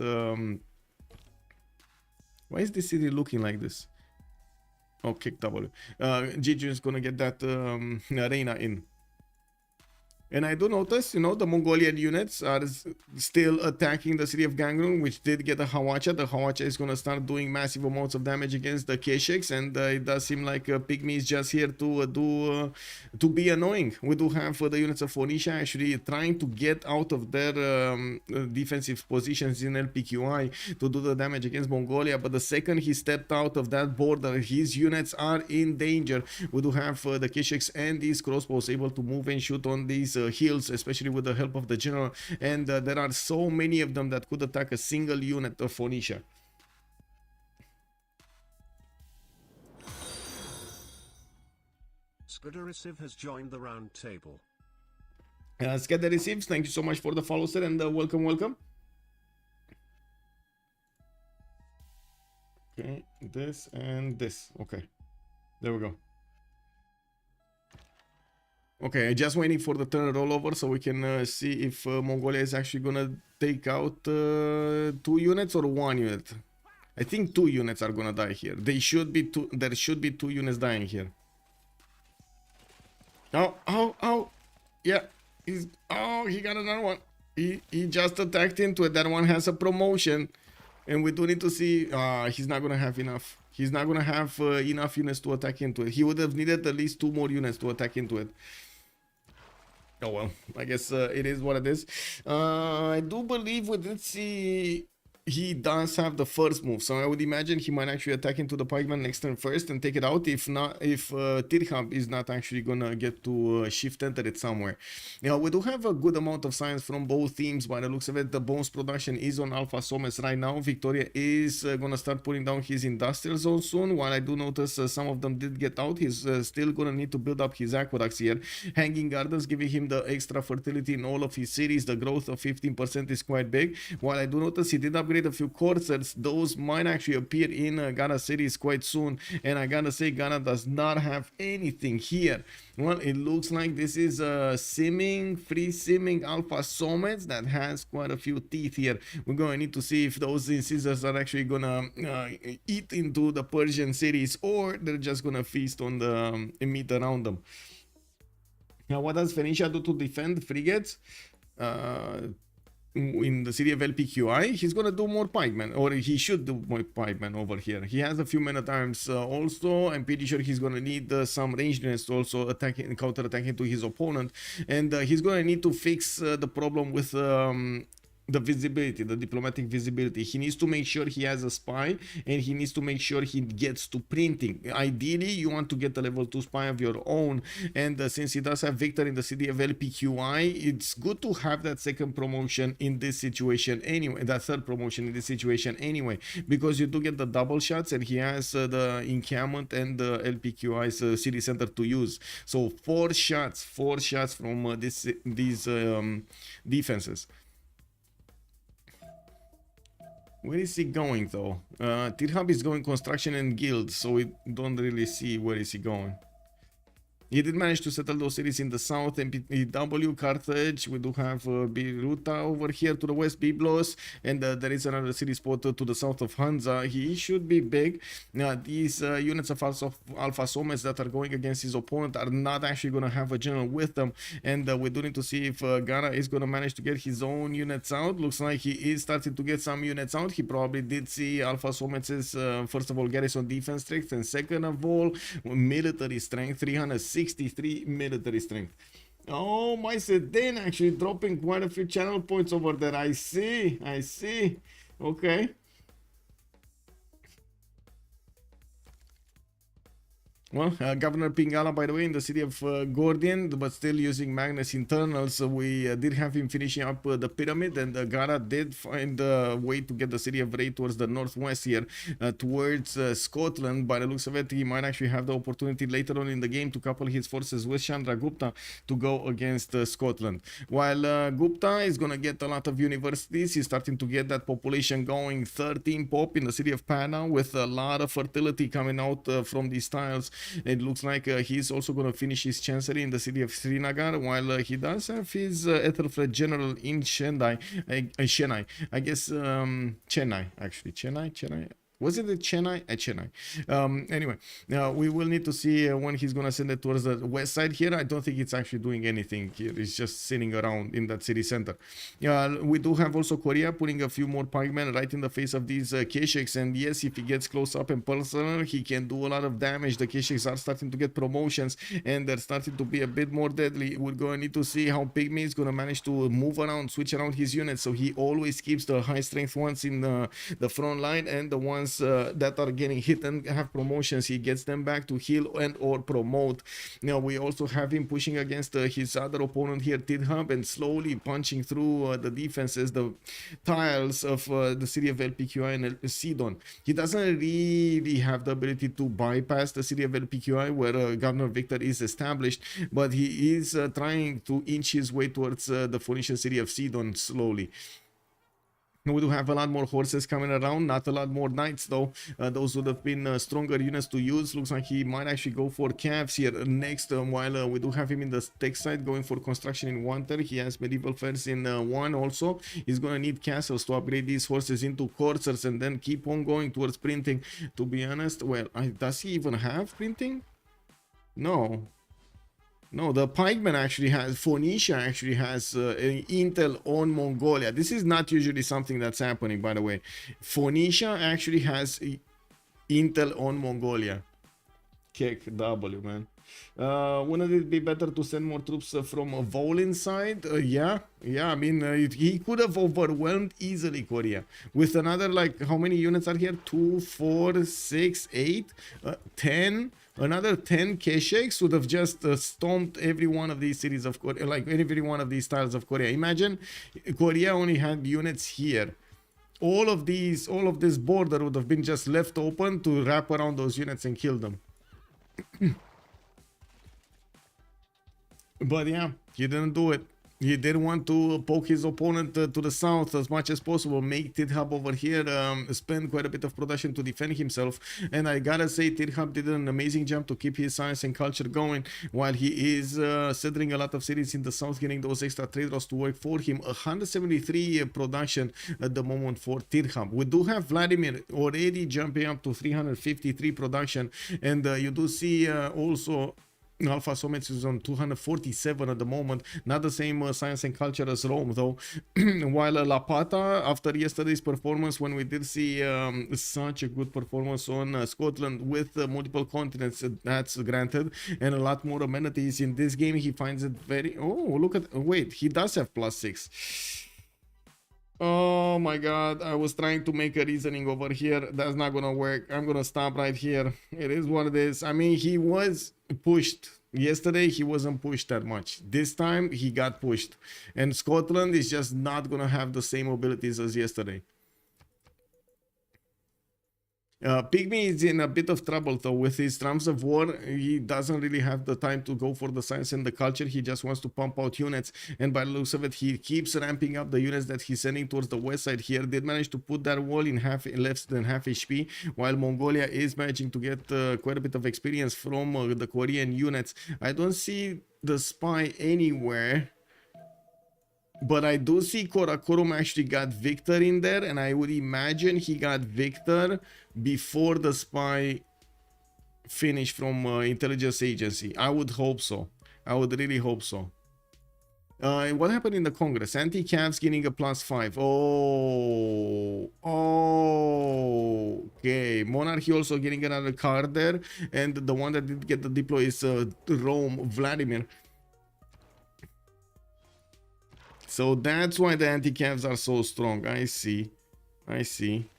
Why is this city looking like this? Oh, kick W. Gigi is gonna get that arena in. And I do notice, you know, the Mongolian units are still attacking the city of Gangrun, which did get a Hawacha. The Hawacha is going to start doing massive amounts of damage against the Keshiks, and it does seem like Pigmey is just here to be annoying. We do have the units of Phoenicia actually trying to get out of their defensive positions in LPQI to do the damage against Mongolia, but the second he stepped out of that border, his units are in danger. We do have the Keshiks and these crossbows able to move and shoot on these hills, especially with the help of the general, and there are so many of them that could attack a single unit of Phoenicia. Civ has joined the round table. Civ, thank you so much for the follow, sir, and welcome. Okay, this and this. Okay, there we go. Okay, just waiting for the turn rollover so we can see if Mongolia is actually gonna take out 2 units or 1 unit. I think 2 units are gonna die here. There should be 2 units dying here. Oh, yeah. He got another one. He just attacked into it. That one has a promotion. And we do need to see, he's not gonna have enough. He's not gonna have enough units to attack into it. He would have needed at least 2 more units to attack into it. Oh well, I guess it is what it is. I do believe we did see he does have the first move, so I would imagine he might actually attack into the pikeman next turn first and take it out. If not, if Tithub is not actually gonna get to shift enter it somewhere. Now we do have a good amount of science from both teams. By the looks of it, the bones production is on Alfasomets right now. Victoria is gonna start putting down his industrial zone soon. While I do notice some of them did get out, he's still gonna need to build up his aqueducts here. Hanging Gardens giving him the extra fertility in all of his cities. The growth of 15% is quite big. While I do notice he did upgrade upgrade a few coursers. Those might actually appear in Gara cities quite soon, and I gotta say Gara does not have anything here. Well, it looks like this is a free simming Alfasomets that has quite a few teeth here. We're going to need to see if those incisors are actually gonna eat into the Persian cities, or they're just gonna feast on the meat around them. Now, what does Phoenicia do to defend frigates? In the city of LPQI, he's gonna do more pikemen, or he should do more pikemen over here. He has a few men at arms also. I'm pretty sure he's gonna need some ranged units to also attack and counter attacking to his opponent, and he's gonna need to fix the problem with the visibility, the diplomatic visibility. He needs to make sure he has a spy, and he needs to make sure he gets to printing. Ideally, you want to get a level 2 spy of your own, and since he does have Victor in the city of LPQI, it's good to have that second promotion in this situation anyway, that third promotion in this situation anyway, because you do get the double shots, and he has the encampment and the LPQI's city center to use. So 4 shots from these defenses. Where is he going though? Tithub is going construction and guilds, so we don't really see where is he going. He did manage to settle those cities in the south, MPW, Carthage. We do have Biruta over here to the west, Byblos, and there is another city spot to the south of Hansa. He should be big. These units of Alfasomets that are going against his opponent are not actually going to have a general with them, and we do need to see if Gara is going to manage to get his own units out. Looks like he is starting to get some units out. He probably did see Alfasomets' first of all garrison defense strength, and second of all military strength, 363 military strength. Oh, my Sedan actually dropping quite a few channel points over there. I see. Okay. Well, Governor Pingala, by the way, in the city of Gordian, but still using Magnus internals. We did have him finishing up the pyramid, and Gara did find a way to get the city of Ray towards the northwest here, towards Scotland. By the looks of it, he might actually have the opportunity later on in the game to couple his forces with Chandragupta to go against Scotland. While Gupta is going to get a lot of universities, he's starting to get that population going. 13 pop in the city of Pana, with a lot of fertility coming out from these tiles. It looks like he's also going to finish his chancery in the city of Srinagar, while he does have his Ethelfred general in Chennai. I guess Chennai, actually. Chennai. Was it the Chennai? Chennai. Anyway, we will need to see when he's going to send it towards the west side here. I don't think it's actually doing anything here. It's just sitting around in that city center. We do have also Korea putting a few more pikemen right in the face of these Kesheks. And yes, if he gets close up and personal, he can do a lot of damage. The Kesheks are starting to get promotions, and they're starting to be a bit more deadly. We're going to need to see how Pigmey is going to manage to move around, switch around his units. So he always keeps the high strength ones in the front line, and the ones that are getting hit and have promotions, he gets them back to heal and or promote. Now we also have him pushing against his other opponent here, Tithub, and slowly punching through the defenses, the tiles of the city of LPQI and Sidon. He doesn't really have the ability to bypass the city of LPQI where Governor Victor is established, but he is trying to inch his way towards the Phoenician city of Sidon slowly. We do have a lot more horses coming around, not a lot more knights though. Those would have been stronger units to use. Looks like he might actually go for calves here next, while we do have him in the tech side going for construction in 1 turn. He has medieval fairs in 1 also. He's going to need castles to upgrade these horses into coursers and then keep on going towards printing. To be honest, well, does he even have printing? No, the pikeman actually has, Phoenicia actually has intel on Mongolia. This is not usually something that's happening, by the way. Phoenicia actually has intel on Mongolia. Kick W, man. Wouldn't it be better to send more troops from Volin side? Yeah, I mean, he could have overwhelmed easily Korea with another, like, how many units are here? 2, 4, 6, 8, 10. Another 10 Kesheks would have just stomped every one of these cities of Korea, like every one of these tiles of Korea. Imagine Korea only had units here. All of this border would have been just left open to wrap around those units and kill them. But yeah, he didn't do it. He did want to poke his opponent to the south as much as possible, make Tithub over here spend quite a bit of production to defend himself. And I gotta say, Tithub did an amazing job to keep his science and culture going while he is settling a lot of cities in the south, getting those extra trade routes to work for him. 173 production at the moment for Tithub. We do have Vladimir already jumping up to 353 production, and you do see also Alfasomets is on 247 at the moment. Not the same science and culture as Rome though. While Lapata, after yesterday's performance, when we did see such a good performance on Scotland with multiple continents, that's granted, and a lot more amenities in this game, he finds it very... Oh, look at... Wait, he does have +6. Oh my god, I was trying to make a reasoning over here. That's not gonna work. I'm gonna stop right here. It is what it is. I mean, he was pushed. Yesterday, he wasn't pushed that much. This time, he got pushed. And Scotland is just not gonna have the same abilities as yesterday. Pigmey is in a bit of trouble though with his drums of war. He doesn't really have the time to go for the science and the culture. He just wants to pump out units, and by the looks of it, he keeps ramping up the units that he's sending towards the west side here. Did manage to put that wall in less than half HP, while Mongolia is managing to get quite a bit of experience from the Korean units. I don't see the spy anywhere, but I do see Karakorum actually got Victor in there, and I would imagine he got Victor before the spy finished from intelligence agency. I would hope so. I would really hope so. What happened in the Congress? Anti-Cavs getting a +5. Oh, okay. Monarchy also getting another card there, and the one that did get the deploy is Rome, Vladimir. So that's why the anti-Cavs are so strong. I see. I see.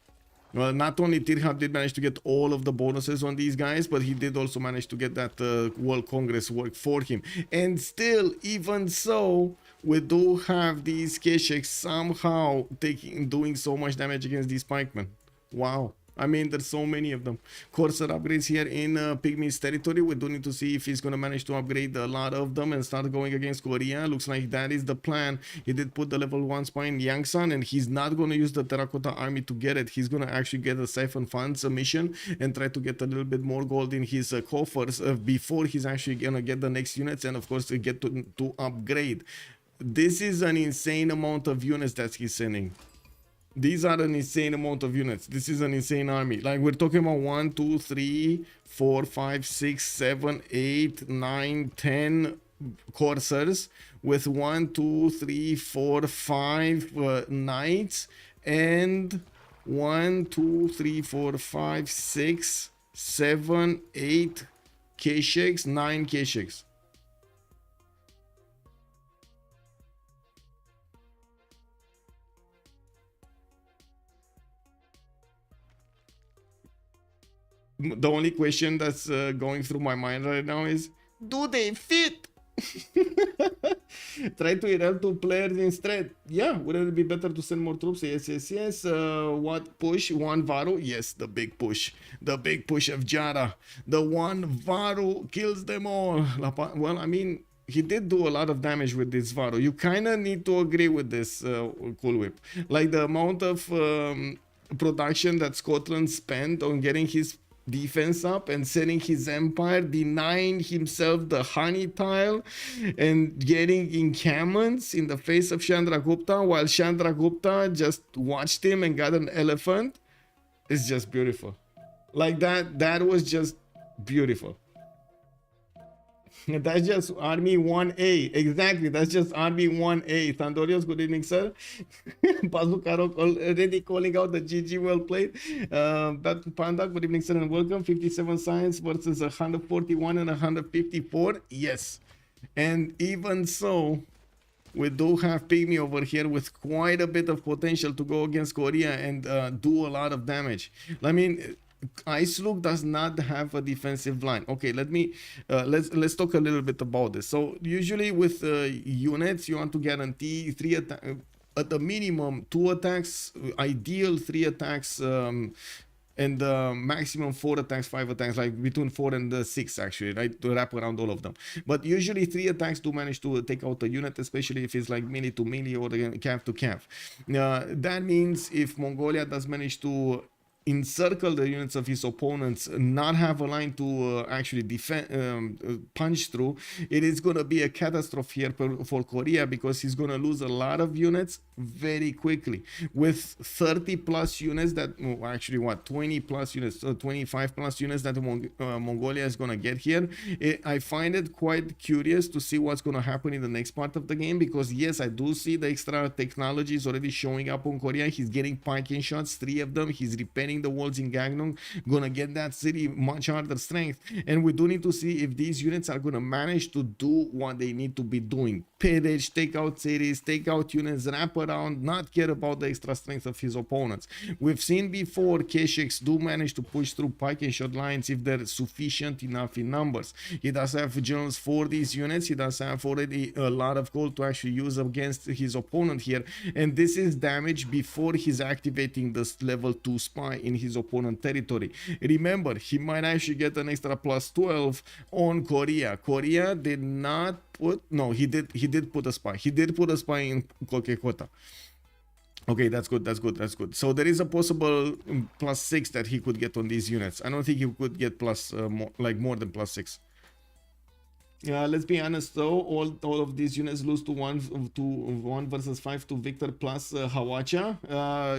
Well, not only Tithub did manage to get all of the bonuses on these guys, but he did also manage to get that World Congress work for him. And still, even so, we do have these Kesheks somehow doing so much damage against these pikemen. Wow. I mean, there's so many of them. Corsair upgrades here in Pigmey's territory. We do need to see if he's going to manage to upgrade a lot of them and start going against Korea. Looks like that is the plan. He did put the level 1 spy in Yangsan, and he's not going to use the Terracotta Army to get it. He's going to actually get a Siphon Funds mission and try to get a little bit more gold in his coffers before he's actually going to get the next units and, of course, get to upgrade. This is an insane amount of units that he's sending. These are an insane amount of units. This is an insane army. Like, we're talking about 1, 2, 3, 4, 5, 6, 7, 8, 9, 10 coursers with 1, 2, 3, 4, 5 knights and 1, 2, 3, 4, 5, 6, 7, 8 Kesheks, 9 Kesheks. The only question that's going through my mind right now is, do they fit? Try to erupt 2 players instead. Yeah, wouldn't it be better to send more troops? Yes, yes, yes. What push? 1 Varu? Yes, the big push. The big push of Giara. The 1 Varu kills them all. Well, I mean, he did do a lot of damage with this Varu. You kind of need to agree with this, Cool Whip. Like, the amount of production that Scotland spent on getting his defense up and setting his empire, denying himself the honey tile and getting encampments in the face of Chandragupta, while Chandragupta just watched him and got an elephant. It's just beautiful. Like, that was just beautiful. That's just Army 1A. Exactly, that's just Army 1A. Thandorios, good evening, sir. Bazukaro already calling out the GG, well played. Panda, good evening, sir, and welcome. 57 science versus 141 and 154. Yes. And even so, we do have Pigmey over here with quite a bit of potential to go against Korea and do a lot of damage. I mean, IceLuc does not have a defensive line. Okay, let's talk a little bit about this. So usually with units, you want to guarantee 3 attacks, at the minimum 2 attacks, ideal 3 attacks and maximum 4 attacks, 5 attacks, like between 4 and 6 actually, right, to wrap around all of them. But usually 3 attacks do manage to take out a unit, especially if it's like melee to melee or cav to cav. That means if Mongolia does manage to encircle the units of his opponents, not have a line to actually defend, punch through, it is going to be a catastrophe here for Korea, because he's going to lose a lot of units very quickly. With 30 plus units that, actually what, 20 plus units, 25 plus units that Mongolia is going to get here, I find it quite curious to see what's going to happen in the next part of the game, because yes, I do see the extra technology is already showing up on Korea. He's getting piking shots, 3 of them. He's repairing the walls in Gangnam, gonna get that city much harder strength, and we do need to see if these units are gonna manage to do what they need to be doing. Pillage, take out cities, take out units, wrap around, not care about the extra strength of his opponents. We've seen before Keshex do manage to push through pike and shot lines if they're sufficient enough in numbers. He does have generals for these units. He does have already a lot of gold to actually use against his opponent here, and this is damage before he's activating this level 2 spy in his opponent territory. Remember, he might actually get an extra plus 12 on Korea. Korea did not put, no, he did put a spy. He did put a spy in Kokekota. Okay, that's good, that's good, that's good. So there is a possible plus 6 that he could get on these units. I don't think he could get plus more than plus 6. Let's be honest though, all of these units lose to 1 versus 5 to Victor plus Hawacha.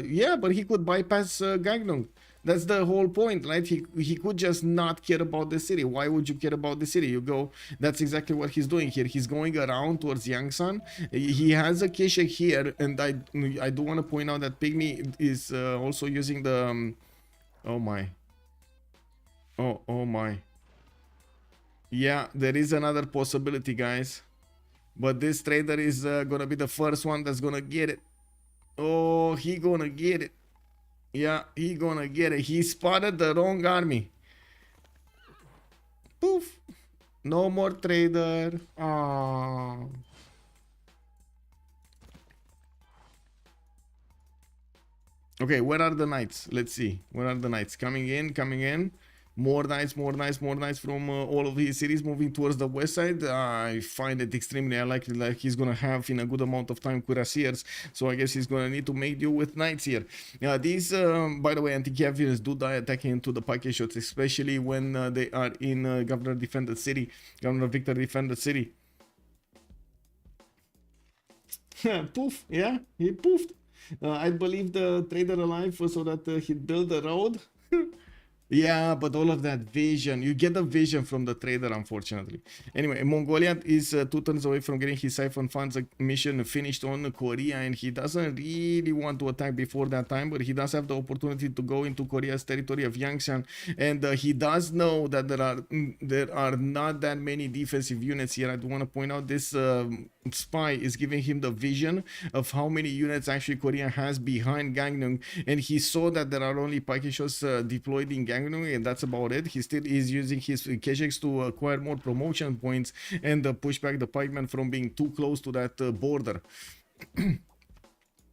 Yeah, but he could bypass Gangnam. That's the whole point, right? He could just not care about the city. Why would you care about the city? You go, that's exactly what he's doing here. He's going around towards Yangsan. He has a Keshek here, and I do want to point out that Pigmey is also using the oh my. Yeah, there is another possibility, guys, but this trader is gonna be the first one that's gonna get it. Oh, he gonna get it. Yeah, he gonna get it. He spotted the wrong army. Poof. No more trader. Oh. Okay, where are the knights? Let's see. Where are the knights? Coming in, coming in. More knights from all of his cities moving towards the west side. I find it extremely unlikely that he's gonna have in a good amount of time cuirassiers, so I guess he's gonna need to make do with knights here. These, by the way, anti-cav units do die attacking into the pike shots, especially when they are in Governor Victor defended city. Poof, yeah, he poofed. I believe the trader alive so that he'd build the road. Yeah, but all of that vision, you get the vision from the trader, unfortunately. Anyway, Mongolia is 2 turns away from getting his siphon funds mission finished on Korea, and he doesn't really want to attack before that time, but he does have the opportunity to go into Korea's territory of Yangshan, and he does know that there are not that many defensive units here. I do want to point out this spy is giving him the vision of how many units actually Korea has behind Gangnam, and he saw that there are only Pikeshos deployed in Gangnam, and that's about it. He still is using his Kesheks to acquire more promotion points and push back the pikemen from being too close to that border.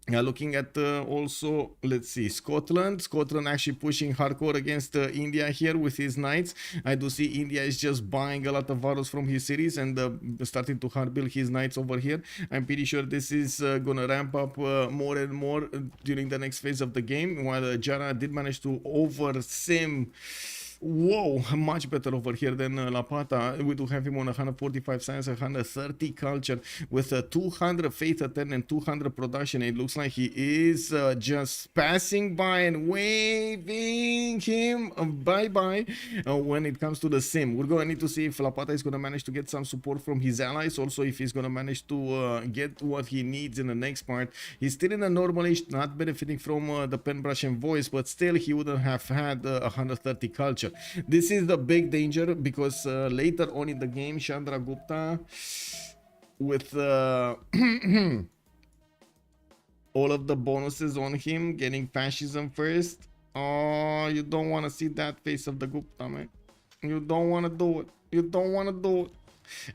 Looking at also, let's see, Scotland actually pushing hardcore against India here with his knights. I do see India is just buying a lot of varos from his cities and starting to hard build his knights over here. I'm pretty sure this is gonna ramp up more and more during the next phase of the game, while Giara did manage to over-sim. Whoa, much better over here than Lapata. We do have him on 145 science, 130 culture with 200 faith attend and 200 production. It looks like he is just passing by and waving him bye-bye when it comes to the sim. We're going to need to see if Lapata is going to manage to get some support from his allies. Also, if he's going to manage to get what he needs in the next part. He's still in a normalish, not benefiting from the pen brush and voice, but still he wouldn't have had 130 culture. This is the big danger, because later on in the game, Chandragupta with all of the bonuses on him, getting fascism first. Oh, you don't want to see that face of the Gupta, man. You don't want to do it. You don't want to do it.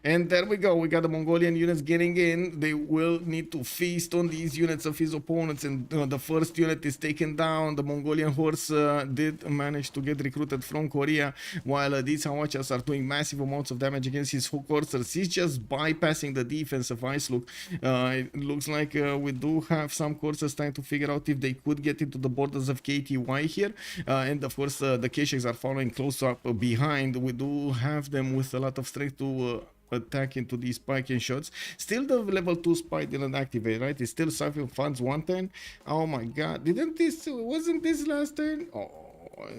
And there we go. We got the Mongolian units getting in. They will need to feast on these units of his opponents. And the first unit is taken down. The Mongolian horse did manage to get recruited from Korea, while these Hawachas are doing massive amounts of damage against his coursers. He's just bypassing the defense of IceLuc. It looks like we do have some coursers trying to figure out if they could get into the borders of KTY here. And of course, the Kesheks are following close up behind. We do have them with a lot of strength to attack into these spiking shots. Still the level 2 spy didn't activate, right? It's still Siphon Funds 110. Oh my god, wasn't this last turn? Oh,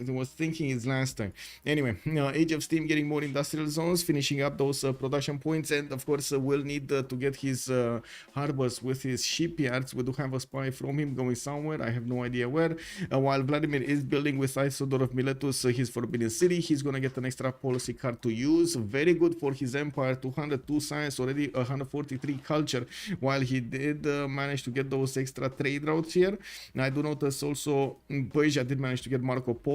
I was thinking it's last time. Anyway, Age of Steam getting more industrial zones, finishing up those production points, and of course will need to get his harbors with his shipyards. We do have a spy from him going somewhere, I have no idea where. While Vladimir is building with Isodor of Miletus his Forbidden City, he's gonna get an extra policy card to use. Very good for his empire, 202 science, already 143 culture, while he did manage to get those extra trade routes here. I do notice also Persia did manage to get Marco Polo.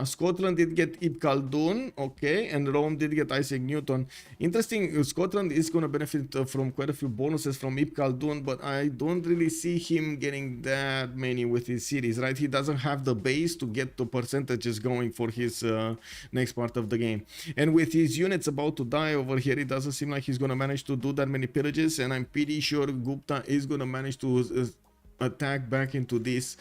Scotland did get Ibn Khaldun, okay, and Rome did get Isaac Newton. Interesting, Scotland is going to benefit from quite a few bonuses from Ibn Khaldun, but I don't really see him getting that many with his cities, right? He doesn't have the base to get the percentages going for his next part of the game. And with his units about to die over here, it doesn't seem like he's going to manage to do that many pillages, and I'm pretty sure Gupta is going to manage to attack back into this.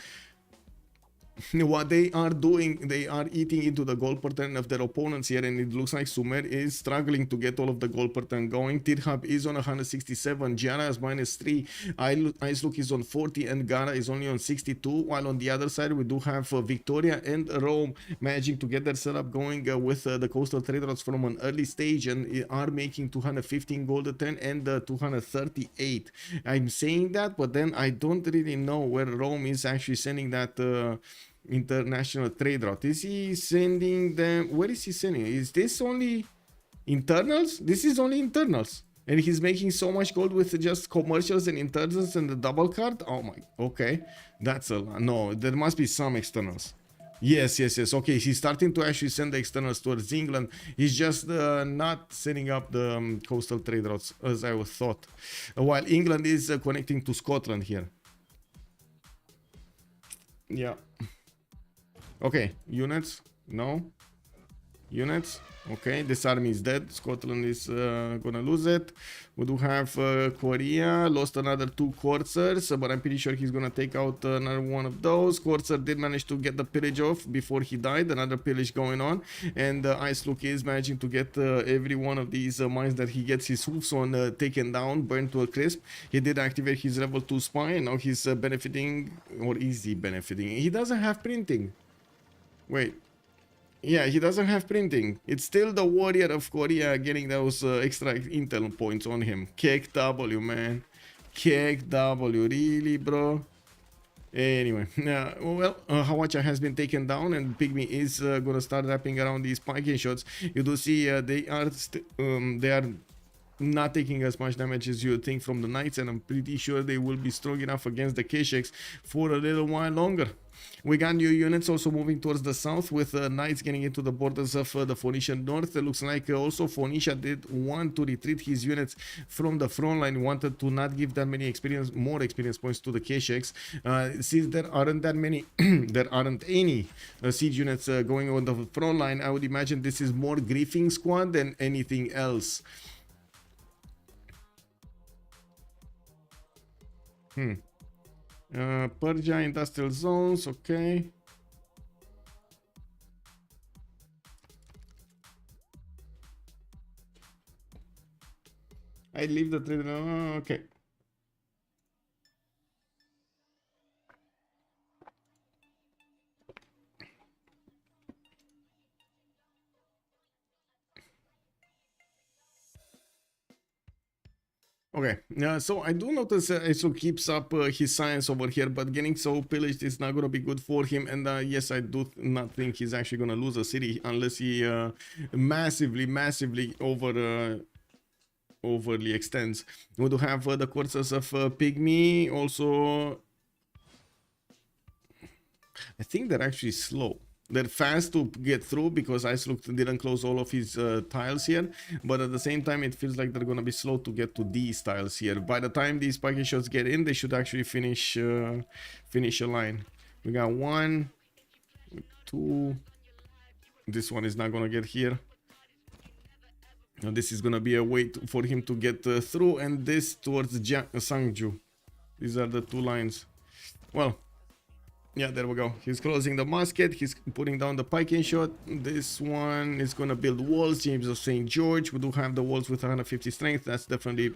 What they are doing, they are eating into the gold per turn of their opponents here, and it looks like Sumer is struggling to get all of the gold per turn going. Tithub is on 167, Giara is -3, IceLuc is on 40, and Gara is only on 62, while on the other side we do have Victoria and Rome managing to get their setup going with the coastal trade routes from an early stage, and are making 215 gold a turn and 238. I'm saying that, but then I don't really know where Rome is actually sending that international trade route. Is he sending them? Where is he sending? Is this only internals? This is only internals, and he's making so much gold with just commercials and internals and the double card. Oh my, okay, that's a lot. No, there must be some externals. Yes. Okay, he's starting to actually send the externals towards England. He's just not setting up the coastal trade routes as I was thought, while England is connecting to Scotland here. Yeah. Okay, units, no. Units, okay, this army is dead. Scotland is gonna lose it. We do have Korea, lost another 2 coursers, but I'm pretty sure he's gonna take out another one of those. Courser did manage to get the pillage off before he died, another pillage going on, and IceLuc is managing to get every one of these mines that he gets his hoofs on taken down, burned to a crisp. He did activate his level 2 spy, and now he's benefiting, or is he benefiting? He doesn't have printing. Wait. Yeah, he doesn't have printing. It's still the warrior of Korea getting those extra intel points on him. Kek W, man. Kek W, really, bro? Anyway, well, Hawacha has been taken down, and Pigmey is gonna start wrapping around these spiking shots. You do see they are not taking as much damage as you would think from the knights, and I'm pretty sure they will be strong enough against the Kesheks for a little while longer. We got new units also moving towards the south, with knights getting into the borders of the Phoenician north. It looks like also Phoenicia did want to retreat his units from the front line, wanted to not give that many more experience points to the Kesheks. Since there aren't that many, there aren't any siege units going on the front line, I would imagine this is more griefing squad than anything else. Persia industrial zones, okay. I leave the trade. Okay. Okay, so I do notice IceLuc keeps up his science over here, but getting so pillaged is not going to be good for him. And yes, I do not think he's actually going to lose a city unless he massively overly extends. We do have the courses of Pigmey also. I think they're actually slow. They're fast to get through because IceLuc didn't close all of his tiles here, but at the same time it feels like they're gonna be slow to get to these tiles here. By the time these packet shots get in, they should actually finish finish a line. We got 1, 2. This one is not gonna get here. Now this is gonna be a way for him to get through, and this towards Sangju. These are the 2 lines. Well, yeah, there we go. He's closing the musket. He's putting down the pike shot. This one is gonna build walls. James of St. George. We do have the walls with 150 strength. That's definitely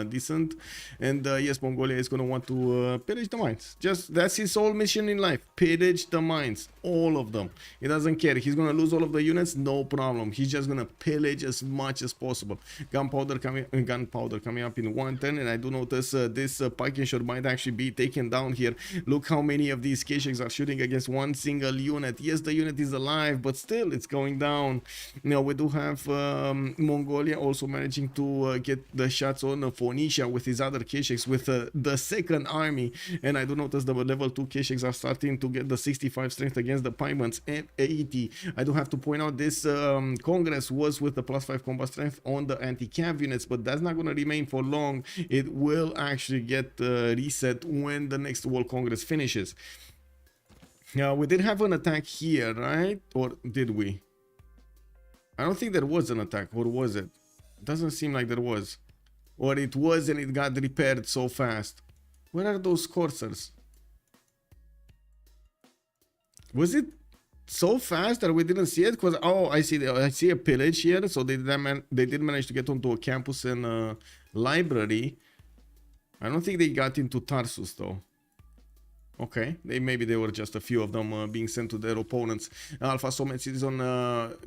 decent. And yes, Mongolia is gonna want to pillage the mines. Just that's his sole mission in life. Pillage the mines, all of them. He doesn't care. He's gonna lose all of the units, no problem. He's just gonna pillage as much as possible. Gunpowder coming up in 110, and I do notice this pike shot might actually be taken down here. Look how many of these K-Shakes are shooting against one single unit. Yes, the unit is alive, but still it's going down. Now we do have Mongolia also managing to get the shots on Phoenicia with his other K-Shakes with the second army, and I do notice the level 2 K-Shakes are starting to get the 65 strength against the Payments and 80. I do have to point out this Congress was with the +5 combat strength on the anti-cav units, but that's not going to remain for long. It will actually get reset when the next World Congress finishes. Now, we did have an attack here, right? Or did we? I don't think there was an attack, or was it? It doesn't seem like there was. Or it was and it got repaired so fast. Where are those coursers? Was it so fast that we didn't see it? Because, oh, I see a pillage here. So they did manage to get onto a campus and a library. I don't think they got into Tarsus, though. Okay, maybe they were just a few of them being sent to their opponents. Alfasomets is on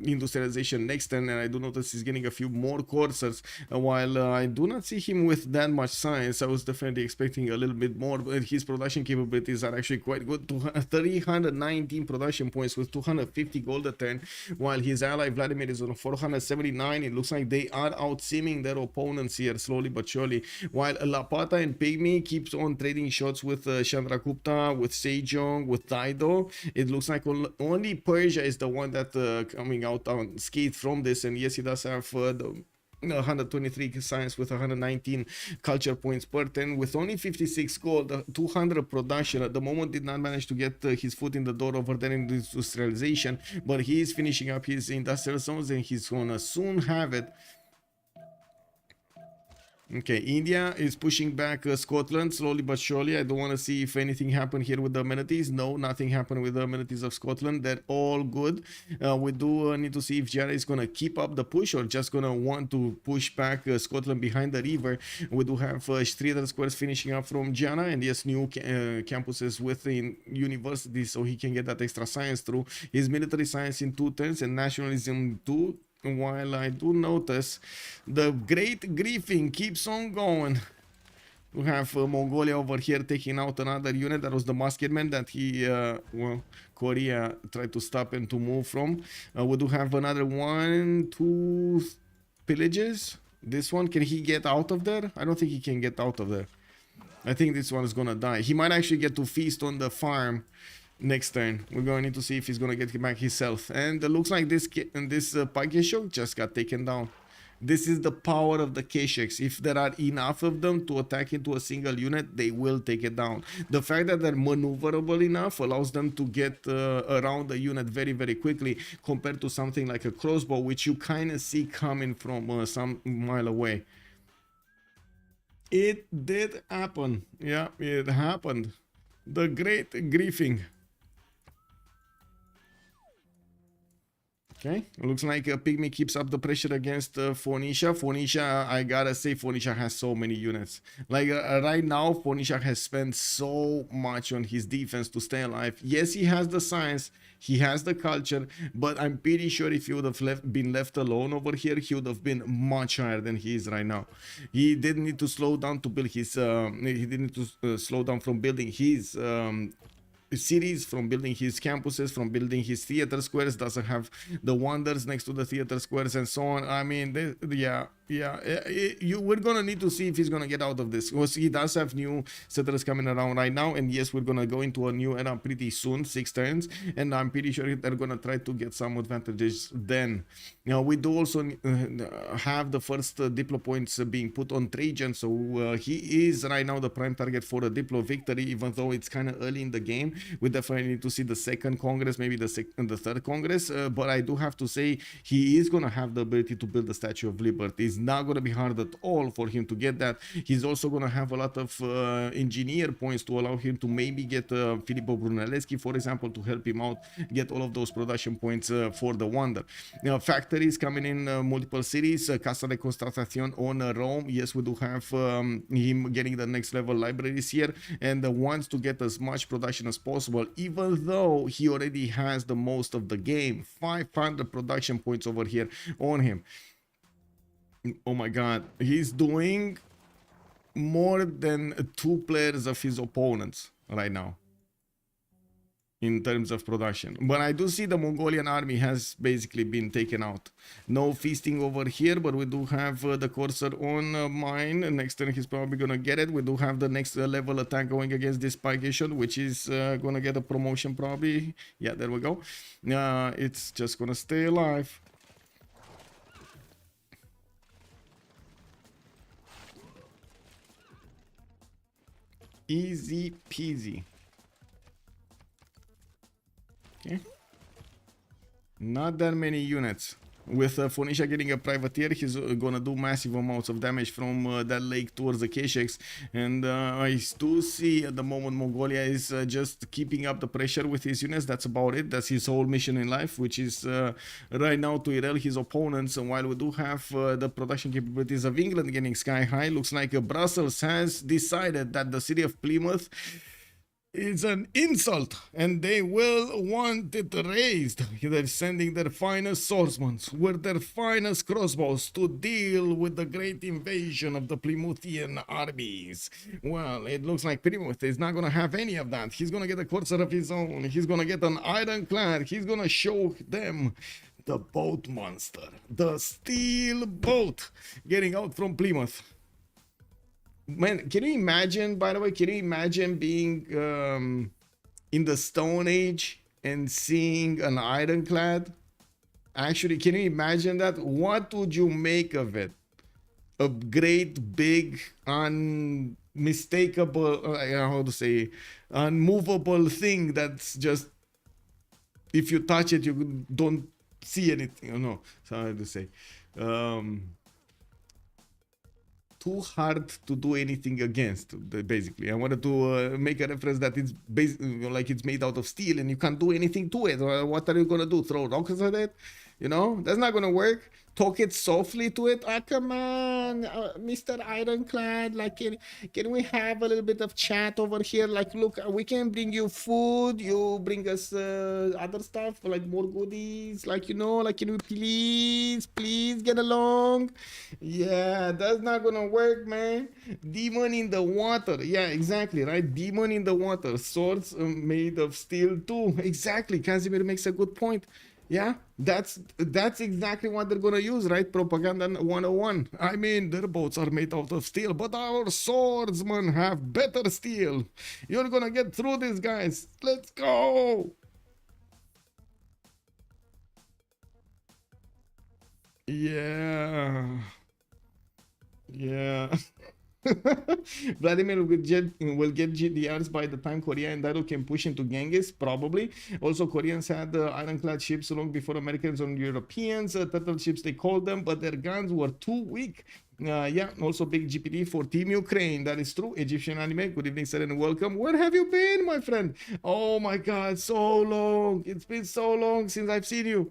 industrialization next turn, and I do notice he's getting a few more coursers. While I do not see him with that much science, I was definitely expecting a little bit more, but his production capabilities are actually quite good. 319 production points with 250 gold a turn, while his ally Vladimir is on 479. It looks like they are out-simming their opponents here, slowly but surely, while Lapata and Pigmey keeps on trading shots with Chandragupta, with Sejong, with Tithub. It looks like only Persia is the one that coming out unscathed from this, and yes, he does have the 123 science with 119 culture points per turn with only 56 gold, 200 production. At the moment did not manage to get his foot in the door over there in industrialization, but he is finishing up his industrial zones and he's gonna soon have it. Okay, India is pushing back Scotland slowly but surely. I don't want to see if anything happened here with the amenities. No, nothing happened with the amenities of Scotland. They're all good. We do need to see if Giara is going to keep up the push or just going to want to push back Scotland behind the river. We do have 300 squares finishing up from Giara, and yes, new campuses within universities so he can get that extra science through. His military science in 2 turns and nationalism 2. While I do notice the great griefing keeps on going. We have Mongolia over here taking out another unit. That was the musketman that he, well, Korea tried to stop and to move from. We do have another 1, 2 pillages. This one, can he get out of there? I don't think he can get out of there. I think this one is gonna die. He might actually get to feast on the farm next turn. We're going to need to see if he's going to get back his health. And it looks like this K-Shak just got taken down. This is the power of the K-Shaks. If there are enough of them to attack into a single unit, they will take it down. The fact that they're maneuverable enough allows them to get around the unit very, very quickly compared to something like a crossbow, which you kind of see coming from some mile away. It did happen. Yeah, it happened. The great griefing. Okay, looks like Pigmey keeps up the pressure against Phoenicia. Phoenicia, I gotta say, Phoenicia has so many units. Like right now, Phoenicia has spent so much on his defense to stay alive. Yes, he has the science, he has the culture, but I'm pretty sure if he would have been left alone over here, he would have been much higher than he is right now. He didn't need to slow down to build his, he didn't need to slow down from building his cities, from building his campuses, from building his theater squares. Doesn't have the wonders next to the theater squares and so on. I mean, yeah, Yeah, we're gonna need to see if he's gonna get out of this, because he does have new settlers coming around right now, and yes, we're gonna go into a new era pretty soon, 6 turns, and I'm pretty sure they're gonna try to get some advantages then. Now we do also have the first Diplo points being put on Trajan, so he is right now the prime target for a Diplo victory, even though it's kind of early in the game. We definitely need to see the second Congress, maybe the third Congress, but I do have to say he is gonna have the ability to build the Statue of Liberty. It's not going to be hard at all for him to get that. He's also going to have a lot of engineer points to allow him to maybe get Filippo Brunelleschi, for example, to help him out, get all of those production points for the Wonder. Factories coming in multiple cities, Casa de Constatación on Rome. Yes, we do have him getting the next level libraries here, and wants to get as much production as possible, even though he already has the most of the game. 500 production points over here on him. Oh my god, he's doing more than 2 players of his opponents right now in terms of production. But I do see the Mongolian army has basically been taken out. No feasting over here, but we do have the Corsair on mine. Next turn he's probably gonna get it. We do have the next level attack going against this Pygation, which is gonna get a promotion probably. Yeah, there we go. It's just gonna stay alive. Easy peasy. Okay. Not that many units. With Phoenicia getting a privateer, he's gonna do massive amounts of damage from that lake towards the Keshex. And I do see at the moment Mongolia is just keeping up the pressure with his units. That's about it. That's his whole mission in life, which is right now to derail his opponents. And while we do have the production capabilities of England getting sky high, looks like Brussels has decided that the city of Plymouth is an insult, and they will want it raised. They're sending their finest swordsmen with their finest crossbows to deal with the great invasion of the Plymouthian armies. Well, it looks like Plymouth is not gonna have any of that. He's gonna get a Corsair of his own. He's gonna get an ironclad. He's gonna show them the boat monster, the steel boat, getting out from Plymouth. Man, can you imagine, by the way, can you imagine being in the Stone Age and seeing an ironclad? Actually, can you imagine that? What would you make of it? A great, big, unmistakable, how to say, unmovable thing that's just, if you touch it, you don't see anything. You know, so I have to say. Too hard to do anything against, basically. I wanted to make a reference that it's like it's made out of steel and you can't do anything to it. What are you gonna do? Throw rocks at it? You know, that's not gonna work. Talk it softly to it. Ah, come on, Mr. Ironclad. Like, can we have a little bit of chat over here? Like, look, we can bring you food. You bring us other stuff, like more goodies. Like, you know, like, can we please get along? Yeah, that's not gonna work, man. Demon in the water. Yeah, exactly, right? Demon in the water. Swords made of steel too. Exactly. Casimir makes a good point. Yeah, that's exactly what they're gonna use, right? Propaganda 101. I mean, their boats are made out of steel, but our swordsmen have better steel. You're gonna get through this, guys. Let's go. Yeah. Vladimir will get GDRs by the time Korea and Daru can push into Genghis, probably. Also, Koreans had ironclad ships long before Americans or Europeans. Turtle ships, they called them, but their guns were too weak. Yeah, also big GPT for Team Ukraine. That is true. Egyptian anime. Good evening, sir, and welcome. Where have you been, my friend? Oh my God, so long. It's been so long since I've seen you.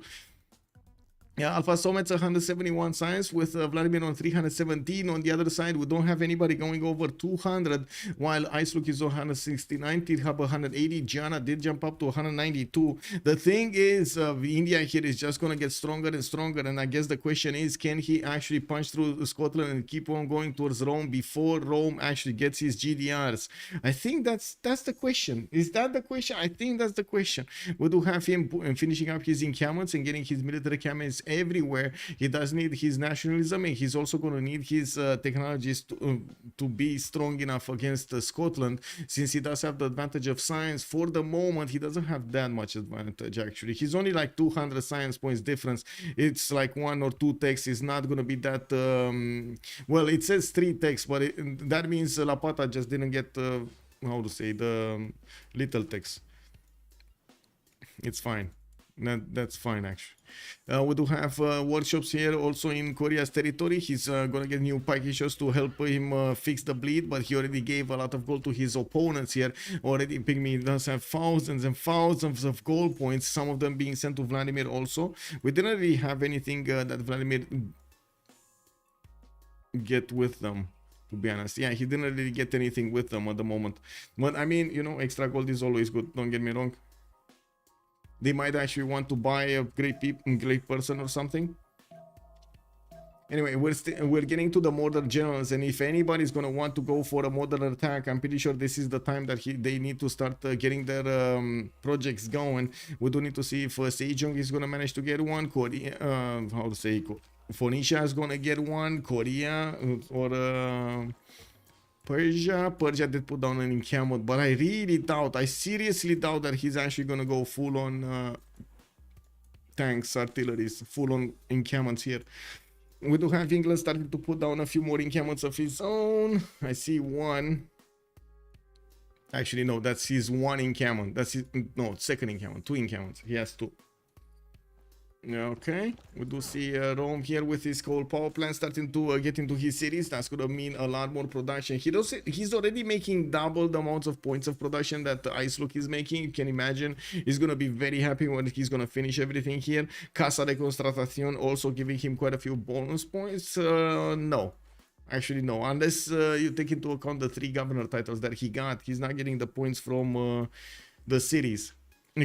Yeah, Alfasomets 171 science with Vladimir on 317. On the other side, we don't have anybody going over 200, while IceLuc is 169, Tithub 180, Giara did jump up to 192. The thing is, India here is just going to get stronger and stronger, and I guess the question is, can he actually punch through Scotland and keep on going towards Rome before Rome actually gets his GDRs? I think that's the question. Is that the question? I think that's the question. We do have him finishing up his encampments and getting his military encampments everywhere. He does need his nationalism, and he's also going to need his technologies to be strong enough against Scotland, since he does have the advantage of science. For the moment, he doesn't have that much advantage, actually. He's only like 200 science points difference. It's like 1 or 2 techs. It's not going to be that... well, it says 3 techs, but that means Lapata just didn't get... how to say, the little text. It's fine. That's fine, actually. We do have workshops here also in Korea's territory. He's gonna get new packages to help him fix the bleed, but he already gave a lot of gold to his opponents here. Already Pigmey does have thousands and thousands of gold points, some of them being sent to Vladimir also. We didn't really have anything that Vladimir get with them, to be honest. Yeah, he didn't really get anything with them at the moment. But I mean, you know, extra gold is always good, don't get me wrong. They might actually want to buy a great person or something. Anyway, we're getting to the modern generals, and if anybody's gonna want to go for a modern attack, I'm pretty sure this is the time that they need to start getting their projects going. We do need to see if Sejong is gonna manage to get one. Korea, how to say, Phoenicia is gonna get one. Korea or Persia did put down an encampment, but I really doubt, I seriously doubt that he's actually gonna go full on tanks, artilleries, full on encampments here. We do have England starting to put down a few more encampments of his own. I see one. Actually, no, that's his one encampment. That's his, no, second encampment, 2 encampments. He has 2. Okay, we do see Rome here with his coal power plant starting to get into his cities. That's gonna mean a lot more production. He's already making double the amounts of points of production that IceLuc is making. You can imagine he's gonna be very happy when he's gonna finish everything here. Casa de Constatación also giving him quite a few bonus points. No, actually no, unless you take into account the 3 governor titles that he got. He's not getting the points from the cities.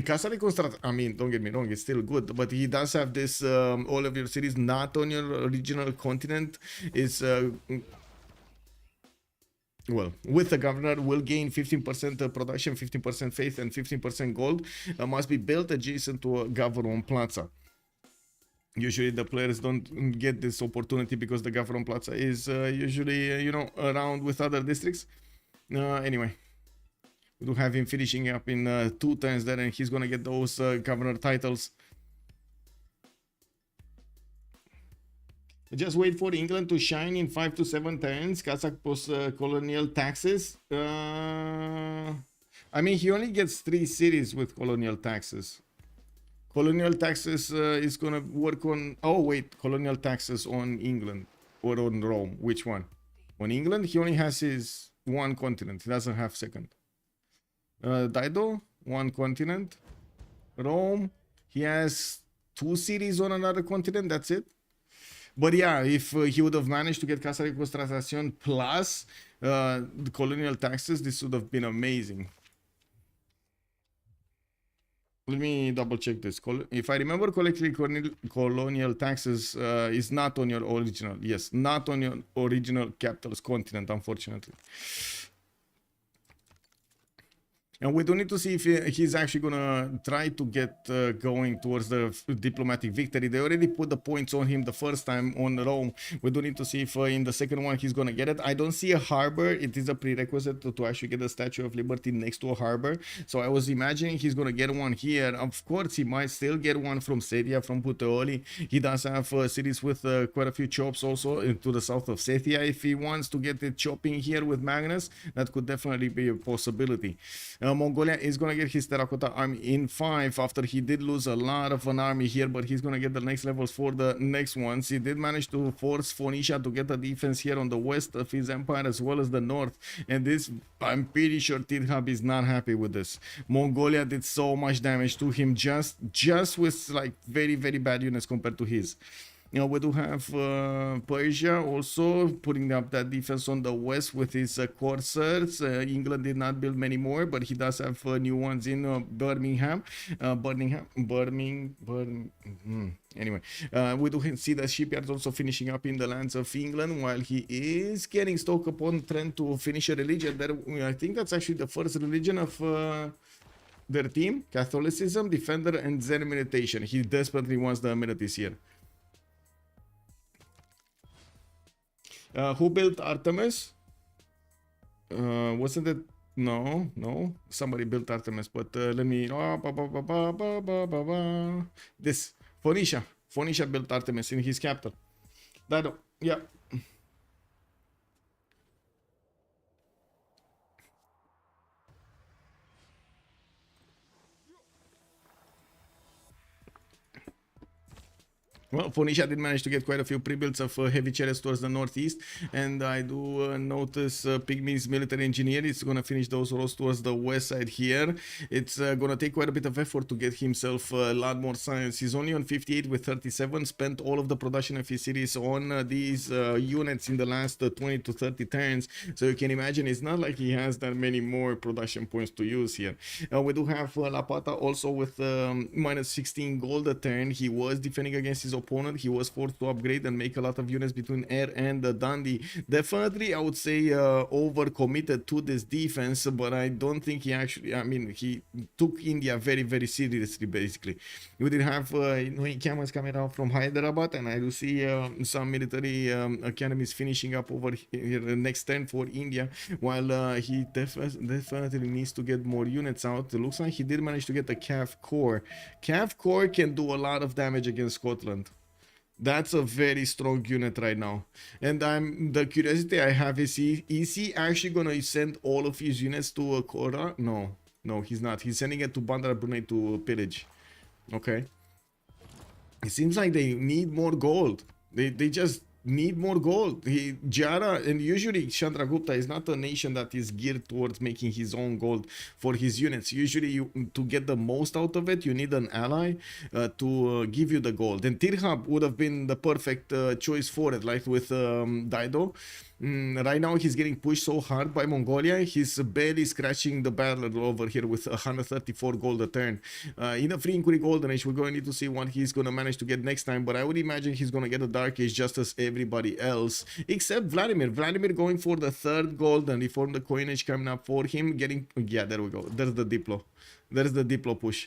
Casa de Constatación, I mean, don't get me wrong, it's still good, but he does have this, all of your cities not on your original continent. It's, well, with the governor, will gain 15% production, 15% faith, and 15% gold. Must be built adjacent to a government plaza. Usually the players don't get this opportunity because the government plaza is usually, you know, around with other districts. Anyway. We do have him finishing up in 2 turns there, and he's gonna get those governor titles. Just wait for England to shine in 5 to 7 turns. Kazakh post-colonial taxes. I mean, he only gets 3 cities with colonial taxes. Colonial taxes is gonna work on... Oh wait, colonial taxes on England or on Rome. Which one? On England, he only has his 1 continent. He doesn't have second. Dido, 1 continent. Rome, he has 2 cities on another continent, that's it. But yeah, if he would have managed to get Casa de Constatación plus the colonial taxes, this would have been amazing. Let me double check this. If I remember correctly, colonial taxes is not on your original, yes, not on your original capital's continent, unfortunately. And we do need to see if he's actually gonna try to get going towards the diplomatic victory. They already put the points on him the first time on Rome. We do need to see if in the second one he's gonna get it. I don't see a harbor. It is a prerequisite to actually get the Statue of Liberty next to a harbor. So I was imagining he's gonna get one here. Of course, he might still get one from Setia, from Puteoli. He does have cities with quite a few chops also to the south of Setia. If he wants to get it chopping here with Magnus, that could definitely be a possibility. Mongolia is going to get his terracotta army in 5 after he did lose a lot of an army here, but he's going to get the next levels for the next ones. He did manage to force Phoenicia to get a defense here on the west of his empire as well as the north, and this, I'm pretty sure Tithub is not happy with this. Mongolia did so much damage to him just with like very bad units compared to his. You know, we do have Persia also putting up that defense on the west with his corsairs. England did not build many more, but he does have new ones in Birmingham. Anyway, we do see the shipyards also finishing up in the lands of England, while he is getting stuck upon trend to finish a religion. That, I think that's actually the first religion of their team: Catholicism, Defender, and Zen meditation. He desperately wants the amenities here. Who built Artemis? Wasn't it? No, no. Somebody built Artemis, but let me. This Phoenicia. Phoenicia built Artemis in his capital. That, yeah. Well, Phoenicia did manage to get quite a few pre-builds of heavy chariots towards the northeast, and I do notice Pigmey's military engineer is going to finish those roads towards the west side here. It's going to take quite a bit of effort to get himself a lot more science. He's only on 58 with 37, spent all of the production of his cities on these units in the last 20 to 30 turns, so you can imagine it's not like he has that many more production points to use here. We do have Lapata also with minus 16 gold a turn. He was defending against his opponent. He was forced to upgrade and make a lot of units between Air and Dundee. Definitely, I would say overcommitted to this defense, but I don't think he actually, I mean, he took India very, very seriously, basically. We did have camels coming out from Hyderabad, and I do see some military academies finishing up over here the next turn for India, while he definitely needs to get more units out. It looks like he did manage to get the Cav Core. Cav Core can do a lot of damage against Scotland. That's a very strong unit right now. And the curiosity I have is he actually gonna send all of his units to Gara? No, he's not. He's sending it to Bandar Brunei to pillage. Okay. It seems like they need more gold. They just need more gold. Giara, and usually Chandragupta is not a nation that is geared towards making his own gold for his units. Usually to get the most out of it, you need an ally to give you the gold. And Tithub would have been the perfect choice for it, like with Dido. Right now he's getting pushed so hard by Mongolia, he's barely scratching the barrel over here with 134 gold a turn. In a free inquiry golden age, we're going to need to see what he's going to manage to get next time, but I would imagine he's going to get a dark age just as everybody else, except Vladimir. Vladimir going for the third golden, reform the coinage coming up for him, getting, yeah, there we go, there's the Diplo. There's the Diplo push.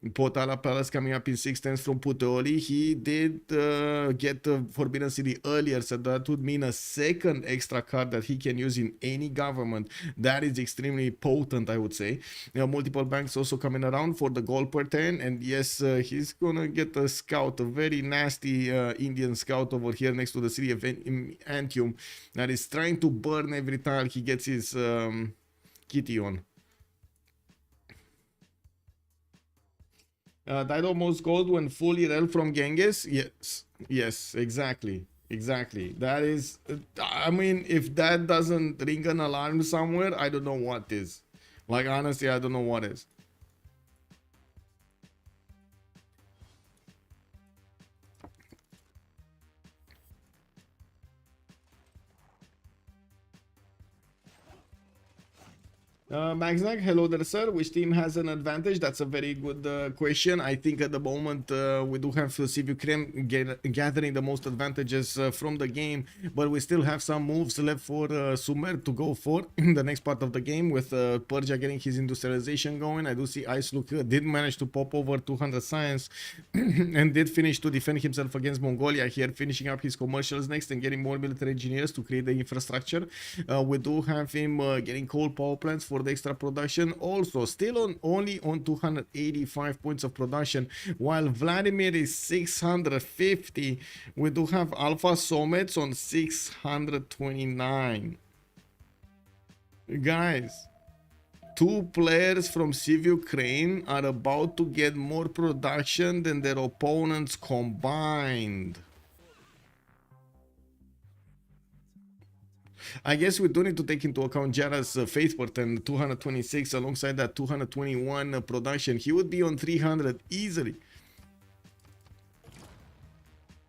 Potala Palace coming up in 6 turns from Puteoli. He did get the Forbidden City earlier, so that would mean a second extra card that he can use in any government. That is extremely potent, I would say. Multiple banks also coming around for the gold per turn, and yes, he's gonna get a scout, a very nasty Indian scout over here next to the city of Antium that is trying to burn every time he gets his kitty on. Dido most gold when fully rel from Genghis? Yes, exactly. That is, I mean, if that doesn't ring an alarm somewhere, I don't know what is. Like, honestly, I don't know what is. Maxnack, hello there, sir. Which team has an advantage? That's a very good question. I think at the moment we do have CivUkraine gathering the most advantages from the game, but we still have some moves left for Sumer to go for in the next part of the game, with Persia getting his industrialization going. I do see IceLuc did manage to pop over 200 science and did finish to defend himself against Mongolia here, finishing up his commercials next and getting more military engineers to create the infrastructure. We do have him getting coal power plants for the extra production, also still only on 285 points of production, while Vladimir is 650. We do have Alfasomets on 629. Guys, two players from CivUkraine are about to get more production than their opponents combined. I guess we do need to take into account Giara's faith per turn, 226, alongside that 221 production. He would be on 300 easily.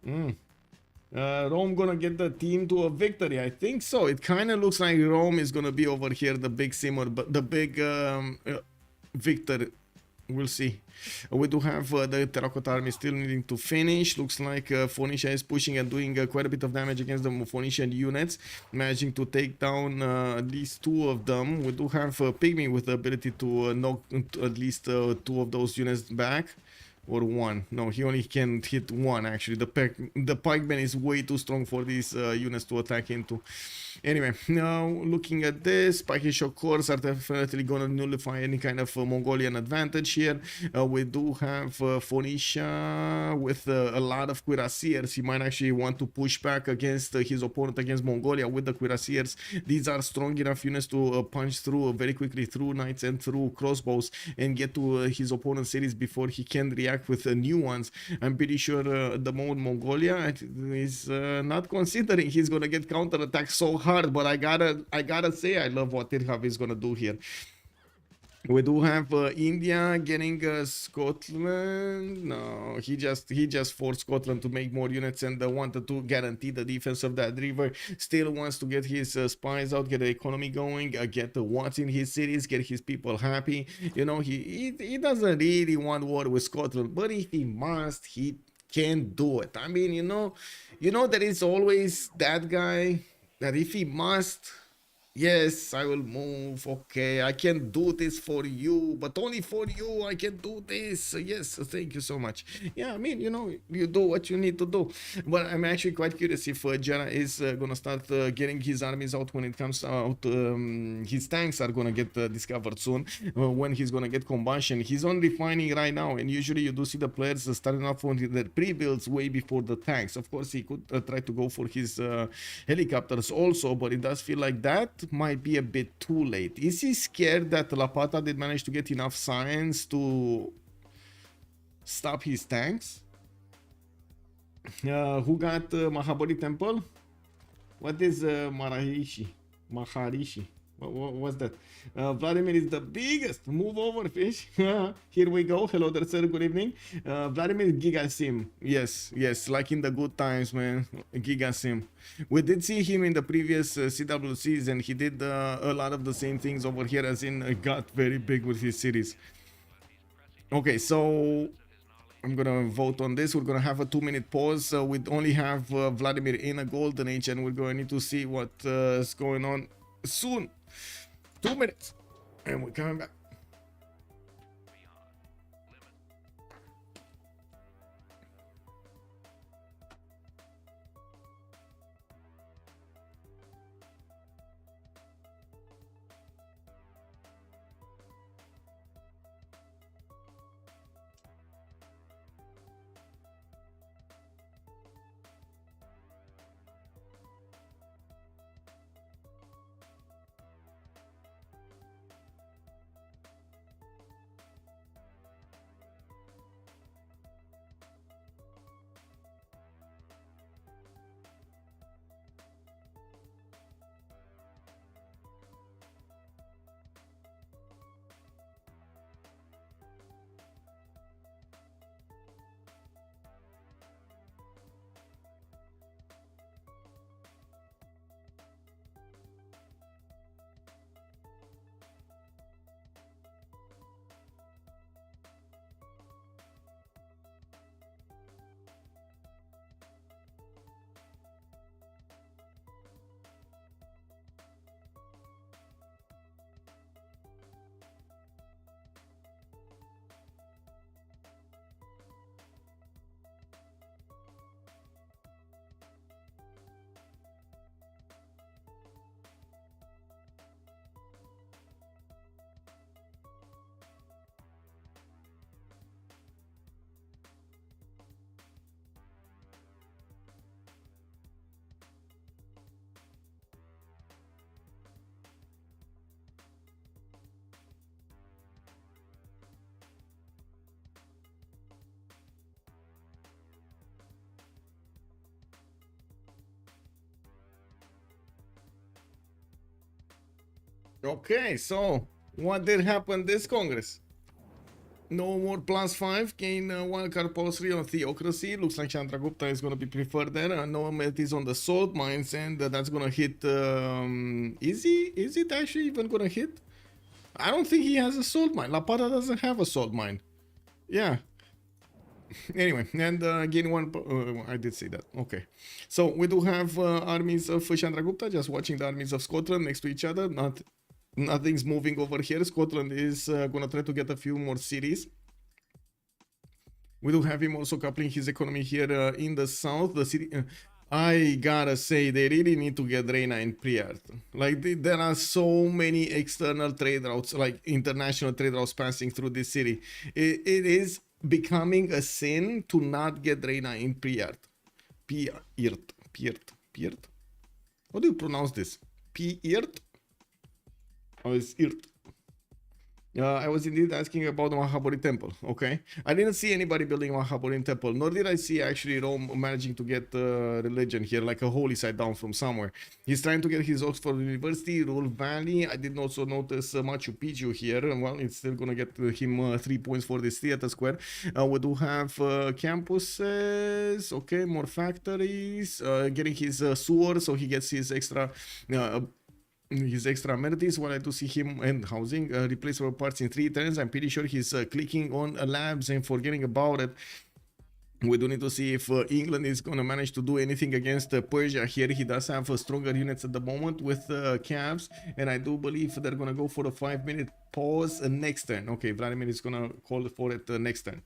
Rome gonna get the team to a victory. I think so. It kind of looks like Rome is gonna be over here, the big simmer, but the big victor. We'll see. We do have the Terracotta Army still needing to finish. Looks like Phoenicia is pushing and doing quite a bit of damage against the Phoenician units, managing to take down at least 2 of them. We do have Pigmey with the ability to knock at least 2 of those units back. or one. No, he only can hit one actually. The pikeman is way too strong for these units to attack into. Anyway, now looking at this, spiky shock cores are definitely gonna nullify any kind of Mongolian advantage here. We do have Phoenicia with a lot of cuirassiers. He might actually want to push back against his opponent, against Mongolia, with the cuirassiers. These are strong enough units to punch through very quickly through knights and through crossbows and get to his opponent's cities before he can react with new ones. I'm pretty sure the moment Mongolia is not considering he's gonna get counterattacked so hard, but I gotta say I love what Tithub is gonna do here. We do have India getting Scotland. No, he just forced Scotland to make more units and wanted to guarantee the defense of that river. Still wants to get his spies out, get the economy going, get what's in his cities, get his people happy. You know, he doesn't really want war with Scotland, but if he must, he can do it. I mean, you know there is always that guy that if he must. Yes, I will move. Okay, I can do this for you, but only for you I can do this. Yes, thank you so much. Yeah, I mean, you do what you need to do. But I'm actually quite curious if Giara is gonna start getting his armies out when it comes out. His tanks are gonna get discovered soon. When he's gonna get combustion, he's on refining right now, and usually you do see the players starting off on their pre-builds way before the tanks. Of course, he could try to go for his helicopters also, but it does feel like that might be a bit too late. Is he scared that Lapata did manage to get enough science to stop his tanks? Who got Mahabodhi Temple? What is Maharishi? What's that? Vladimir is the biggest. Move over, fish. Here we go. Hello there, sir. Good evening. Vladimir Gigasim. Yes, like in the good times, man. Gigasim. We did see him in the previous CWCs, and he did a lot of the same things over here, as in got very big with his cities. Okay, so I'm gonna vote on this. We're gonna have a 2-minute pause. We only have Vladimir in a golden age, and we're gonna need to see what's going on soon. 2 minutes, and we're coming back. Okay, so what did happen this Congress? No more +5, gain wildcard +3 on theocracy. Looks like Chandragupta is going to be preferred there. No met is on the salt mines, and that's going to hit. Is it actually even going to hit? I don't think he has a salt mine. Lapata doesn't have a salt mine. Yeah. Anyway, and gain 1. I did say that. Okay. So we do have armies of Chandragupta just watching the armies of Scotland next to each other. Nothing's moving over here. Scotland is gonna try to get a few more cities. We do have him also coupling his economy here in the south. The city, I gotta say, they really need to get Reina in Priart. Like, there are so many external trade routes, like international trade routes passing through this city. It is becoming a sin to not get Reina in Priart. Piert. How do you pronounce this? Piert? Or is Irt? I was indeed asking about the Mahabodhi temple. Okay, I didn't see anybody building Mahabodhi temple, nor did I see actually Rome managing to get religion here, like a holy site down from somewhere. He's trying to get his Oxford University, Ruhr Valley. I did also notice Machu Picchu here. Well, it's still gonna get him 3 points for this theater square. We do have campuses. Okay, more factories. Getting his sewer, so he gets his extra amenities. When I do see him and housing replaceable parts in 3 turns, I'm pretty sure he's clicking on labs and forgetting about it. We do need to see if England is going to manage to do anything against Persia here. He does have stronger units at the moment with calves, and I do believe they're going to go for a 5-minute pause next turn. Okay, Vladimir is going to call for it next turn.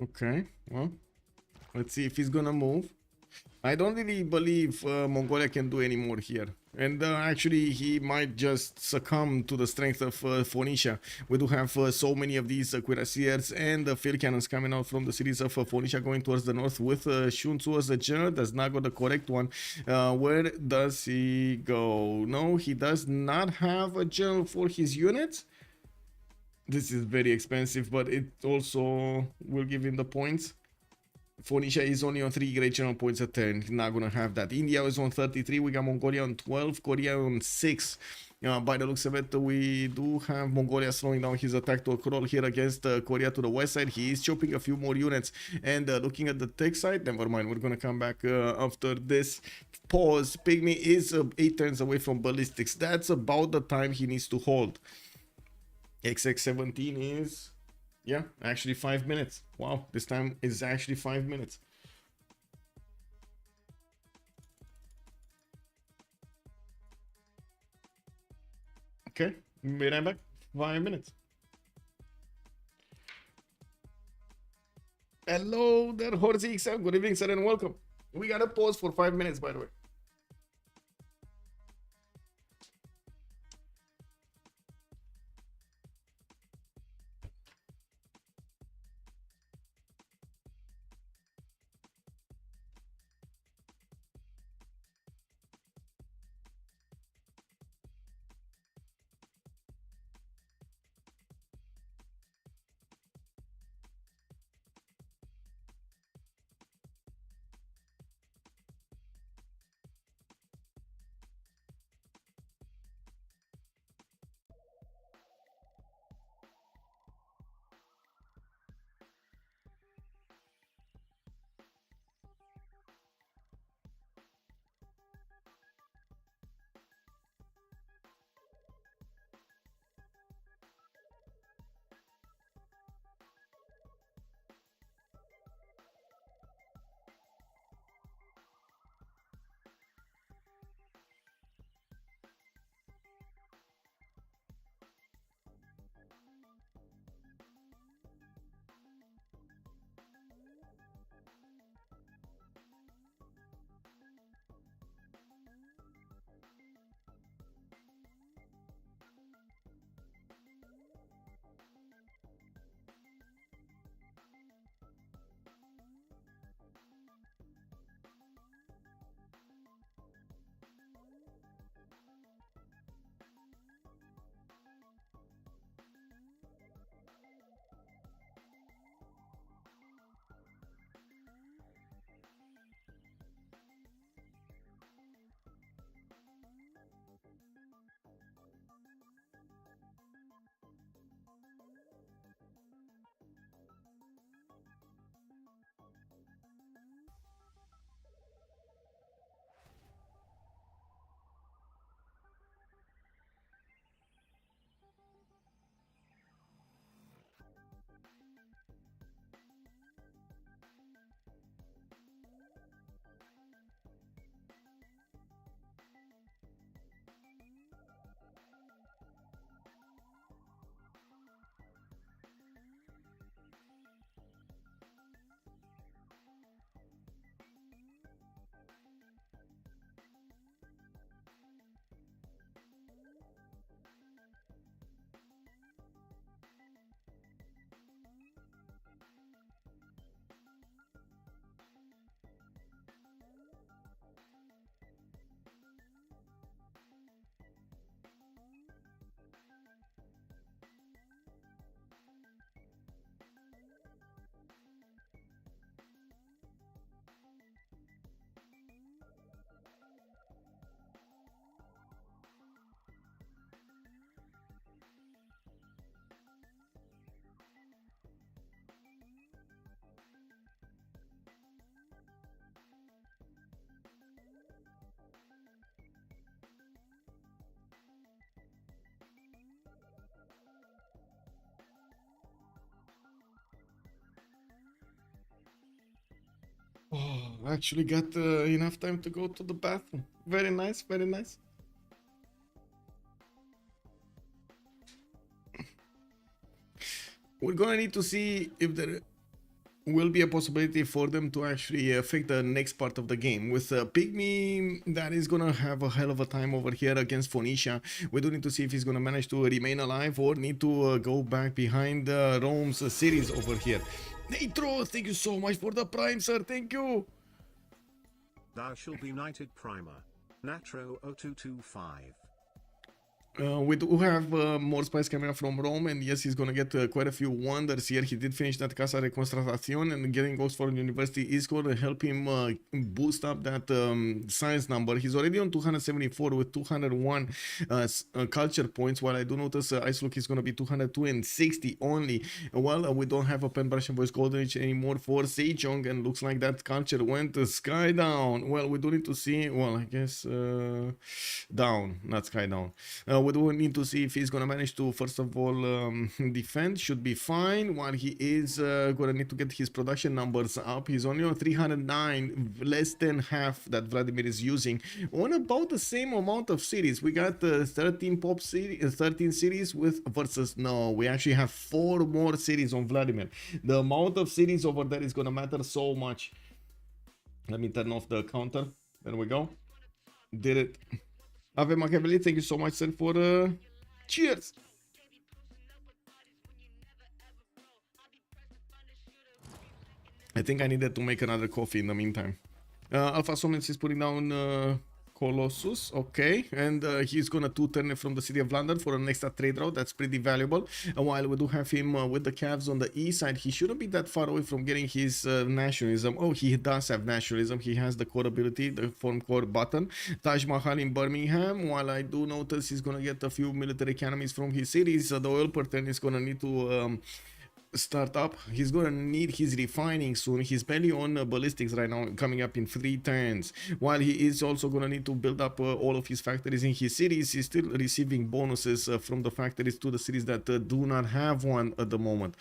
Okay, well, let's see if he's gonna move. I don't really believe Mongolia can do any more here. And actually, he might just succumb to the strength of Phoenicia. We do have so many of these cuirassiers and field cannons coming out from the cities of Phoenicia going towards the north with Shunzu as a general. Does not go the correct one. Where does he go? No, he does not have a general for his units. This is very expensive, but it also will give him the points. Phoenicia is only on 3 great general points a turn. Not gonna have that. India is on 33. We got Mongolia on 12. Korea on 6. By the looks of it, we do have Mongolia slowing down his attack to a crawl here against Korea to the west side. He is chopping a few more units. And looking at the tech side, never mind. We're gonna come back after this pause. Pigmey is 8 turns away from ballistics. That's about the time he needs to hold. XX17 is, yeah, actually 5 minutes. Wow, this time is actually 5 minutes. Okay, be right back. 5 minutes. Hello there, Horsey XL. Good evening, sir, and welcome. We got a pause for 5 minutes, by the way. actually got enough time to go to the bathroom. Very nice, very nice. We're gonna need to see if there will be a possibility for them to actually affect the next part of the game. With Pigmey, that is gonna have a hell of a time over here against Phoenicia. We do need to see if he's gonna manage to remain alive or need to go back behind Rome's cities over here. Nitro, thank you so much for the prime, sir. Thank you. Thou shall be knighted primer. Natro 0225. We do have more spies coming up from Rome, and yes, he's gonna get quite a few wonders here. He did finish that Casa Reconstrucción, and getting Oxford University is gonna help him boost up that science number. He's already on 274 with 201 culture points, while I do notice IceLuc is gonna be 202 and 60 only. Well, we don't have a pen brush and voice golden age anymore for Sejong, and looks like that culture went sky down. Well, we do need to see, well, I guess down, not sky down. We do need to see if he's gonna manage to, first of all, defend. Should be fine, while he is gonna need to get his production numbers up. He's only on 309, less than half that Vladimir is using, on about the same amount of cities. We got 13 pop cities, 13 cities with versus, no, we actually have 4 more cities on Vladimir. The amount of cities over there is gonna matter so much. Let me turn off the counter. There we go. Did it. Ave Machiavelli, thank you so much, sir, for cheers. I think I needed to make another coffee in the meantime. Alfasomets is putting down Colossus, okay, and he's gonna 2-turn it from the city of London for an extra trade route. That's pretty valuable. While we do have him with the Cavs on the east side, he shouldn't be that far away from getting his nationalism. Oh, he does have nationalism. He has the core ability, the form core button. Taj Mahal in Birmingham. While I do notice he's gonna get a few military economies from his cities, the oil pattern is gonna need to start up. He's gonna need his refining soon. He's barely on ballistics right now, coming up in 3 turns. While he is also gonna need to build up all of his factories in his cities, he's still receiving bonuses from the factories to the cities that do not have one at the moment.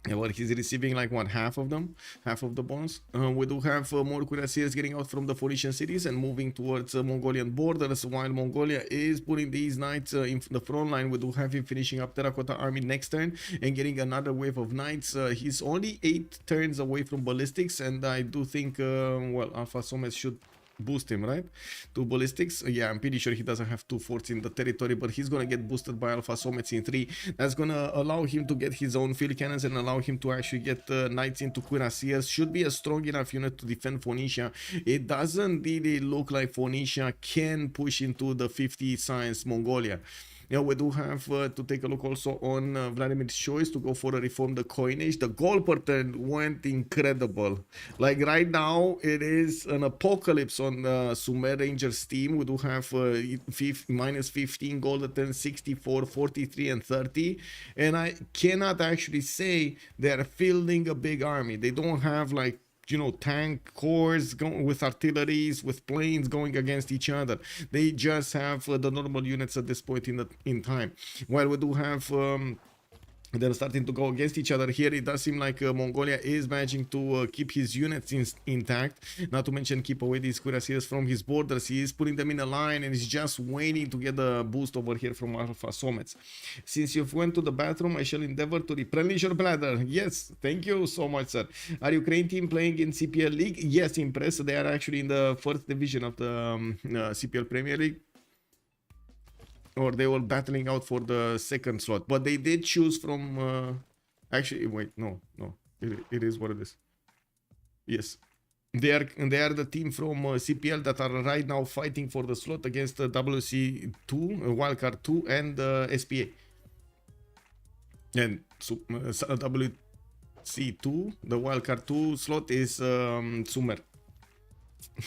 Well, he's receiving like what, half of them, half of the bonus. We do have more cuirassiers getting out from the Phoenician cities and moving towards Mongolian borders, while Mongolia is putting these knights in the front line. We do have him finishing up Terracotta Army next turn and getting another wave of knights. He's only 8 turns away from ballistics, and I do think well, Alfasomets should boost him, right, to ballistics. Yeah, I'm pretty sure he doesn't have 2 forts in the territory, but he's gonna get boosted by Alfasomets in 3. That's gonna allow him to get his own field cannons and allow him to actually get knights into cuirassiers. Should be a strong enough unit to defend Phoenicia. It doesn't really look like Phoenicia can push into the 50 science Mongolia. Yeah, we do have to take a look also on Vladimir's choice to go for a reform the coinage. The gold pattern went incredible. Like right now, it is an apocalypse on the Sumer Rangers team. We do have minus 15 gold at 10, 64, 43, and 30. And I cannot actually say they're fielding a big army. They don't have like, you know, tank corps going with artilleries, with planes going against each other. They just have the normal units at this point in time. While we do have they're starting to go against each other here, it does seem like Mongolia is managing to keep his units intact, not to mention keep away these cuirassiers from his borders. He is putting them in a line and is just waiting to get the boost over here from Alfasomets. Since you've went to the bathroom, I shall endeavor to replenish your bladder. Yes, thank you so much, sir. Are Ukraine team playing in CPL League? Yes, impressed. They are actually in the 1st division of the CPL Premier League. Or they were battling out for the 2nd slot, but they did choose from actually wait, no, it is what it is. Yes, they are the team from CPL that are right now fighting for the slot against the WC2, Wildcard 2, and SPA. And WC2, the Wildcard 2 slot is Sumer.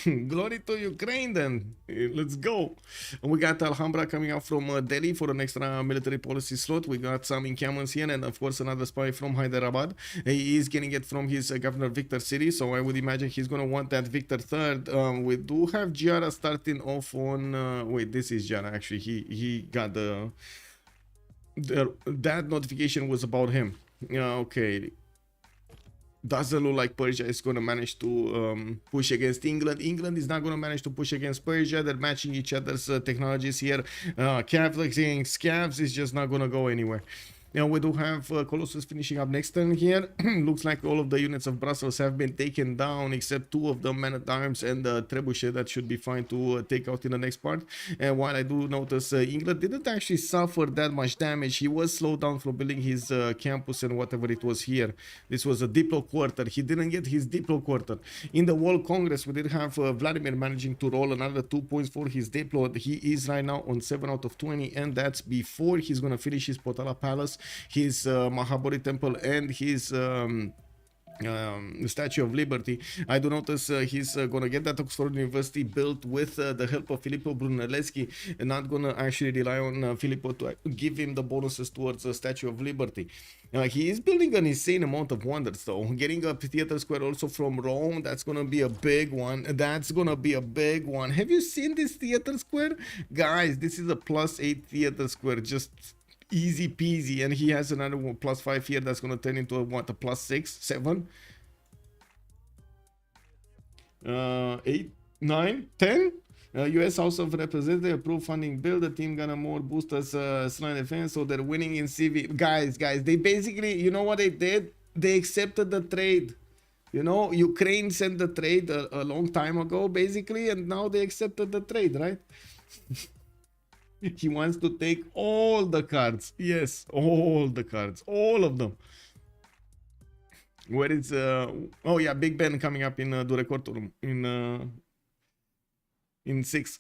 Glory to Ukraine then. Let's go. We got Alhambra coming out from Delhi for an extra military policy slot. We got some encampments here and of course another spy from Hyderabad. He is getting it from his Governor Victor city, so I would imagine he's gonna want that Victor 3rd. We do have Giara starting off on wait, this is Giara actually. He got that notification was about him. Okay. doesn't look like Persia is going to manage to push against England. England is not going to manage to push against Persia. They're matching each other's technologies here. Catholics saying scabs is just not going to go anywhere. Now we do have Colossus finishing up next turn here. Looks like all of the units of Brussels have been taken down except 2 of them, Man-at-Arms and Trebuchet. That should be fine to take out in the next part. And while I do notice England didn't actually suffer that much damage, he was slowed down from building his campus and whatever it was here. This was a Diplo quarter. He didn't get his Diplo quarter. In the World Congress, we did have Vladimir managing to roll another 2 points for his Diplo. He is right now on 7 out of 20, and that's before he's going to finish his Potala Palace, his Mahabodhi Temple, and his Statue of Liberty. I do notice he's gonna get that Oxford University built with the help of Filippo Brunelleschi, and not gonna actually rely on Filippo to give him the bonuses towards the Statue of Liberty. He is building an insane amount of wonders though. Getting a theater square also from Rome, that's gonna be a big one. That's gonna be a big one. Have you seen this theater square? Guys, this is a +8 theater square, just easy peasy, and he has another one +5 here that's going to turn into a what, a +6, 7, 8, 9, 10. US House of Representatives approved funding bill. The team gonna more boost us line defense, so they're winning in CV. Guys, they basically, you know what they did? They accepted the trade. You know, Ukraine sent the trade a long time ago, basically, and now they accepted the trade, right? He wants to take all the cards. Yes, all the cards. All of them. Where is... oh, yeah, Big Ben coming up in Durecortorum. In 6.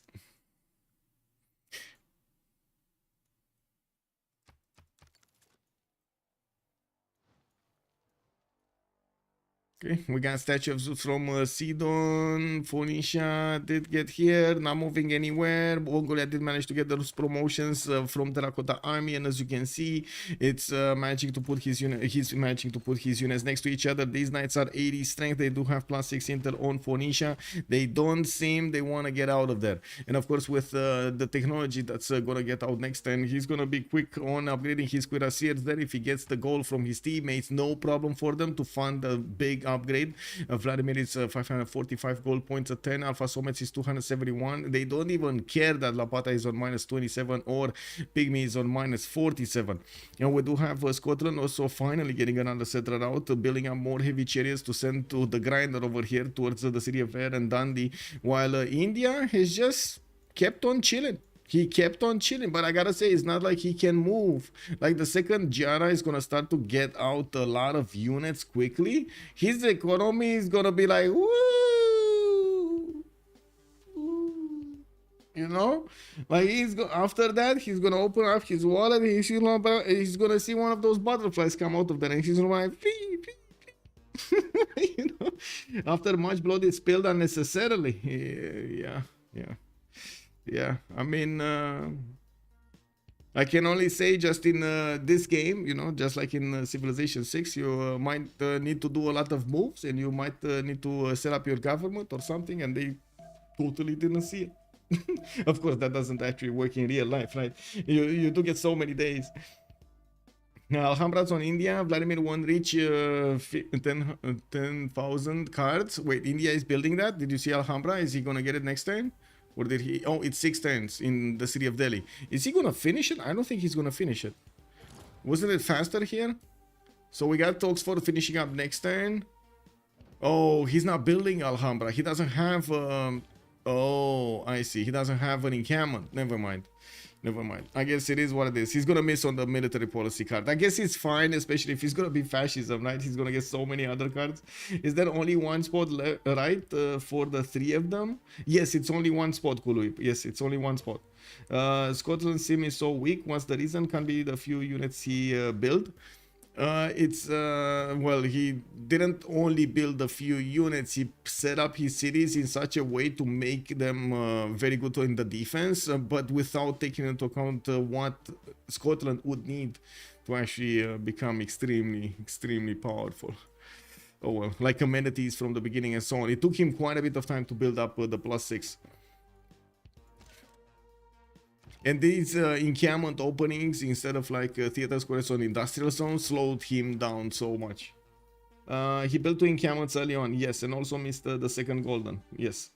Okay, we got Statue of Zeus from Sidon. Phoenicia did get here, not moving anywhere. Mongolia did manage to get those promotions from Terracotta Army, and as you can see, it's managing to put his unit. He's managing to put his units next to each other. These knights are 80 strength. They do have +6 intel on Phoenicia. They don't seem they want to get out of there. And of course, with the technology that's gonna get out next time, he's gonna be quick on upgrading his cuirassiers there. If he gets the goal from his teammates, no problem for them to fund a big upgrade. Vladimir is 545 gold points at 10. Alfasomets is 271. They don't even care that Lapata is on -27 or Pigmey is on -47. And we do have Scotland also finally getting another settler out, building up more heavy chariots to send to the grinder over here towards the city of Ayr and Dundee, while India has just kept on chilling. He kept on chilling, but I gotta say, it's not like he can move. Like the second Giara is gonna start to get out a lot of units quickly, his economy is gonna be like, woo! You know? Like after that, he's gonna open up his wallet, he's gonna see one of those butterflies come out of there, and he's gonna be like, fee, fee, fee. You know? After much blood is spilled unnecessarily. Yeah, I mean, I can only say just in this game, you know, just like in Civilization 6, you might need to do a lot of moves, and you might need to set up your government or something, and they totally didn't see it. Of course, that doesn't actually work in real life, right? You do get so many days. Alhambra's on India. Vladimir won't reach 10,000 cards. Wait, India is building that? Did you see Alhambra? Is he gonna get it next time? Or did he? Oh, it's 6 turns in the city of Delhi. Is he gonna finish it? I don't think he's gonna finish it. Wasn't it faster here? So we got Oxford finishing up next turn. Oh, he's not building Alhambra. He doesn't have... oh, I see. He doesn't have an encampment. Never mind. Never mind. I guess it is what it is. He's gonna miss on the military policy card. I guess it's fine, especially if he's gonna be fascism, right? He's gonna get so many other cards. Is there only one spot right for the 3 of them? Yes, it's only one spot, Kuluip. Yes, it's only one spot. Scotland's sim is so weak. What's the reason? Can be the few units he built. Well, he didn't only build a few units, he set up his cities in such a way to make them very good in the defense, but without taking into account what Scotland would need to actually become extremely powerful. Oh well, like amenities from the beginning and so on. It took him quite a bit of time to build up the +6. And these encampment openings, instead of like theater squares on industrial zones, slowed him down so much. He built 2 encampments early on, yes, and also missed the second golden, yes.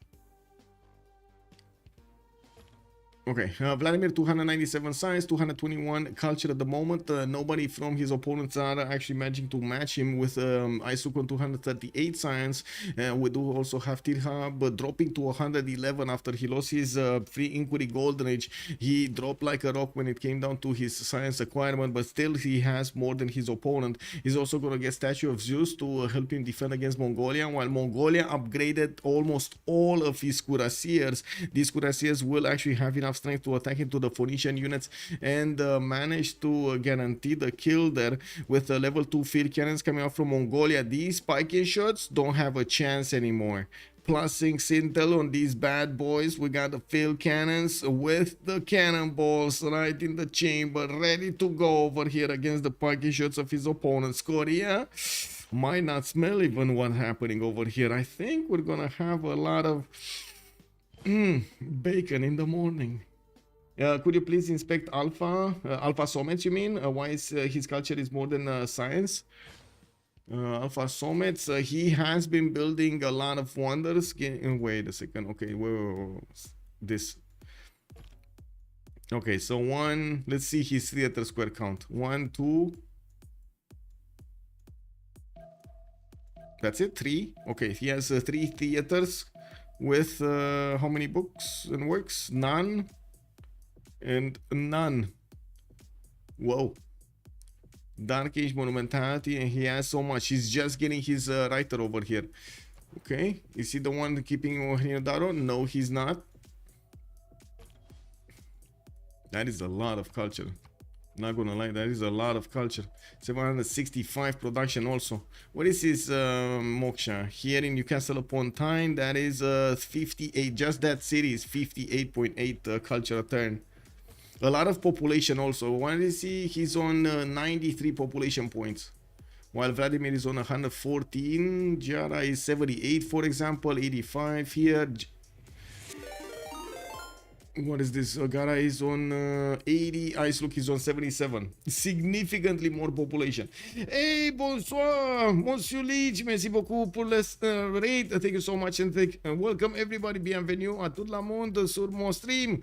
Okay, Vladimir 297 science, 221 culture at the moment. Nobody from his opponents are actually managing to match him with IceLuc on 238 science. We do also have Tithub dropping to 111 after he lost his free inquiry golden age. He dropped like a rock when it came down to his science acquirement, but still he has more than his opponent. He's also going to get Statue of Zeus to help him defend against Mongolia, while Mongolia upgraded almost all of his cuirassiers. These cuirassiers will actually have enough strength to attack into the Phoenician units and manage to guarantee the kill there with the level 2 field cannons coming out from Mongolia. These spiking shots don't have a chance anymore. Plus 6 intel on these bad boys. We got the field cannons with the cannonballs right in the chamber, ready to go over here against the spiking shots of his opponents. Korea might not smell even what's happening over here. I think we're gonna have a lot of bacon in the morning. Could you please inspect Alfasomets, you mean? Why is his culture is more than science? Alfasomets, he has been building a lot of wonders. Wait a second. Okay, whoa. This. Okay, so let's see his theater square count. 1, 2. That's it, 3. Okay, he has 3 theaters with how many books and works? None. And none. Whoa. Dark Age monumentality, and he has so much. He's just getting his writer over here. Okay, is he the one keeping Daro? No, he's not. That is a lot of culture. Not gonna lie, that is a lot of culture. 765 production also. What is his Moksha? Here in Newcastle upon Tyne, that is 58. Just that city is 58.8 culture a turn. A lot of population also. Why is he? He's on 93 population points, while Vladimir is on 114. Giara is 78, for example, 85 here. What is this? Gara is on 80. IceLuc is on 77. Significantly more population. Hey, bonsoir, Monsieur Leach. Merci beaucoup pour le raid. Thank you so much and welcome everybody. Bienvenue à tout le monde sur mon stream.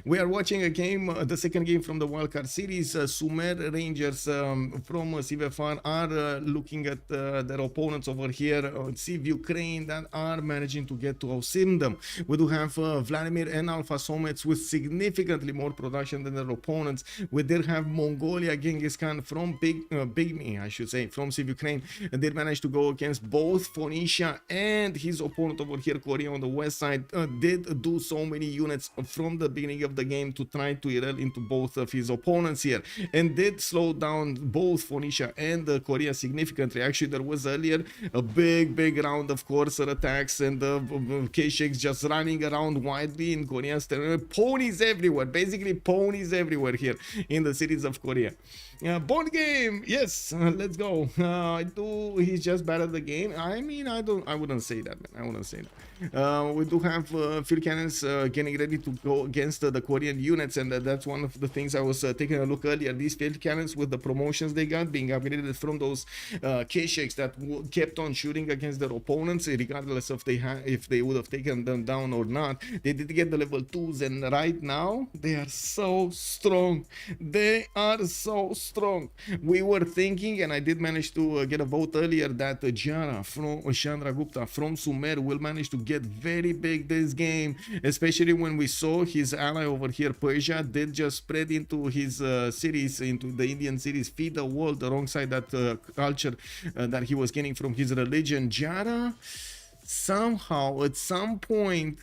We are watching a game, the second game from the Wildcard series. Sumer Rangers from CivUkraine are looking at their opponents over here on CivUkraine that are managing to get to outsim them. We do have Vladimir and Alfasomets with significantly more production than their opponents. We did have Mongolia, Genghis Khan from Pigmey, I should say, from CivUkraine. And they managed to go against both Phoenicia and his opponent over here, Korea on the west side. Did do so many units from the beginning of the game to try to erel into both of his opponents here, and did slow down both Phoenicia and Korea significantly. Actually, there was earlier a big round of courser attacks and K-Shakes just running around widely in Korea's territory. Ponies everywhere, basically ponies everywhere here in the cities of Korea. Board game, yes, let's go. He's just bad at the game. I mean, I wouldn't say that, man. I wouldn't say that. We do have field cannons getting ready to go against the Korean units, and that's one of the things I was taking a look earlier. These field cannons with the promotions they got being upgraded from those K-Shakes that kept on shooting against their opponents, regardless of if they would have taken them down or not. They did get the level 2s, and right now they are so strong. They are so strong. We were thinking, and I did manage to get a vote earlier, that Giara from Chandragupta from Sumer will manage to get very big this game, especially when we saw his ally over here, Persia, did just spread into his cities, into the Indian cities, feed the world alongside that culture that he was getting from his religion. Giara somehow at some point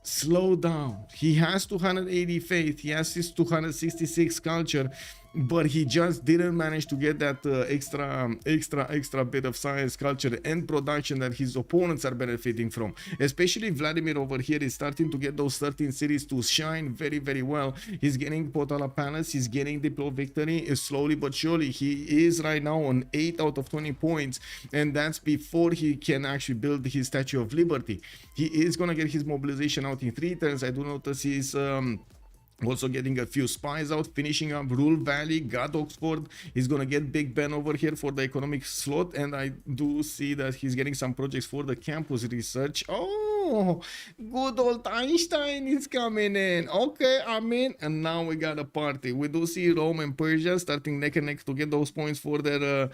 slow down. He has 280 faith, he has his 266 culture, but he just didn't manage to get that extra bit of science, culture and production that his opponents are benefiting from. Especially Vladimir over here is starting to get those 13 cities to shine very well. He's getting Potala Palace, he's getting Diplo Victory slowly but surely. He is right now on 8 out of 20 points, and that's before he can actually build his Statue of Liberty. He is gonna get his mobilization out in 3 turns. I do notice his Also getting a few spies out, finishing up Rule Valley, got Oxford. He's gonna get Big Ben over here for the economic slot, and I do see that he's getting some projects for the campus research. Oh, good old Einstein is coming in. Okay, I'm in, and now we got a party. We do see Rome and Persia starting neck and neck to get those points for their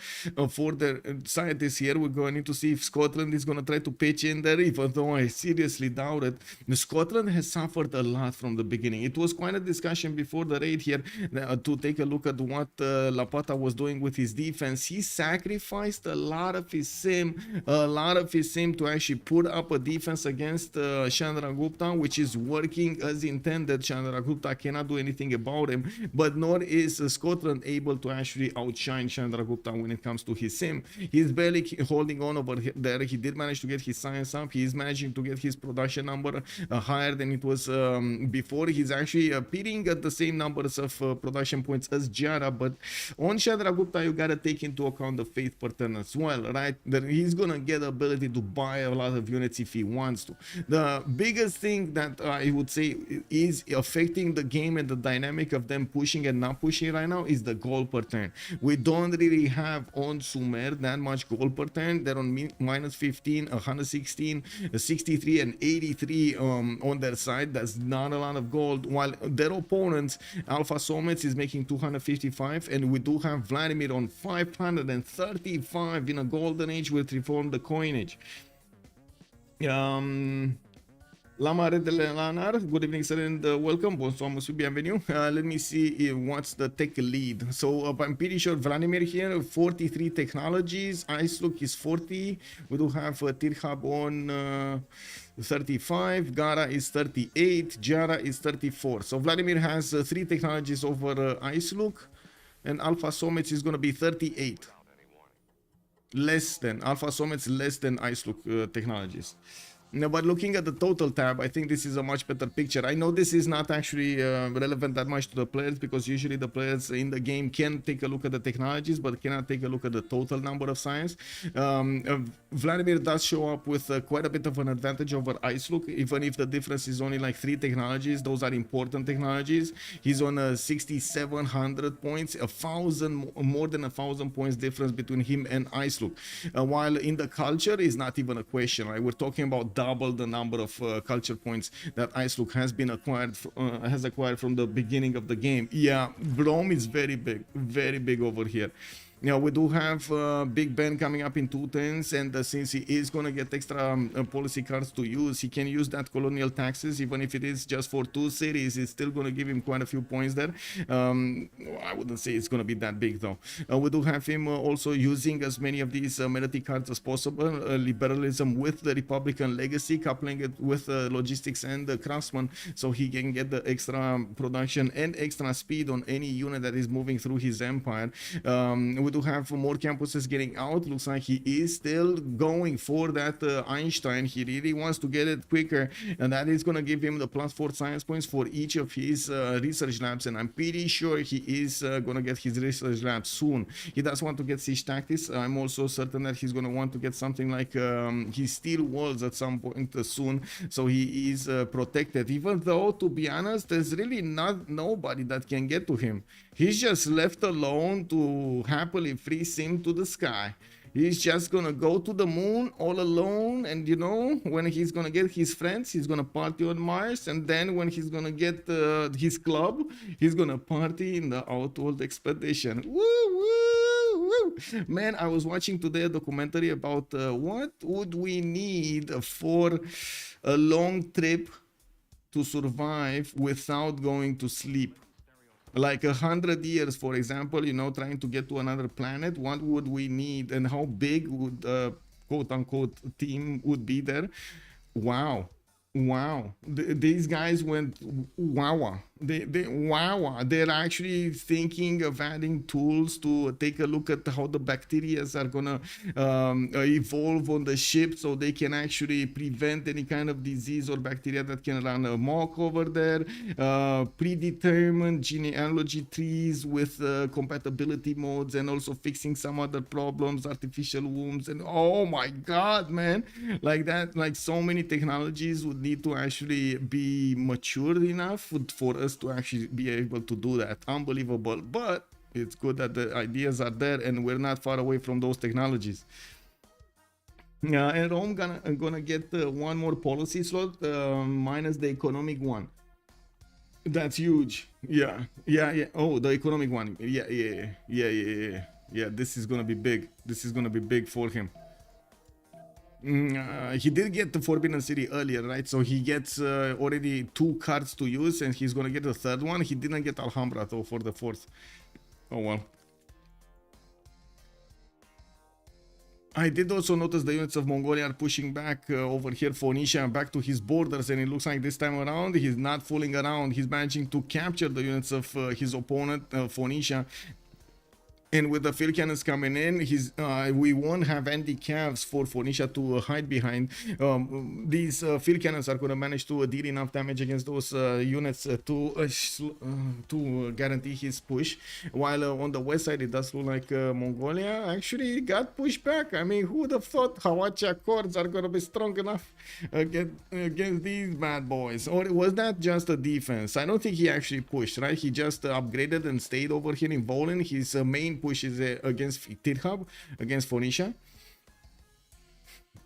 scientists here. We're going to see if Scotland is gonna try to pitch in there, even though I seriously doubt it. Scotland has suffered a lot from the beginning. It was quite a discussion before the raid here to take a look at what Lapata was doing with his defense. He sacrificed a lot of his sim to actually put up a defense against Chandragupta, which is working as intended. Chandragupta cannot do anything about him, but nor is Scotland able to actually outshine Chandragupta when it comes to his sim. He's barely holding on over there. He did manage to get his science up. He is managing to get his production number higher than it was before. He's actually appearing at the same numbers of production points as Giara, but on Chandragupta you gotta take into account the faith pattern as well, right? That he's gonna get the ability to buy a lot of units if he wants to. The biggest thing that I would say is affecting the game and the dynamic of them pushing and not pushing right now is the goal per turn. We don't really have on Sumer that much goal per turn. They're on minus 15, 116, 63 and 83 on their side. That's not a lot of gold, while their opponents Alfasomets is making 255, and we do have Vladimir on 535 in a golden age with reformed the coinage. Lama Redele Lanar, good evening sir and welcome. Bonsoir monsieur, bienvenue. Let me see what's the tech lead. So I'm pretty sure Vladimir here, 43 technologies, IceLuc is 40, we do have Tithub on 35, Gara is 38, Giara is 34. So Vladimir has 3 technologies over IceLuc, and Alfasomets is going to be 38. Less than Alfasomets, less than IceLuc technologies. No, but looking at the total tab, I think this is a much better picture. I know this is not actually relevant that much to the players, because usually the players in the game can take a look at the technologies but cannot take a look at the total number of science. Vladimir does show up with quite a bit of an advantage over IceLuc, even if the difference is only like 3 technologies. Those are important technologies. He's on 6,700 points, more than 1,000 points difference between him and IceLuc. While in the culture is not even a question, right? We're talking about double the number of culture points that IceLuc has acquired from the beginning of the game. Yeah, Rome is very big over here. Now we do have Big Ben coming up in 2 turns, and since he is going to get extra policy cards to use, he can use that colonial taxes. Even if it is just for 2 cities, it's still going to give him quite a few points there. I wouldn't say it's going to be that big though. We do have him also using as many of these military cards as possible, liberalism with the Republican legacy, coupling it with logistics and the craftsman, so he can get the extra production and extra speed on any unit that is moving through his empire. We do have more campuses getting out. Looks like he is still going for that Einstein. He really wants to get it quicker, and that is going to give him the +4 science points for each of his research labs, and I'm pretty sure he is going to get his research lab soon. He does want to get siege tactics. I'm also certain that he's going to want to get something like his steel walls at some point soon, so he is protected, even though, to be honest, there's really nobody that can get to him. He's just left alone to happily free sim to the sky. He's just gonna go to the moon all alone, and you know, when he's gonna get his friends, he's gonna party on Mars, and then when he's gonna get his club, he's gonna party in the Outworld expedition. Woo, woo, woo. Man, I was watching today a documentary about what would we need for a long trip to survive without going to sleep. Like 100 years, for example, you know, trying to get to another planet. What would we need, and how big would quote-unquote team would be there? Wow. These guys went wow. They're actually thinking of adding tools to take a look at how the bacteria are gonna evolve on the ship, so they can actually prevent any kind of disease or bacteria that can run amok over there. Predetermined genealogy trees with compatibility modes, and also fixing some other problems, artificial wombs, and oh my god, man, like that, like so many technologies would need to actually be mature enough for us to actually be able to do that. Unbelievable, but it's good that the ideas are there and we're not far away from those technologies. And Rome gonna get one more policy slot minus the economic one. That's huge. Yeah. Oh, the economic one. Yeah. This is gonna be big. This is gonna be big for him. He did get the Forbidden City earlier, right? So he gets already 2 cards to use, and he's gonna get the 3rd one. He didn't get Alhambra though for the 4th. Oh well. I did also notice the units of Mongolia are pushing back over here, Phoenicia, back to his borders, and it looks like this time around he's not fooling around. He's managing to capture the units of his opponent, Phoenicia. And with the field cannons coming in, we won't have anti-cavs for Phoenicia to hide behind. These field cannons are going to manage to deal enough damage against those units to guarantee his push. While on the west side, it does look like Mongolia actually got pushed back. I mean, who would have thought Hawachi Accords are going to be strong enough against these bad boys? Or was that just a defense? I don't think he actually pushed, right? He just upgraded and stayed over here in Volin. His main push is against Tithub, against Phoenicia.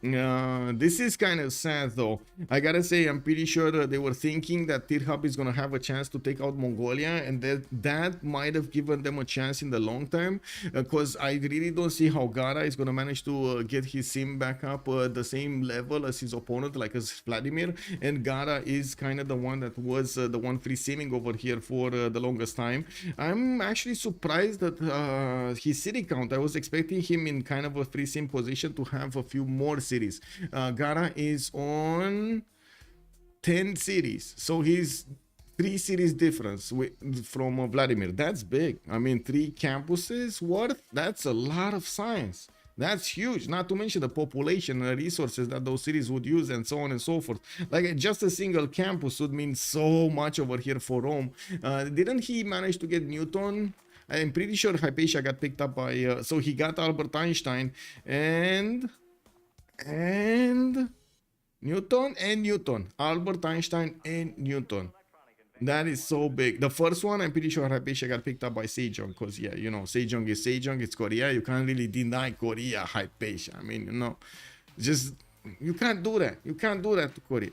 This is kind of sad though. I gotta say, I'm pretty sure they were thinking that Tithub is gonna have a chance to take out Mongolia, and that might have given them a chance in the long term, because I really don't see how Gara is gonna manage to get his sim back up the same level as his opponent, like as Vladimir. And Gara is kind of the one that was the one free simming over here for the longest time. I'm actually surprised that his city count, I was expecting him in kind of a free sim position to have a few more cities. Gara is on 10 cities, so he's 3 cities difference from Vladimir. That's big. I mean, 3 campuses worth, that's a lot of science. That's huge, not to mention the population and the resources that those cities would use and so on and so forth. Like, just a single campus would mean so much over here for Rome. Didn't he manage to get Newton? I'm pretty sure Hypatia got picked up by so he got Albert Einstein and Newton, Albert Einstein and Newton. That is so big. The first one, I'm pretty sure Hypatia got picked up by Sejong, because yeah, you know, Sejong is Sejong, it's Korea. You can't really deny Korea Hypatia. I mean, you know, just you can't do that. You can't do that to Korea.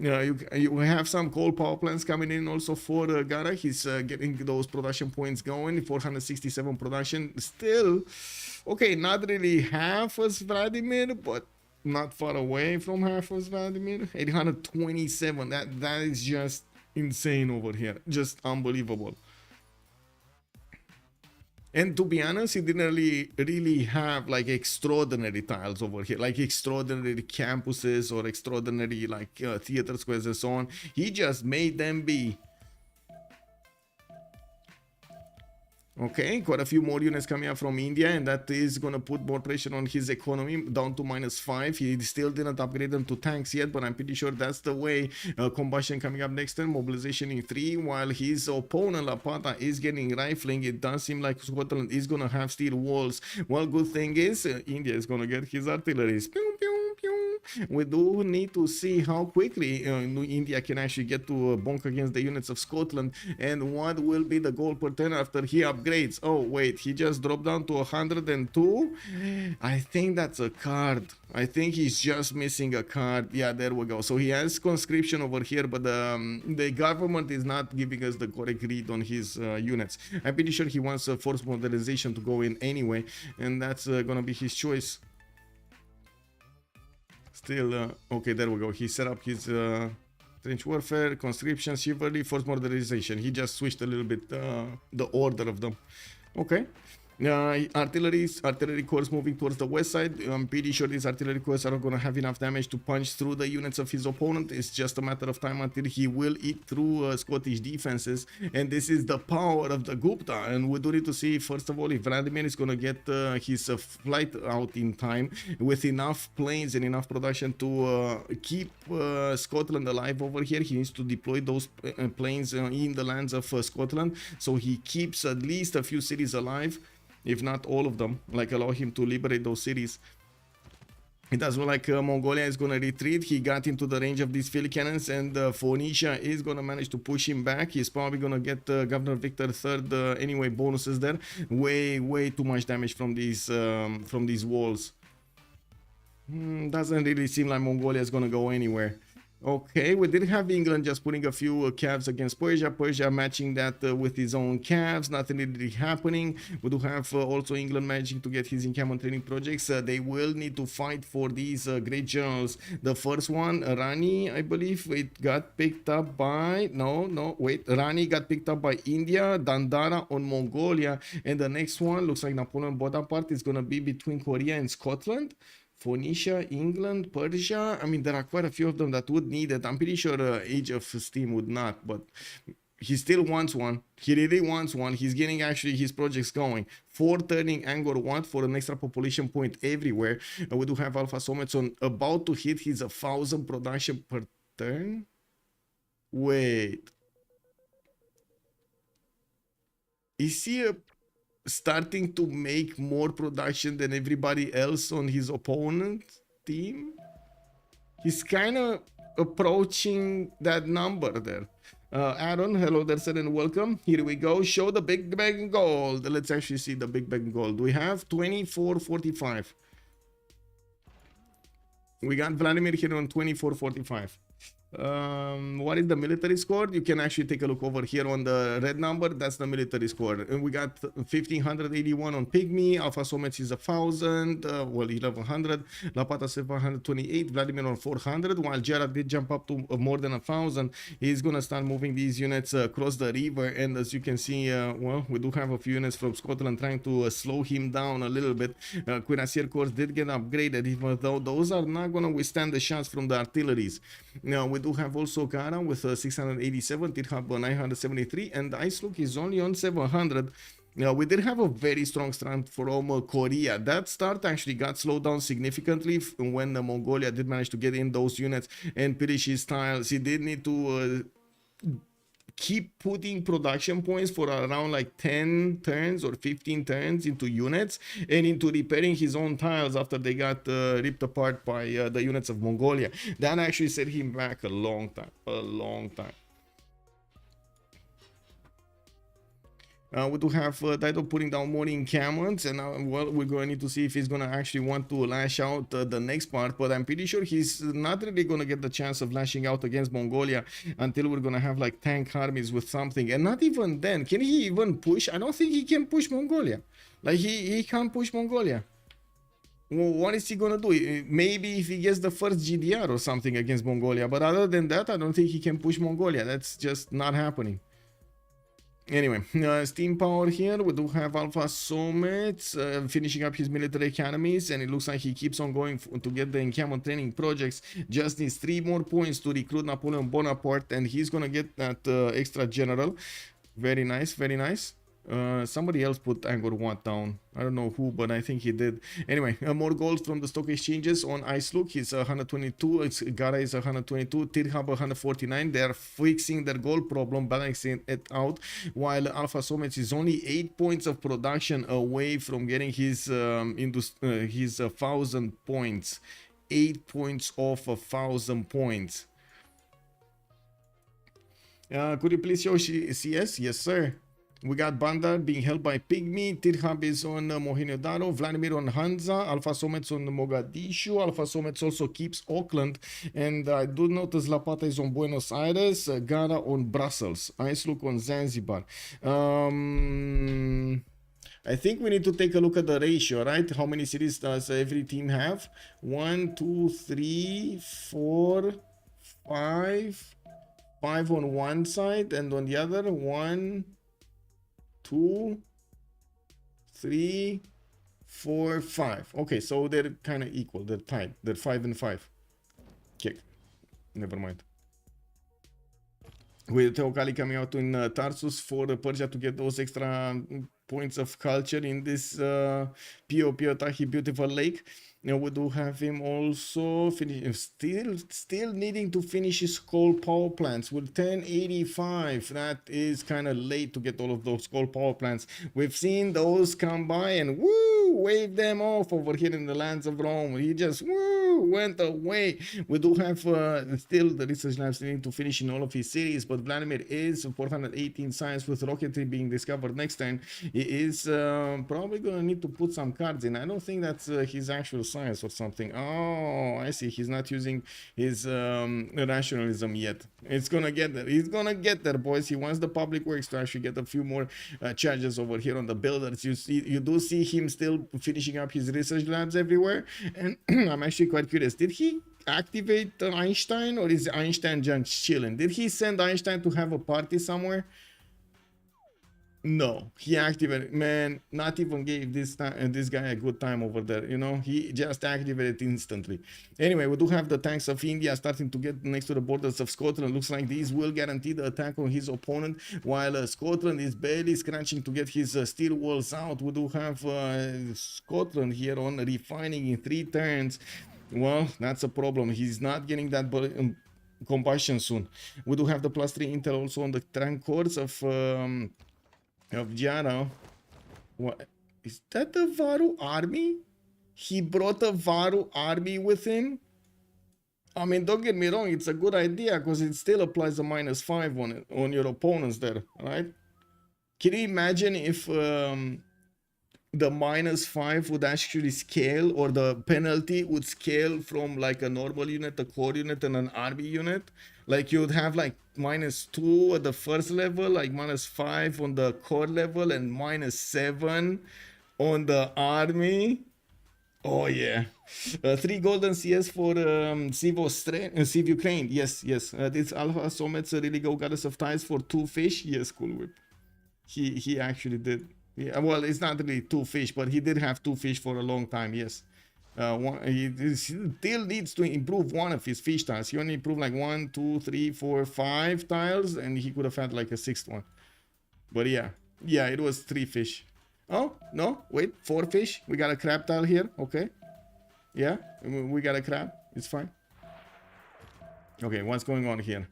You have some coal power plants coming in also for Gara. He's getting those production points going. 467 production. Still, okay, not really half as Vladimir, but not far away from half as Vladimir. 827. That is just insane over here. Just unbelievable. And to be honest, he didn't really have like extraordinary tiles over here, like extraordinary campuses or extraordinary like theater squares and so on. He just made them be. Okay, quite a few more units coming up from India, and that is going to put more pressure on his economy, down to -5. He still didn't upgrade them to tanks yet, but I'm pretty sure that's the way. Combustion coming up next turn, mobilization in 3, while his opponent Lapata is getting rifling. It does seem like Scotland is going to have steel walls. Well, good thing is India is going to get his artillery. Pew, pew, pew. We do need to see how quickly India can actually get to bonk against the units of Scotland, and what will be the goal per turn after he upgrades. Oh wait, he just dropped down to 102. I think that's a card. I think he's just missing a card. Yeah, there we go. So he has conscription over here, but the government is not giving us the correct read on his units. I'm pretty sure he wants a forced modernization to go in anyway, and that's gonna be his choice. Still, okay, there we go. He set up his trench warfare, conscription, chivalry, forced modernization. He just switched a little bit the order of them. Okay. Artillery corps moving towards the west side. I'm pretty sure these artillery corps are going to have enough damage to punch through the units of his opponent. It's just a matter of time until he will eat through Scottish defenses, and this is the power of the Gupta. And we do need to see, first of all, if Vladimir is going to get his flight out in time with enough planes and enough production to keep Scotland alive over here. He needs to deploy those planes in the lands of Scotland, so he keeps at least a few cities alive, if not all of them, like allow him to liberate those cities. It does look like Mongolia is going to retreat. He got into the range of these field cannons, and Phoenicia is going to manage to push him back. He's probably going to get Governor Victor III anyway bonuses there. Way too much damage from these walls. Doesn't really seem like Mongolia is going to go anywhere. Okay, we did have England just putting a few calves against Persia. Persia matching that with his own calves. Nothing really happening. We do have also England managing to get his encampment training projects. They will need to fight for these great generals. The first one, Rani, I believe, it got picked up by... No, wait. Rani got picked up by India, Dandara on Mongolia. And the next one looks like Napoleon Bonaparte is going to be between Korea and Scotland. Phoenicia, England, Persia. I mean, there are quite a few of them that would need it. I'm pretty sure Age of Steam would not, but he still wants one. He really wants one. He's getting actually his projects going. 4 turning Angkor Wat for an extra population point everywhere. We do have Alfasomets on about to hit his 1,000 production per turn. Wait. Is he starting to make more production than everybody else on his opponent team? He's kind of approaching that number there. Aaron, hello there, sir, and welcome. Here we go. Show the big bag in gold. Let's actually see the big bag in gold. We have 2445. We got Vladimir here on 2445. What is the military score? You can actually take a look over here on the red number. That's the military score, and we got 1581 on Pigmey. Alfasomets is 1000, well 1100. Lapata 728. Vladimir on 400. While Giara did jump up to more than 1000. He's gonna start moving these units across the river, and as you can see, well, we do have a few units from Scotland trying to slow him down a little bit. Cuirassier corps did get upgraded, even though those are not gonna withstand the shots from the artilleries. Now we do have also Gara with 687, Tithub 973, and IceLuc is only on 700. Now we did have a very strong start from Korea. That start actually got slowed down significantly when Mongolia did manage to get in those units and finish his tiles. He did need to keep putting production points for around like 10 turns or 15 turns into units and into repairing his own tiles after they got ripped apart by the units of Mongolia. That actually set him back a long time. We do have Tithub putting down more encampments, and well, we're going to need to see if he's going to actually want to lash out the next part, but I'm pretty sure he's not really going to get the chance of lashing out against Mongolia until we're going to have like tank armies with something, and not even then. Can he even push? I don't think he can push Mongolia. Like he can't push Mongolia. Well, what is he going to do? Maybe if he gets the first GDR or something against Mongolia, but other than that, I don't think he can push Mongolia. That's just not happening. Anyway, steam power here. We do have Alfasomets finishing up his military academies, and it looks like he keeps on going to get the encampment training projects. Just needs 3 more points to recruit Napoleon Bonaparte, and he's gonna get that extra general. Very nice, very nice. Somebody else put Angkor Wat down. I don't know who, but I think he did. Anyway, more gold from the stock exchanges on IceLuc. He's 122. It's Gara is 122. Tithub 149. They are fixing their gold problem, balancing it out. While Alfasomets is only 8 points of production away from getting his 1,000 points. 8 points off 1,000 points. Could you please show CS? Yes, sir. We got Bandar being held by Pigmey. Tithub is on Mohenjo-Daro. Vladimir on Hansa. Alfasomets on Mogadishu. Alfasomets also keeps Auckland. And I do notice Lapata is on Buenos Aires. Gara on Brussels. IceLuc on Zanzibar. I think we need to take a look at the ratio, right? How many cities does every team have? 1, 2, 3, 4, 5. 5 on one side, and on the other 1, 2, 3, 4, 5. Okay, so they're kind of equal. They're tied. They're 5 and 5. Okay, never mind. With Teocalli coming out in Tarsus for Persia to get those extra points of culture in this Pio Tahi beautiful lake. Now we do have him also still needing to finish his coal power plants with 1085. That is kind of late to get all of those coal power plants. We've seen those come by and woo, wave them off over here in the lands of Rome. He just woo, went away. We do have still the research labs needing to finish in all of his cities, but Vladimir is 418 science with rocketry being discovered next turn. He is probably gonna need to put some cards in. I don't think that's his actual science or something. Oh, I see. He's not using his rationalism yet. It's gonna get there. He's gonna get there, boys. He wants the public works to actually get a few more charges over here on the builders. You do see him still finishing up his research labs everywhere, and I'm actually quite curious. Did he activate Einstein, or is Einstein just chilling? Did he send Einstein to have a party somewhere? No, he activated. Man, not even gave this guy a good time over there. You know, he just activated instantly. Anyway, we do have the tanks of India starting to get next to the borders of Scotland. Looks like these will guarantee the attack on his opponent, while Scotland is barely scratching to get his steel walls out. We do have Scotland here on refining in 3 turns. Well, that's a problem. He's not getting that combustion soon. We do have the +3 intel also on the tank cores of Giara. What is that? The Varu army? He brought a Varu army with him. I mean, don't get me wrong, it's a good idea because it still applies a -5 on your opponents there, right? Can you imagine if the -5 would actually scale, or the penalty would scale from like a normal unit, a core unit, and an army unit? Like you would have like -2 at the first level, like -5 on the core level, and -7 on the army. Oh yeah. 3 golden CS for CivUkraine. Yes. This Alfasomets really go goddess of ties for 2 fish. Yes, cool whip. He actually did. Yeah, well, it's not really 2 fish, but he did have 2 fish for a long time. Yes. He still needs to improve one of his fish tiles. He only improved like 1, 2, 3, 4, 5 tiles, and he could have had like a 6th one. But yeah, it was 3 fish. Oh no, wait, 4 fish. We got a crab tile here. Okay, yeah, we got a crab. It's fine. Okay, what's going on here?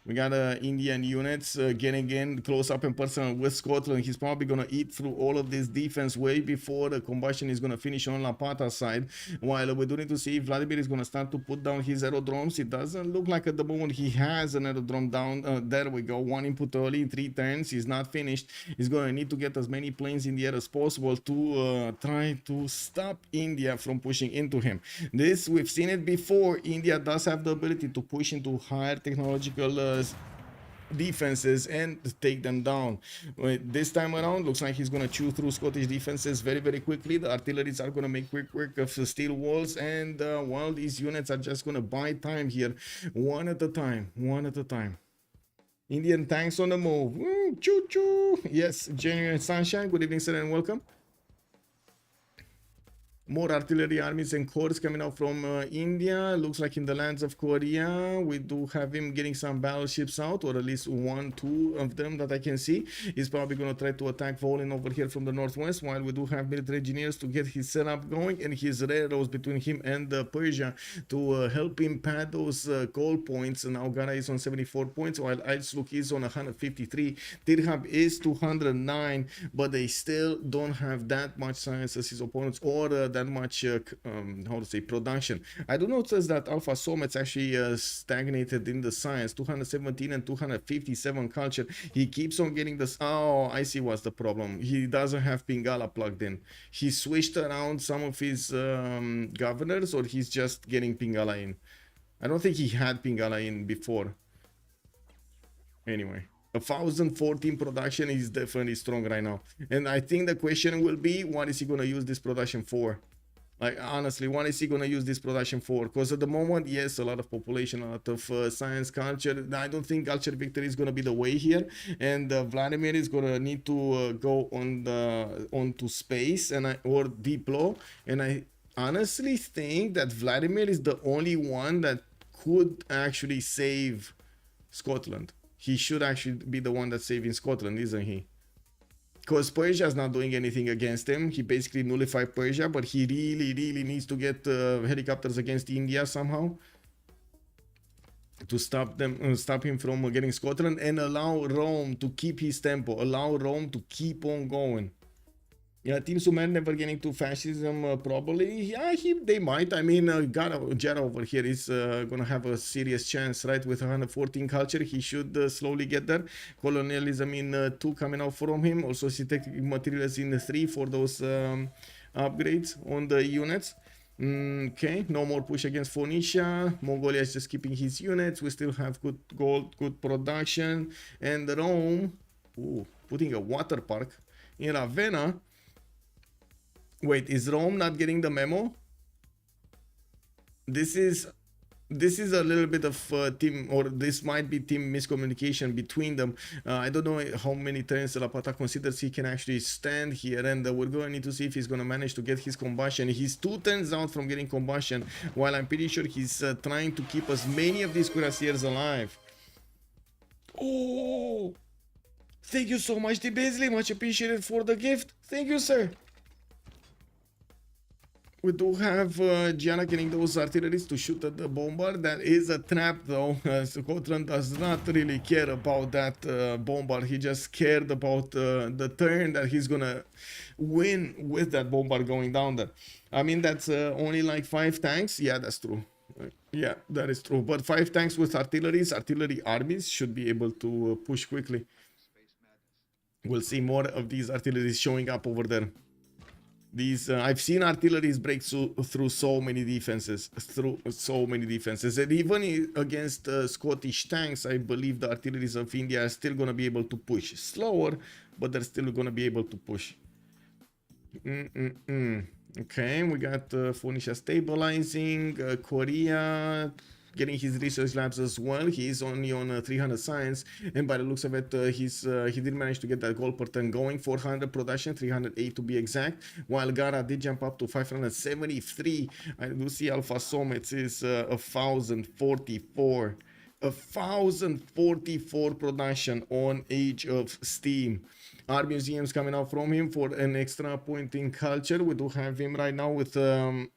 We got Indian units getting in close up and personal with Scotland. He's probably going to eat through all of this defense way before the combustion is going to finish on Lapata's side. While we do need to see if Vladimir is going to start to put down his aerodromes. It doesn't look like at the moment he has an aerodrome down. There we go. 1 input early in 3 turns. He's not finished. He's going to need to get as many planes in the air as possible to try to stop India from pushing into him. This, we've seen it before. India does have the ability to push into higher technological defenses and take them down. This time around, looks like he's going to chew through Scottish defenses very quickly. The artilleries are going to make quick work of the steel walls, and while these units are just going to buy time here, one at a time. Indian tanks on the move. Woo, choo choo. Yes, genuine sunshine. Good evening, sir, and welcome. More artillery armies and corps coming out from India. Looks like in the lands of Korea, we do have him getting some battleships out, or at least 1, 2 of them that I can see. He's probably going to try to attack Volin over here from the northwest, while we do have military engineers to get his setup going, and his railroads between him and Persia to help him pad those goal points. And now Gara is on 74 points, while IceLuc is on 153. Tithub is 209, but they still don't have that much science as his opponents, or that much production. I do notice that Alfasomets actually stagnated in the science, 217 and 257 culture. He keeps on getting this. Oh, I see what's the problem. He doesn't have Pingala plugged in. He switched around some of his governors, or he's just getting Pingala in. I don't think he had Pingala in before. Anyway, 1014 production is definitely strong right now, and I think the question will be, what is he going to use this production for? Like, honestly, what is he going to use this production for? Because at the moment, yes, a lot of population, a lot of science, culture. I don't think culture victory is going to be the way here, and Vladimir is going to need to go onto space or deploy. And I honestly think that Vladimir is the only one that could actually save Scotland. He should actually be the one that's saving Scotland, isn't he? because Persia's not doing anything against him. He basically nullified Persia, but he really needs to get helicopters against India somehow to stop him from getting Scotland and allow Rome to keep his tempo, allow Rome to keep on going. Yeah, Team Sumer never getting to fascism probably. Yeah, they might. I mean, Giara over here is gonna have a serious chance, right? With 114 culture, he should slowly get there. Colonialism in 2 coming out from him. Also, synthetic materials in 3 for those upgrades on the units. Okay, no more push against Phoenicia. Mongolia is just keeping his units. We still have good gold, good production. And Rome, putting a water park in Ravenna. Wait, is Rome not getting the memo? This is a little bit of team, or this might be team miscommunication between them. I don't know how many turns ClapataX considers he can actually stand here, and we're going to need to see if he's going to manage to get his combustion. He's 2 turns out from getting combustion, while I'm pretty sure he's trying to keep as many of these cuirassiers alive. Oh, thank you so much, D. Beasley. Much appreciated for the gift. Thank you, sir. We do have Giara getting those artilleries to shoot at the bombard. That is a trap though. Scotland does not really care about that bombard. He just cared about the turn that he's gonna win with that bombard going down there. I mean, that's only like 5 tanks. Yeah, that's true. Yeah, that is true. But 5 tanks with artillery armies should be able to push quickly. We'll see more of these artilleries showing up over there. These I've seen artilleries break through so many defenses, and even against Scottish tanks, I believe the artilleries of India are still gonna be able to push slower, but they're still gonna be able to push. Okay, we got Phoenicia stabilizing, Korea getting his research labs as well. He's only on 300 science, and by the looks of it, he did manage to get that gold per turn going. 400 production, 308 to be exact, while Gara did jump up to 573. I do see Alfasomets is 1044. 1044 production on Age of Steam. Art museums coming out from him for an extra point in culture. We do have him right now with 2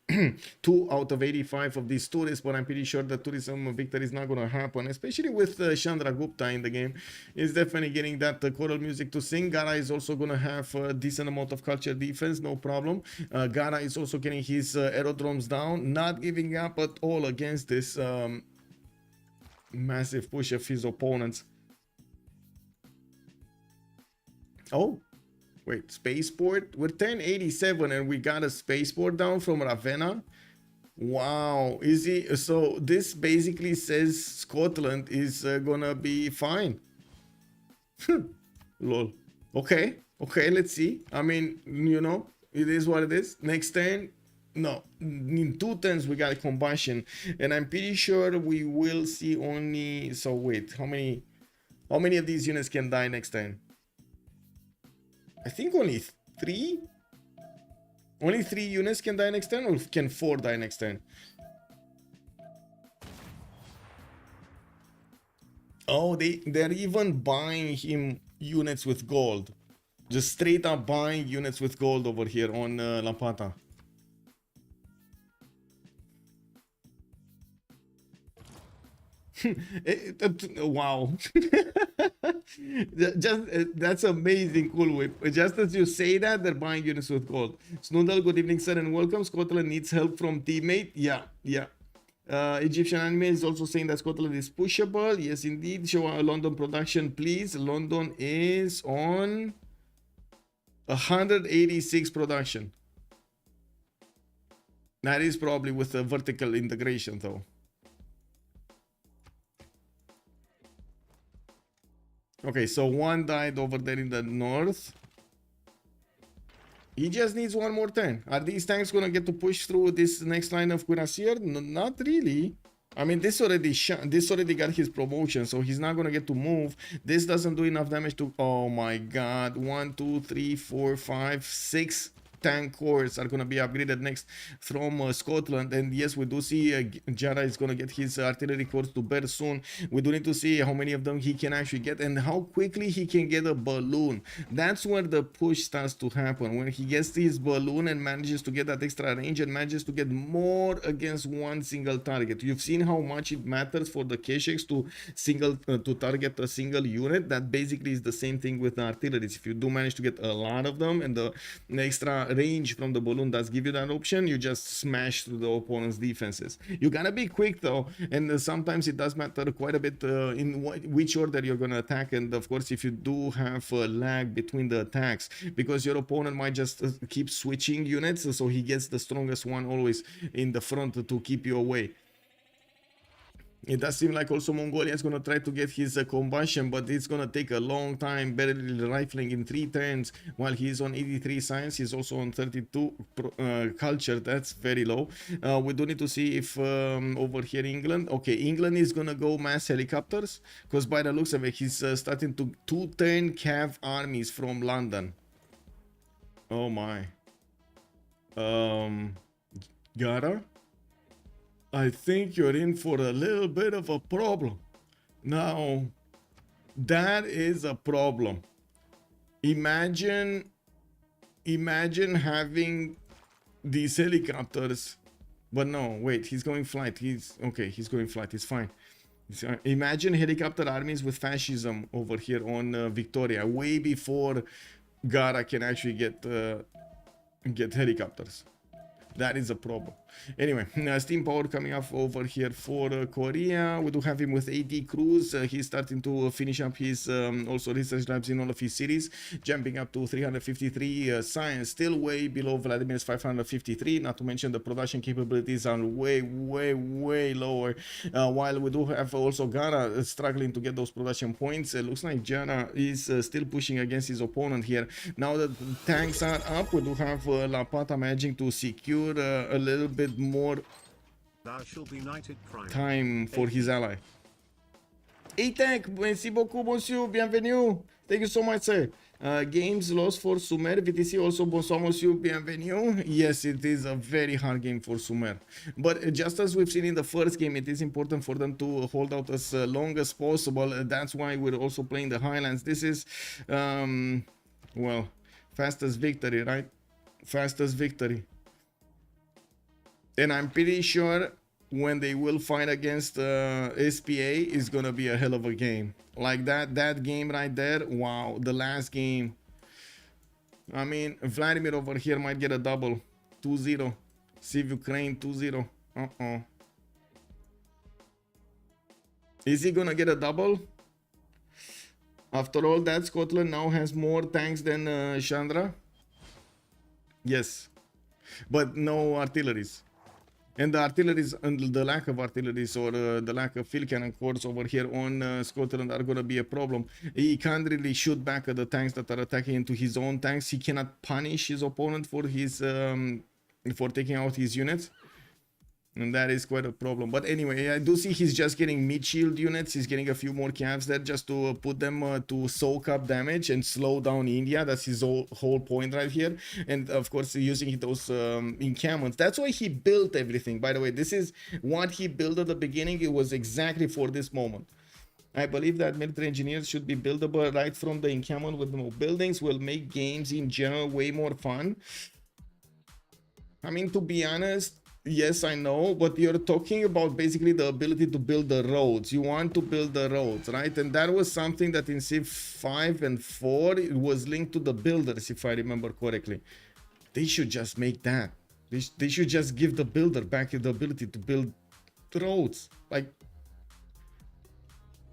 out of 85 of these tourists, but I'm pretty sure the tourism victory is not going to happen, especially with Chandragupta in the game. He's definitely getting that choral music to sing. Gara is also going to have a decent amount of culture defense, no problem. Gara is also getting his aerodromes down, not giving up at all against this massive push of his opponents. Oh, wait, spaceport? We're 1087 and we got a spaceport down from Ravenna. Wow, is he? So this basically says Scotland is gonna be fine. Lol. Okay, let's see. I mean, you know, it is what it is. Next turn, no, in 2 turns we got a combustion, and I'm pretty sure we will see only. So wait, how many of these units can die next turn? I think only 3. Only 3 units can die next turn, or can 4 die next turn? Oh, they're even buying him units with gold. Just straight up buying units with gold over here on Lapata. Wow. That's amazing. Cool Whip. Just as you say that, they're buying units with gold. Snoodle, good evening, sir, and welcome. Scotland needs help from teammate. Yeah. Egyptian anime is also saying that Scotland is pushable. Yes, indeed. Show a London production, please. London is on 186 production. That is probably with a vertical integration, though. Okay, so 1 died over there in the north. He just needs 1 more turn. Are these tanks gonna get to push through this next line of cuirassier? Not really. I mean, this already got his promotion, so he's not gonna get to move. This doesn't do enough damage to. Oh my god! 1, 2, 3, 4, 5, 6 tank cores are going to be upgraded next from Scotland. And yes, we do see Giara is going to get his artillery corps to bear soon. We do need to see how many of them he can actually get and how quickly he can get a balloon. That's where the push starts to happen, when he gets his balloon and manages to get that extra range and manages to get more against one single target. You've seen how much it matters for the Keshex to target a single unit. That basically is the same thing with the artilleries. If you do manage to get a lot of them and the extra range from the balloon does give you that option, you just smash through the opponent's defenses. You gotta be quick though, and sometimes it does matter quite a bit in which order you're gonna attack. And of course, if you do have a lag between the attacks, because your opponent might just keep switching units, so he gets the strongest one always in the front to keep you away. It does seem like also Mongolia is going to try to get his combustion, but it's going to take a long time, barely rifling in 3 turns, while he's on 83 science. He's also on 32 culture. That's very low. We do need to see if over here England. Okay, England is going to go mass helicopters, because by the looks of it, he's starting to 2-turn cav armies from London. Oh my. Gara? I think you're in for a little bit of a problem. Now, that is a problem. Imagine having these helicopters, but no, wait, he's going flight. He's going flight. He's fine. Imagine helicopter armies with fascism over here on Victoria, way before Gara can actually get helicopters. That is a problem. Anyway, steam power coming up over here for Korea. We do have him with 80 crews. He's starting to finish up his also research labs in all of his cities, jumping up to 353 science, still way below Vladimir's 553. Not to mention the production capabilities are way lower. While we do have also Gara struggling to get those production points. It looks like Giara is still pushing against his opponent here. Now that the tanks are up, we do have Lapata managing to secure a little bit more time for his ally. Tech, merci beaucoup, monsieur, bienvenue. Thank you so much, sir. Games lost for Sumer. VTC also, bonsoir, monsieur, bienvenue. Yes, it is a very hard game for Sumer. But just as we've seen in the first game, it is important for them to hold out as long as possible. That's why we're also playing the Highlands. This is, well, fastest victory, right? Fastest victory. And I'm pretty sure when they will fight against SPA is gonna be a hell of a game. Like that game right there, wow, the last game. I mean, Vladimir over here might get a double. 2-0. CivUkraine 2-0. Is he gonna get a double? After all that, Scotland now has more tanks than Chandra. Yes, but no artilleries. And the artilleries and the lack of artilleries or the lack of field cannon corps over here on Scotland are going to be a problem. He can't really shoot back at the tanks that are attacking into his own tanks. He cannot punish his opponent for his for taking out his units. And that is quite a problem. But anyway, I do see he's just getting mid-shield units. He's getting a few more calves there just to put them to soak up damage and slow down India. That's his whole point right here. And of course, using those encampments. That's why he built everything. By the way, this is what he built at the beginning. It was exactly for this moment. I believe that military engineers should be buildable right from the encampment with no buildings. Will make games in general way more fun. I mean, to be honest, yes, I know, but you're talking about basically the ability to build the roads. You want to build the roads, right? And that was something that in Civ 5 and 4, it was linked to the builders, if I remember correctly. They should just make that. They should just give the builder back the ability to build roads. Like,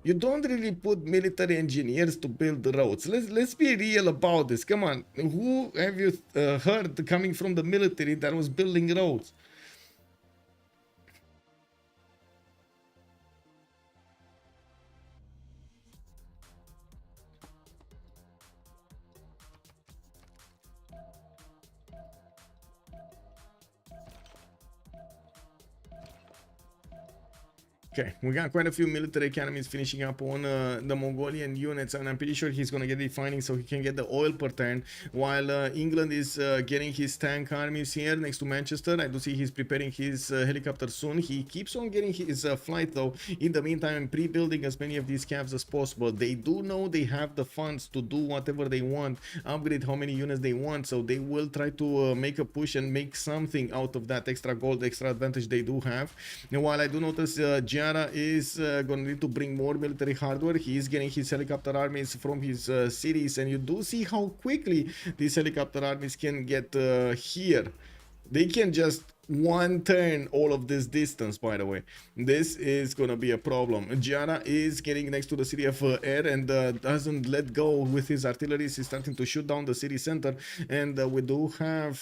you don't really put military engineers to build the roads. Let's be real about this. Come on, who have you heard coming from the military that was building roads? Okay, we got quite a few military academies finishing up on the Mongolian units, and I'm pretty sure he's gonna get refining so he can get the oil per turn, while England is getting his tank armies here next to Manchester. I do see he's preparing his helicopter soon. He keeps on getting his flight though. In the meantime, I'm pre-building as many of these cabs as possible. They do know they have the funds to do whatever they want, upgrade how many units they want, so they will try to make a push and make something out of that extra gold, extra advantage they do have. And while I do notice Giara is going to need to bring more military hardware, he is getting his helicopter armies from his cities, and you do see how quickly these helicopter armies can get here. They can just one turn all of this distance, by the way. This is gonna be a problem. Giara is getting next to the city of air and doesn't let go with his artillery. He's starting to shoot down the city center, and we do have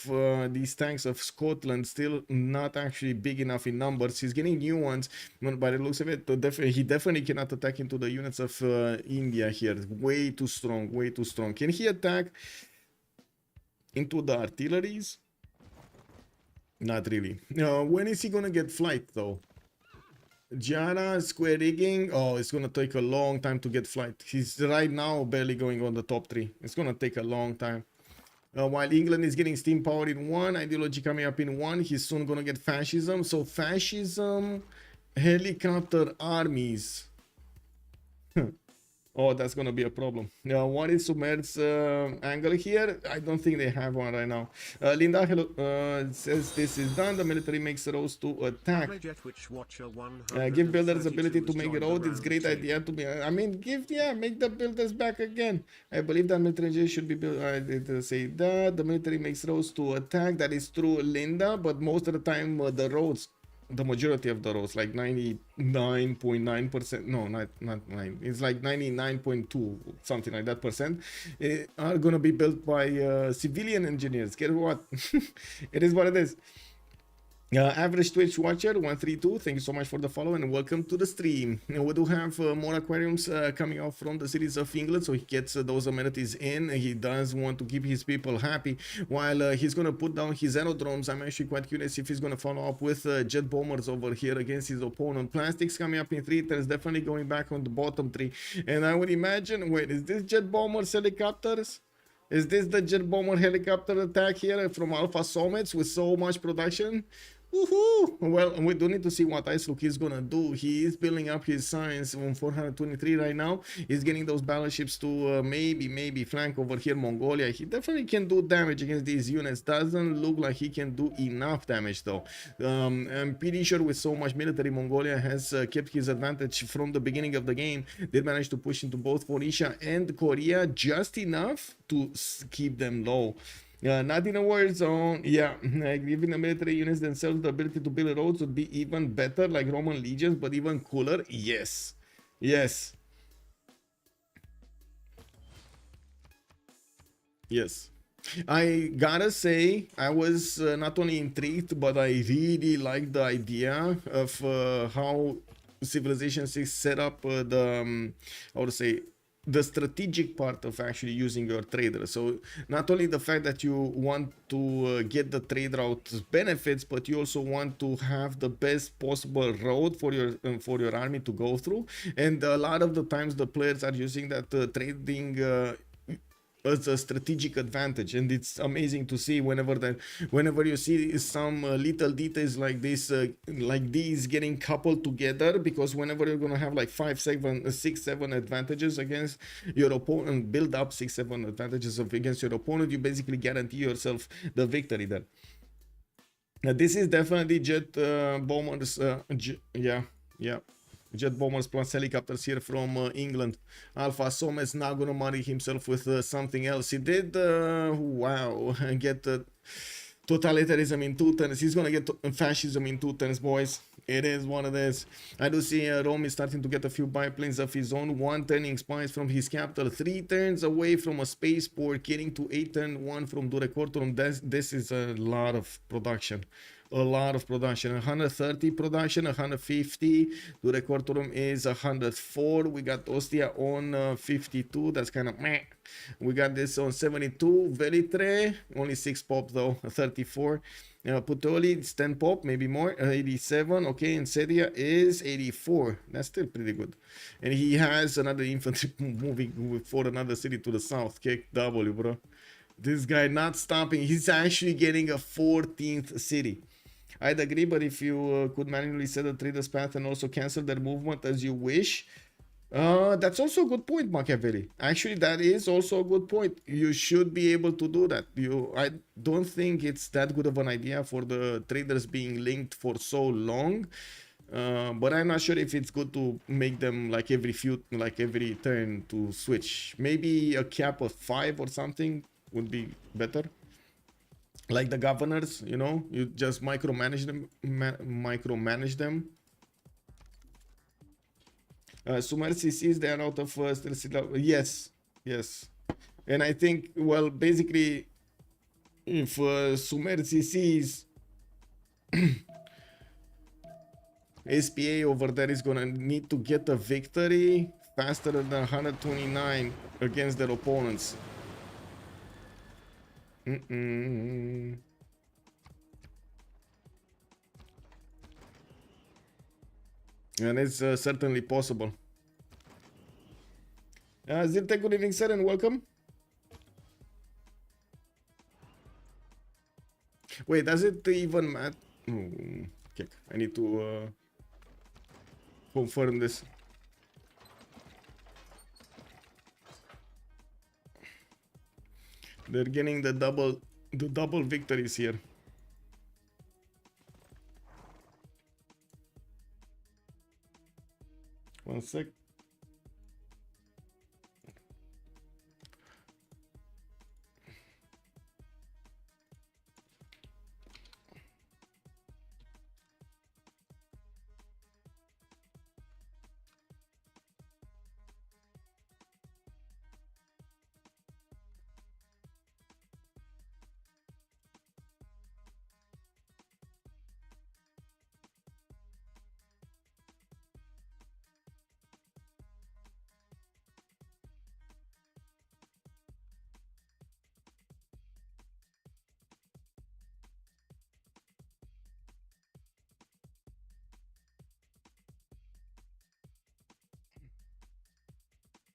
these tanks of Scotland still not actually big enough in numbers. He's getting new ones, but by the looks of it, he definitely cannot attack into the units of India here. Way too strong, way too strong. Can he attack into the artilleries? Not really. When is he gonna get flight though? Giara square rigging. Oh, it's gonna take a long time to get flight. He's right now barely going on the top 3. It's gonna take a long time. While England is getting steam power in 1, ideology coming up in 1, he's soon gonna get fascism. So fascism, helicopter armies. Oh, that's gonna be a problem. What is Sumer's angle here? I don't think they have one right now. Linda says this is done. The military makes roads to attack. Give builders ability to make roads. It's a great idea to be. I mean, make the builders back again. I believe that military should be built. I did say that the military makes roads to attack. That is true, Linda. But most of the time, the roads. The majority of the roads, like 99.9%, no, not 9, it's like 99.2, something like that percent, are gonna be built by civilian engineers. Guess what? It is what it is. Average Twitch watcher 132, thank you so much for the follow and welcome to the stream. We do have more aquariums coming out from the cities of England, so he gets those amenities in. He does want to keep his people happy while he's going to put down his aerodromes. I'm actually quite curious if he's going to follow up with jet bombers over here against his opponent. Plastics coming up in 3 turns, definitely going back on the bottom 3. And I would imagine, wait, is this jet bombers helicopters? Is this the jet bomber helicopter attack here from Alfasomets with so much production? Woohoo! Well, we do need to see what IceLuc is gonna do. He is building up his science on 423 right now. He's getting those battleships to maybe flank over here Mongolia. He definitely can do damage against these units. Doesn't look like he can do enough damage though. I'm pretty sure with so much military, Mongolia has kept his advantage from the beginning of the game. They managed to push into both Phoenicia and Korea just enough to keep them low. Not in a war zone. Yeah, giving the military units themselves the ability to build roads would be even better, like Roman legions, but even cooler. Yes. Yes. Yes. I gotta say, I was not only intrigued, but I really like the idea of how Civilization 6 set up how to say, the strategic part of actually using your trader. So not only the fact that you want to get the trade route benefits, but you also want to have the best possible road for your army to go through. And a lot of the times the players are using that trading as a strategic advantage, and it's amazing to see whenever you see some little details like this, like these getting coupled together, because whenever you're gonna have like 5, 7, 6, 7 advantages against your opponent, build up 6, 7 advantages against your opponent, you basically guarantee yourself the victory there. Now this is definitely jet bombers. Yeah. Jet bombers plus helicopters here from England. Alfasomets now gonna marry himself with something else. He did, wow, get totalitarianism in 2 turns. He's gonna get fascism in 2 turns, boys. It is what it is. I do see Rome is starting to get a few biplanes of his own. 1 turning spies from his capital. 3 turns away from a spaceport. Getting to 8 turn 1 from Durecortorum. This is a lot of production. a lot of production. 130 production, 150. The record room is 104. We got Ostia on 52. That's kind of meh. We got this on 72. Velitre, only 6 pop though, 34. Puteoli, it's 10 pop, maybe more, 87. Okay, and Sedia is 84. That's still pretty good. And he has another infantry moving for another city to the south. KW, bro. This guy not stopping. He's actually getting a 14th city. I'd agree, but if you could manually set the trader's path and also cancel their movement as you wish, that's also a good point, Machiavelli. Actually, that is also a good point. You should be able to do that. I don't think it's that good of an idea for the traders being linked for so long. But I'm not sure if it's good to make them like every turn to switch. Maybe a cap of 5 or something would be better. Like the governors, you know, you just micromanage them. Sumer CCs, they are out of still. Yes. And I think, well, basically, if Sumer CCs SPA over there is gonna need to get a victory faster than 129 against their opponents. And it's certainly possible. Zirte, good evening, sir, and welcome. Wait, does it even matter? Okay, I need to confirm this. They're getting the double victories here. One sec.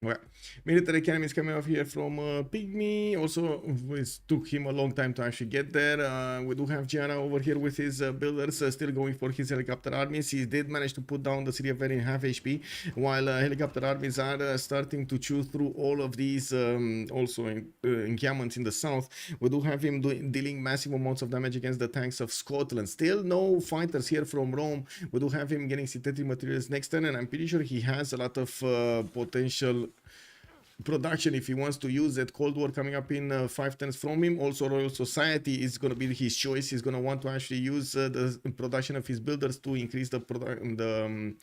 Well, military academy is coming off here from Pigmey. Also, it took him a long time to actually get there. We do have Giara over here with his builders still going for his helicopter armies. He did manage to put down the city of Very in half HP, while helicopter armies are starting to chew through all of these also encampments in the south. We do have him dealing massive amounts of damage against the tanks of Scotland. Still no fighters here from Rome. We do have him getting synthetic materials next turn, and I'm pretty sure he has a lot of potential production if he wants to use that. Cold War coming up in 5 turns from him. Also, Royal Society is going to be his choice. He's going to want to actually use the production of his builders to increase the production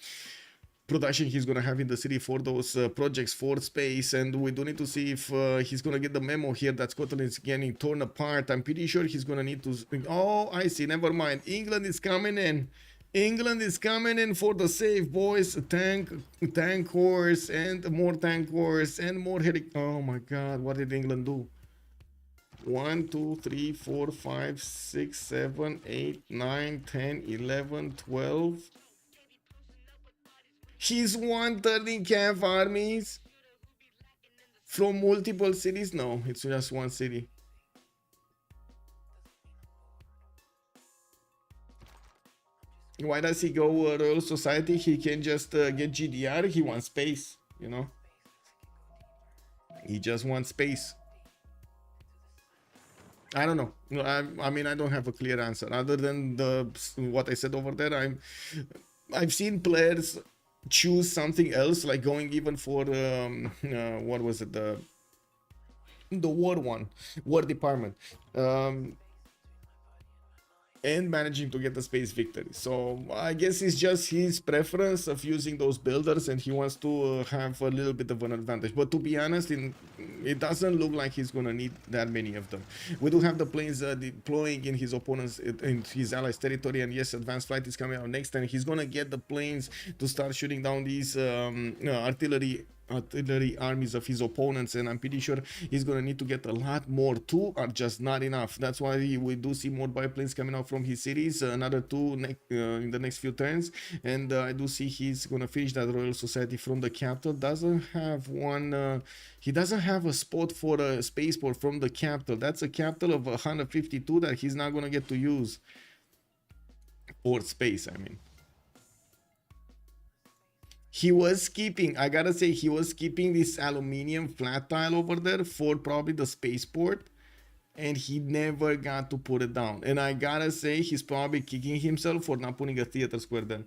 he's going to have in the city for those projects for space. And we do need to see if he's going to get the memo here that Scotland is getting torn apart. I'm pretty sure he's going to need to... Oh, I see. Never mind. England is coming in. England is coming in for the save, boys. Tank horse and more tank horse and more oh my god, what did England do? 1 2 3 4 5 6 7 8 9 10 11 12. He's 130 cav armies from multiple cities. No, it's just one city. Why does he go Royal Society? He can just get GDR. He wants space, you know. He just wants space. I don't know. I mean, I don't have a clear answer other than what I said over there. I've seen players choose something else, like going even for what was it, the war department. and managing to get the space victory. So I guess it's just his preference of using those builders, and he wants to have a little bit of an advantage. But to be honest, it doesn't look like he's gonna need that many of them. We do have the planes deploying in his opponent's, in his allies' territory, and yes, advanced flight is coming out next, and he's gonna get the planes to start shooting down these artillery armies of his opponents, and I'm pretty sure he's gonna need to get a lot more. Two are just not enough. That's why we do see more biplanes coming out from his cities, another two in the next few turns, and I do see he's gonna finish that Royal Society from the capital. Doesn't have one, he doesn't have a spot for a spaceport from the capital. That's a capital of 152 that he's not gonna get to use for space, I mean. He was keeping, I gotta say, he was keeping this aluminium flat tile over there for probably the spaceport, and he never got to put it down. And I gotta say, he's probably kicking himself for not putting a theater square there.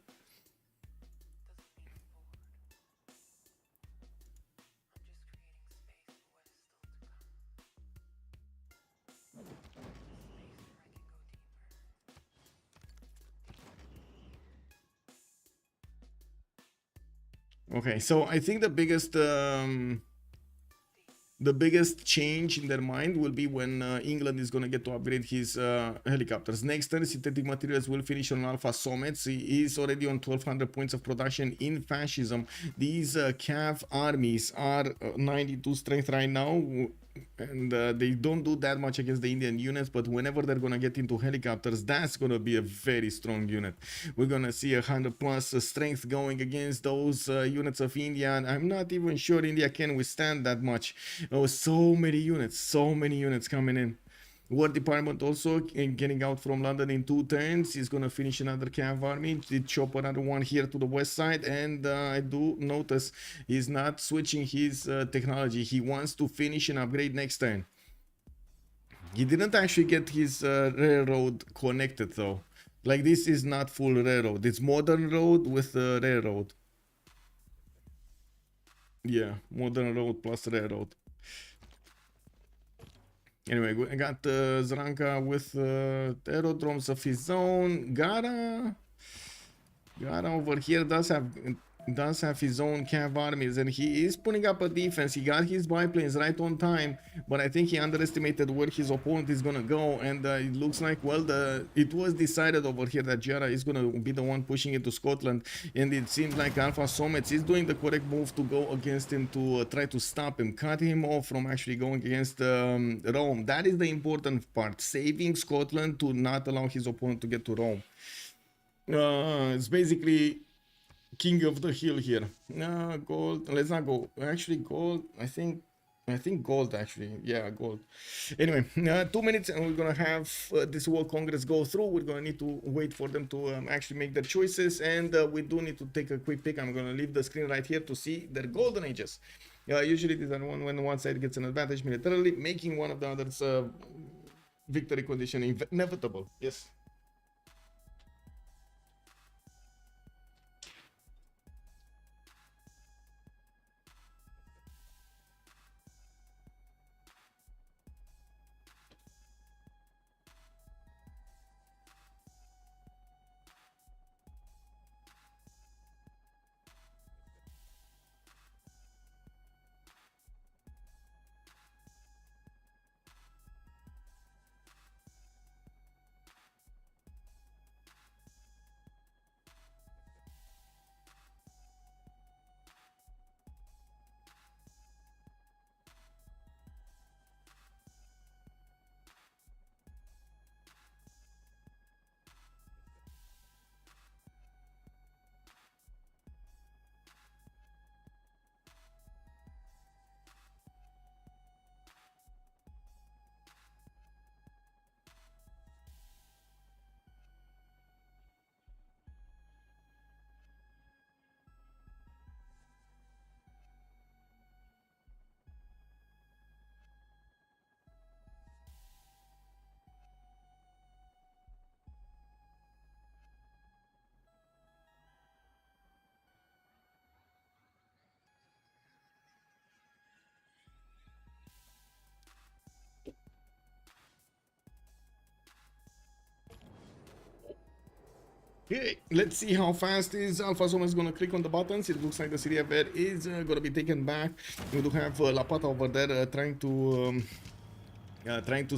Okay, so I think the biggest change in their mind will be when England is going to get to upgrade his helicopters. Next turn, synthetic materials will finish on Alfasomets. He is already on 1200 points of production in fascism. These Cav armies are 92 strength right now, and they don't do that much against the Indian units, but whenever they're gonna get into helicopters, that's gonna be a very strong unit. We're gonna see 100 plus strength going against those units of India, and I'm not even sure India can withstand that much. Oh, so many units coming in. War Department also getting out from London in 2 turns. He's gonna finish another Cav army, chop another one here to the west side, and I do notice he's not switching his technology. He wants to finish and upgrade next turn. He didn't actually get his railroad connected though. Like, this is not full railroad. It's modern road with railroad. Yeah, modern road plus railroad. Anyway, I got Zranka with aerodromes of his own. Gara over here does have his own Cav armies, and he is putting up a defense. He got his biplanes right on time, but I think he underestimated where his opponent is gonna go, and it looks like, well, it was decided over here that Giara is gonna be the one pushing into Scotland, and it seems like Alfasomets is doing the correct move to go against him, to try to stop him, cut him off from actually going against Rome. That is the important part, saving Scotland to not allow his opponent to get to Rome. It's basically king of the hill here. Gold. Let's not go. Actually, gold. I think gold. Actually, yeah, gold. Anyway, 2 minutes, and we're gonna have this World Congress go through. We're gonna need to wait for them to actually make their choices, and we do need to take a quick pick. I'm gonna leave the screen right here to see their golden ages. Usually, these are when one side gets an advantage militarily, making one of the others victory condition inevitable. Yes. Okay, let's see how fast is Alfasomets gonna click on the buttons. It looks like the city of Ed is gonna be taken back. We do have Lapata over there trying to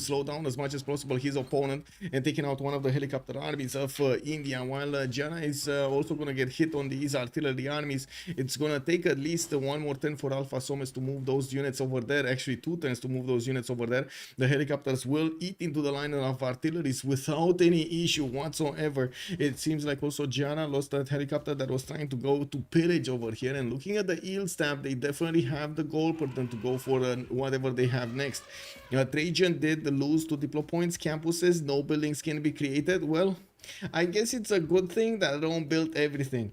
slow down as much as possible his opponent and taking out one of the helicopter armies of India, while Giara is also going to get hit on these artillery armies. It's going to take at least one more turn for Alfasomets to move those units over there, actually 2 turns to move those units over there. The helicopters will eat into the line of artilleries without any issue whatsoever. It seems like also Giara lost that helicopter that was trying to go to pillage over here, and looking at the eel staff, they definitely have the goal for them to go for whatever they have next. Trajan did lose 2 diplo points, campuses, no buildings can be created. Well, I guess it's a good thing that I don't build everything.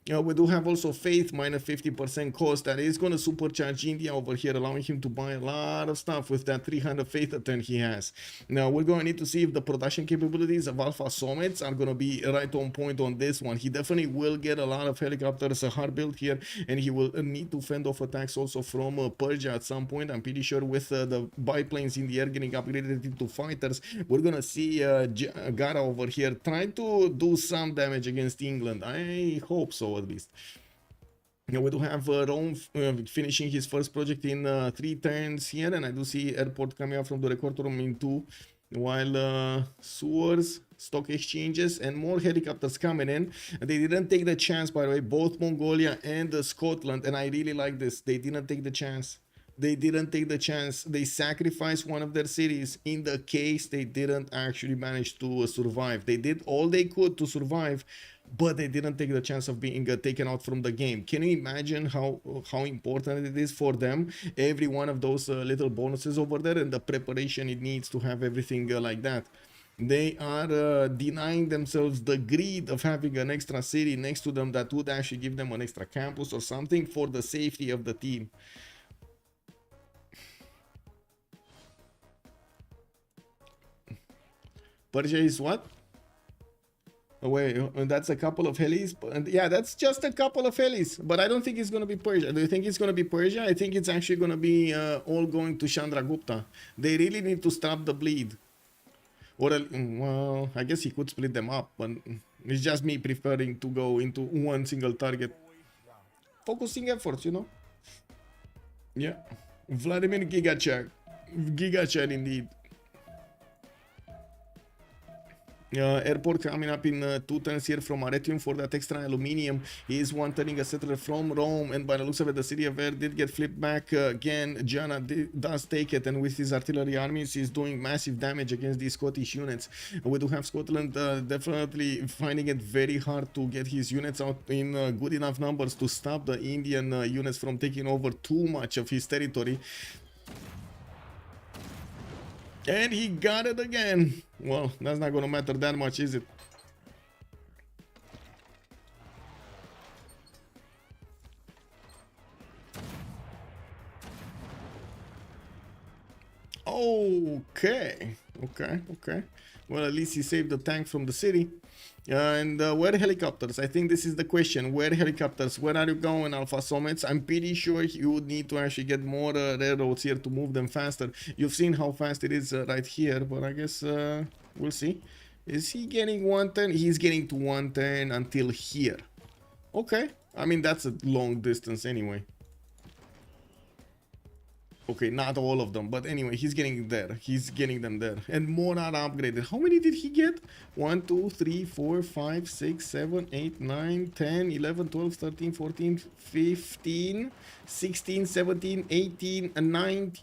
We do have also Faith minus 50% cost that is going to supercharge India over here, allowing him to buy a lot of stuff with that 300 Faith a turn he has. Now we're going to need to see if the production capabilities of Alfasomets are going to be right on point on this one. He definitely will get a lot of helicopters, a hard build here, and he will need to fend off attacks also from Persia at some point. I'm pretty sure with the biplanes in the air getting upgraded into fighters, we're going to see Gara over here try to do some damage against England. I hope so. At least. We do have Rome finishing his first project in 3 turns here, and I do see airport coming out from the record room in 2, while sewers, stock exchanges, and more helicopters coming in. They didn't take the chance, by the way, both Mongolia and Scotland, and I really like this. They didn't take the chance. They didn't take the chance. They sacrificed one of their cities in the case they didn't actually manage to survive. They did all they could to survive, but they didn't take the chance of being taken out from the game. Can you imagine how important it is for them? Every one of those little bonuses over there and the preparation it needs to have everything like that. They are denying themselves the greed of having an extra city next to them that would actually give them an extra campus or something for the safety of the team. Persia is what? Oh, wait, that's a couple of helis. Yeah, that's just a couple of helis. But I don't think it's going to be Persia. Do you think it's going to be Persia? I think it's actually going to be all going to Chandragupta. They really need to stop the bleed. Or, well, I guess he could split them up. But it's just me preferring to go into one single target. Focusing efforts, you know? Yeah. Vladimir Gigachat. Gigachat indeed. Airport coming up in 2 turns here from Arretium for that extra aluminium. He is one turning a settler from Rome, and by the looks of it, the city of Air did get flipped back again. Giara does take it, and with his artillery armies, he's doing massive damage against these Scottish units. We do have Scotland definitely finding it very hard to get his units out in good enough numbers to stop the Indian units from taking over too much of his territory. And he got it again. Well, that's not going to matter that much, is it? Okay. Well, at least he saved the tank from the city. And where helicopters? I think this is the question. Where helicopters? Where are you going, Alfasomets? I'm pretty sure you would need to actually get more railroads here to move them faster. You've seen how fast it is right here, but I guess we'll see. Is he getting 1 turn? He's getting to 1 turn until here. Okay. I mean, that's a long distance anyway. Okay, not all of them, but anyway, he's getting there. He's getting them there. And more are upgraded. How many did he get? 1, 2, 3, 4, 5, 6, 7, 8, 9, 10, 11, 12, 13, 14, 15, 16, 17, 18, and 19.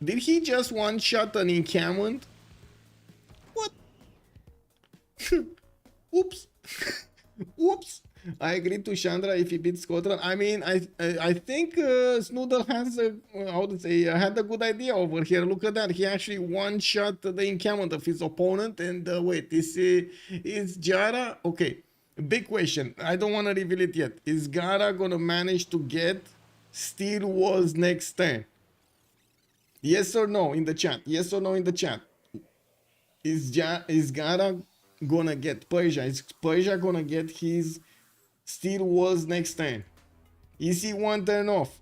Did he just one-shot an encampment? What? Oops. Oops. I agreed to Chandra if he beats Scotland. I mean, I think Snoodle has had a good idea over here. Look at that. He actually one-shot the encampment of his opponent. And wait, is Giara? Okay, big question. I don't want to reveal it yet. Is Gara going to manage to get steel walls next turn? Yes or no in the chat? Yes or no in the chat? Is Gara going to get Persia? Is Persia going to get his steel walls next turn? Is he 1 turn off?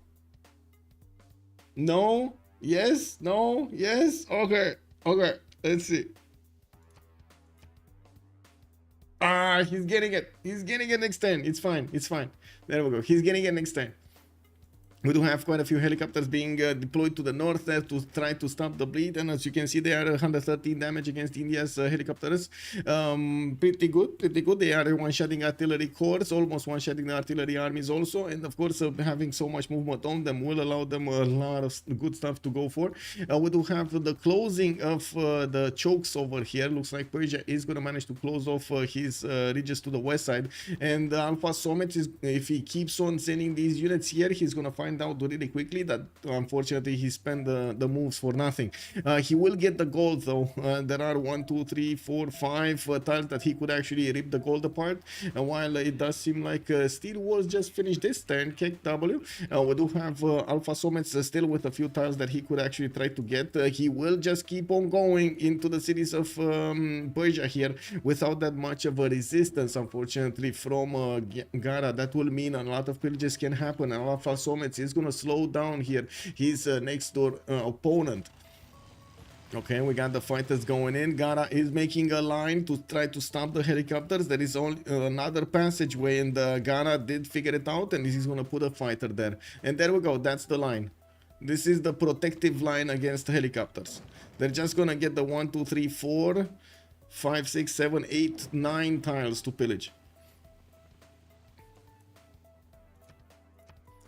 No? Yes? No? Yes? Okay. Let's see. Ah, he's getting it. He's getting it next turn. It's fine. It's fine. There we go. He's getting it next turn. We do have quite a few helicopters being deployed to the north there to try to stop the bleed, and as you can see, they are 113 damage against India's helicopters. Pretty good, pretty good. They are one-shotting artillery corps, almost one-shotting the artillery armies also, and of course, having so much movement on them will allow them a lot of good stuff to go for. We do have the closing of the chokes over here. Looks like Persia is going to manage to close off his ridges to the west side, and Alfasomets is, if he keeps on sending these units here, he's going to find out really quickly that unfortunately he spent the moves for nothing. He will get the gold though. There are 1, 2, 3, 4, 5 tiles that he could actually rip the gold apart, and while it does seem like Steel Walls just finished this turn, KW, we do have Alfasomets still with a few tiles that he could actually try to get. He will just keep on going into the cities of Persia here without that much of a resistance, unfortunately, from Gara. That will mean a lot of pillages can happen, and Alfasomets is going to slow down here his next door opponent. Okay, we got the fighters going in. Gara is making a line to try to stop the helicopters. There is only another passageway, and Gara did figure it out, and he's going to put a fighter there. And there we go. That's the line. This is the protective line against helicopters. They're just going to get the 1, 2, 3, 4, 5, 6, 7, 8, 9 tiles to pillage.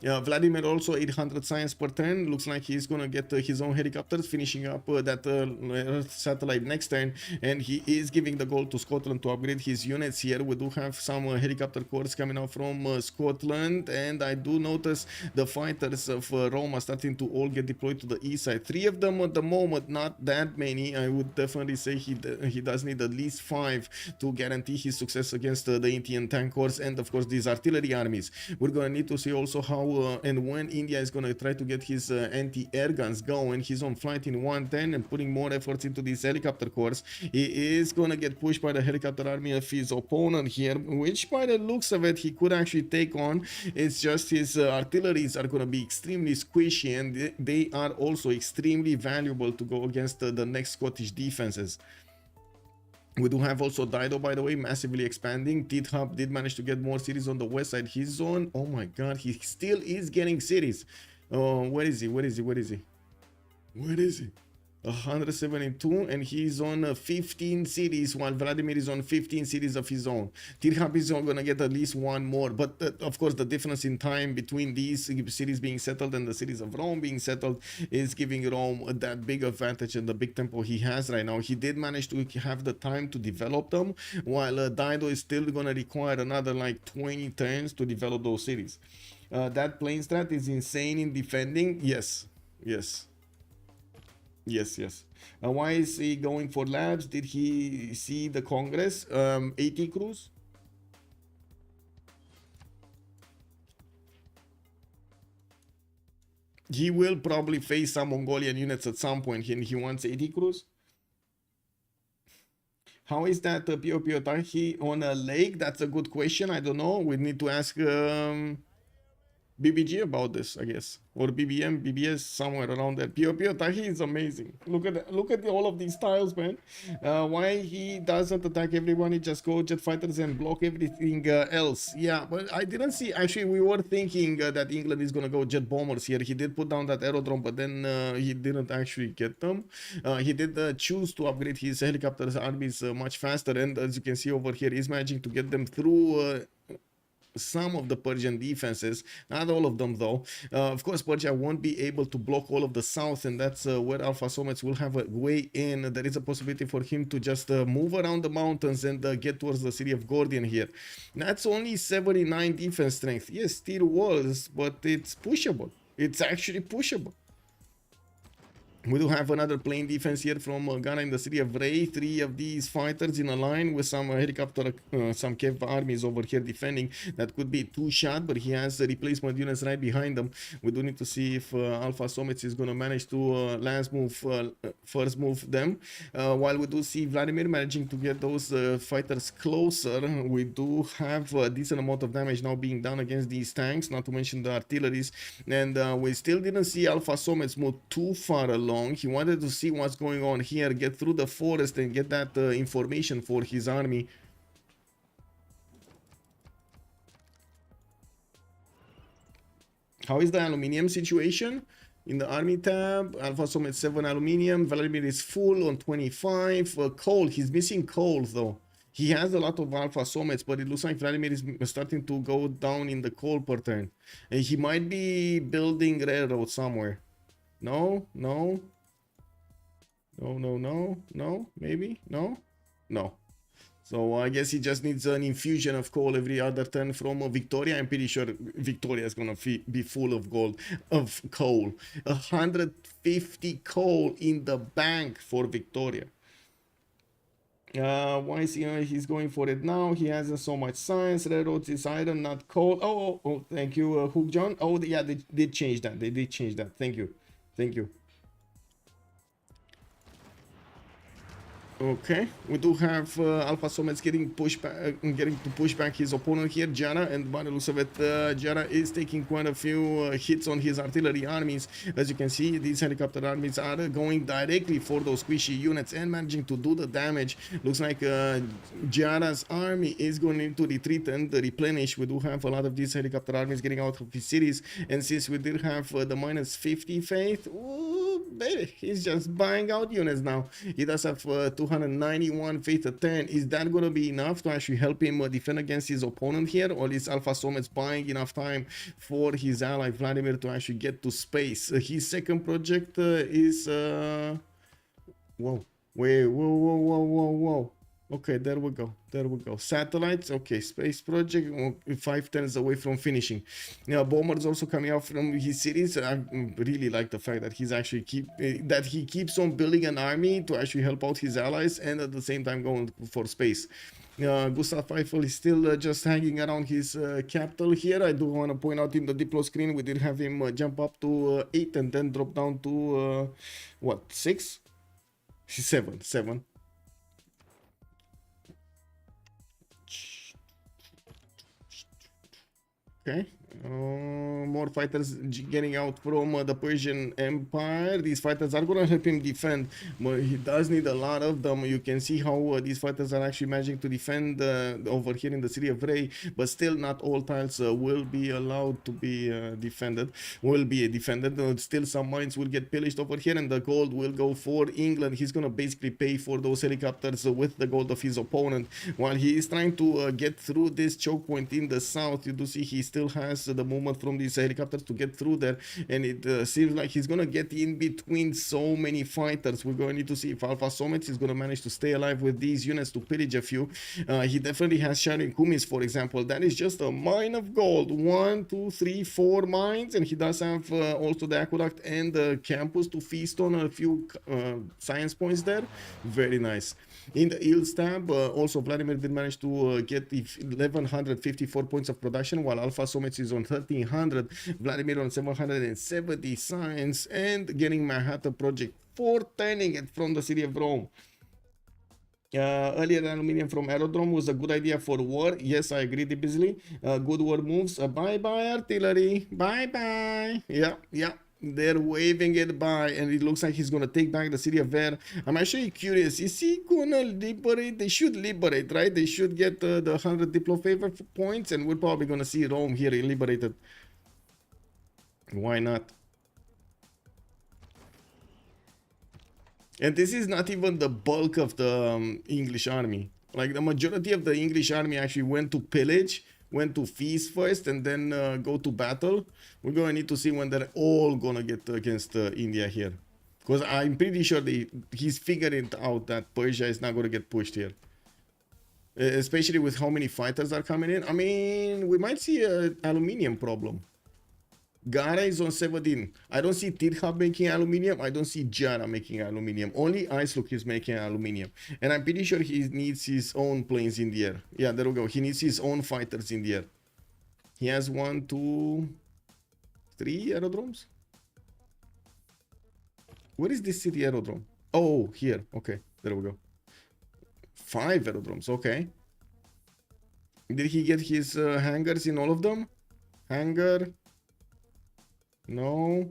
Yeah, Vladimir also 800 science per turn. Looks like he's gonna get his own helicopters, finishing up that Earth satellite next turn, and he is giving the gold to Scotland to upgrade his units here. We do have some helicopter corps coming out from Scotland, and I do notice the fighters of Rome are starting to all get deployed to the east side. 3 of them at the moment, not that many. I would definitely say he does need at least 5 to guarantee his success against the Indian tank corps and of course these artillery armies. We're gonna need to see also how and when India is going to try to get his anti-air guns going. He's on flight in 110 and putting more efforts into these helicopter corps. He is going to get pushed by the helicopter army of his opponent here, which by the looks of it he could actually take on. It's just his artilleries are going to be extremely squishy, and they are also extremely valuable to go against the next Scottish defenses. We do have also Dido, by the way, massively expanding. Tithub did manage to get more cities on the west side. He's on, oh my god, he still is getting cities. Where is he? Where is he? Where is he? Where is he? 172, and he's on 15 cities, while Vladimir is on 15 cities of his own. Tithub is going to get at least 1 more, but of course the difference in time between these cities being settled and the cities of Rome being settled is giving Rome that big advantage and the big tempo he has right now. He did manage to have the time to develop them, while Dido is still going to require another like 20 turns to develop those cities. That plane strat is insane in defending. Yes. Why is he going for labs? Did he see the Congress? 80 crews? He will probably face some Mongolian units at some point, and he wants 80 crews. How is that Pio on a lake? That's a good question. I don't know. We need to ask BBG about this, I guess, or BBM, BBS, somewhere around there. Pio Tahi is amazing. Look at all of these tiles, man. Why he doesn't attack everyone? He just go jet fighters and block everything else. Yeah, but I didn't see. Actually, we were thinking that England is gonna go jet bombers here. He did put down that aerodrome, but then he didn't actually get them. He did choose to upgrade his helicopters armies much faster, and as you can see over here, he's managing to get them through some of the Persian defenses, not all of them though. Of course, Persia won't be able to block all of the south, and that's where Alfasomets will have a way in. There is a possibility for him to just move around the mountains and get towards the city of Gordian here. That's only 79 defense strength. Yes, still was, but it's pushable. It's actually pushable. We do have another plane defense here from Ghana in the city of Ray. 3 of these fighters in a line with some helicopter, some Kev armies over here defending. That could be 2-shot, but he has replacement units right behind them. We do need to see if Alfasomets is going to manage to first move them. While we do see Vladimir managing to get those fighters closer, we do have a decent amount of damage now being done against these tanks, not to mention the artilleries. And we still didn't see Alfasomets move too far along. He wanted to see what's going on here, get through the forest and get that information for his army. How is the aluminium situation? In the army tab, Alfasomets 7 aluminium. Vladimir is full on 25. Coal, he's missing coal though. He has a lot of Alfasomets, but it looks like Vladimir is starting to go down in the coal per turn. And he might be building railroad somewhere. No, no. No, no, no, no, maybe, no, no. So I guess he just needs an infusion of coal every other turn from Victoria. I'm pretty sure Victoria is gonna be full of coal. 150 coal in the bank for Victoria. Why is he's going for it now? He hasn't so much science. Railroads is iron, not coal. Oh, thank you, Hook John. Oh, yeah, they did change that. They did change that. Thank you. Thank you. Okay, we do have Alfasomets getting pushed back, getting to push back his opponent here, Giara, and by the looks of it, Giara is taking quite a few hits on his artillery armies. As you can see, these helicopter armies are going directly for those squishy units and managing to do the damage. Looks like Giara's army is going to need to retreat and replenish. We do have a lot of these helicopter armies getting out of his cities, and since we did have the minus 50 faith, ooh, baby, he's just buying out units now. He does have 291 faith at 10. Is that going to be enough to actually help him defend against his opponent here, or is Alfasomets buying enough time for his ally Vladimir to actually get to space? His second project is whoa, wait, whoa. Okay, there we go. Satellites, okay, space project, 5 turns away from finishing. Now, bombers also coming out from his cities. I really like the fact that he's actually he keeps on building an army to actually help out his allies, and at the same time going for space. Gustav Eiffel is still just hanging around his capital here. I do want to point out in the Diplo screen, we did have him jump up to 8 and then drop down to what, 6? 7. Okay, more fighters getting out from the Persian Empire. These fighters are going to help him defend, but he does need a lot of them. You can see how these fighters are actually managing to defend over here in the city of Ray, but still not all tiles will be allowed to be defended. Still some mines will get pillaged over here, and the gold will go for England. He's going to basically pay for those helicopters with the gold of his opponent. While he is trying to get through this choke point in the south, you do see he still has the movement from these helicopters to get through there, and it seems like he's gonna get in between so many fighters. We're going to need to see if Alfasomets is gonna manage to stay alive with these units to pillage a few. He definitely has Sharing Kumis, for example. That is just a mine of gold. 1, 2, 3, 4 mines, and he does have also the aqueduct and the campus to feast on a few science points there. Very nice. In the Yields tab, also Vladimir did manage to get 1154 points of production, while Alfasomets is on 1300, Vladimir on 770 science, and getting Manhattan Project 4, turning it from the city of Rome. Earlier aluminium from aerodrome was a good idea for war. Yes, I agree, Busily. Good war moves. Bye-bye, artillery. Bye-bye. Yeah. They're waving it by, and it looks like he's gonna take back the city of Ver. I'm actually curious, is he gonna liberate? They should liberate, right? They should get the 100 Diplo favor points, and we're probably gonna see Rome here liberated. Why not? And this is not even the bulk of the English army. Like, the majority of the English army actually went to pillage, went to feast first, and then go to battle. We're going to need to see when they're all going to get against India here. Because I'm pretty sure he's figuring out that Persia is not going to get pushed here. Especially with how many fighters are coming in. I mean, we might see an aluminium problem. Gara is on 17. I don't see Tithub making aluminium. I don't see Giara making aluminium. Only IceLuc is making aluminium. And I'm pretty sure he needs his own planes in the air. Yeah, there we go. He needs his own fighters in the air. He has 1, 2, 3 aerodromes. Where is this city aerodrome? Oh, here. Okay, there we go. 5 aerodromes. Okay. Did he get his hangars in all of them? Hangar. No.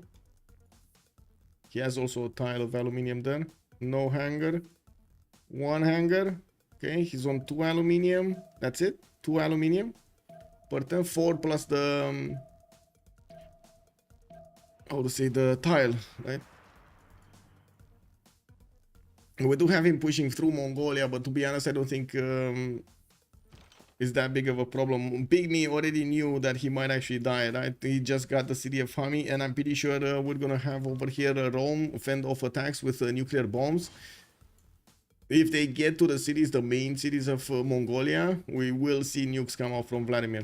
He has also a tile of aluminium there. No hangar. 1 hangar. Okay, he's on 2 aluminium. That's it. 2 aluminium. Per turn, 4 plus the how to say, the tile, right? We do have him pushing through Mongolia, but to be honest, I don't think it's that big of a problem. Pigmey already knew that he might actually die, right? He just got the city of Hami, and I'm pretty sure we're gonna have over here Rome fend off attacks with nuclear bombs. If they get to the cities, the main cities of Mongolia, we will see nukes come out from Vladimir.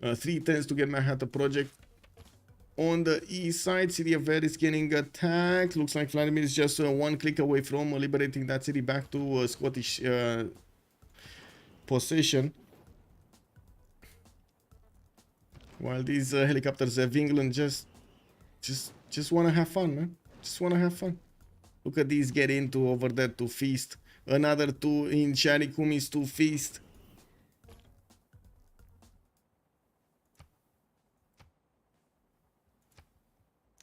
3 turns to get Manhattan Project. On the east side, city of Ver is getting attacked. Looks like Vladimir is just 1 click away from liberating that city back to Scottish possession. While these helicopters of England just want to have fun, man. Just want to have fun. Look at these get into over there to feast. Another 2 in Sharikumis to feast.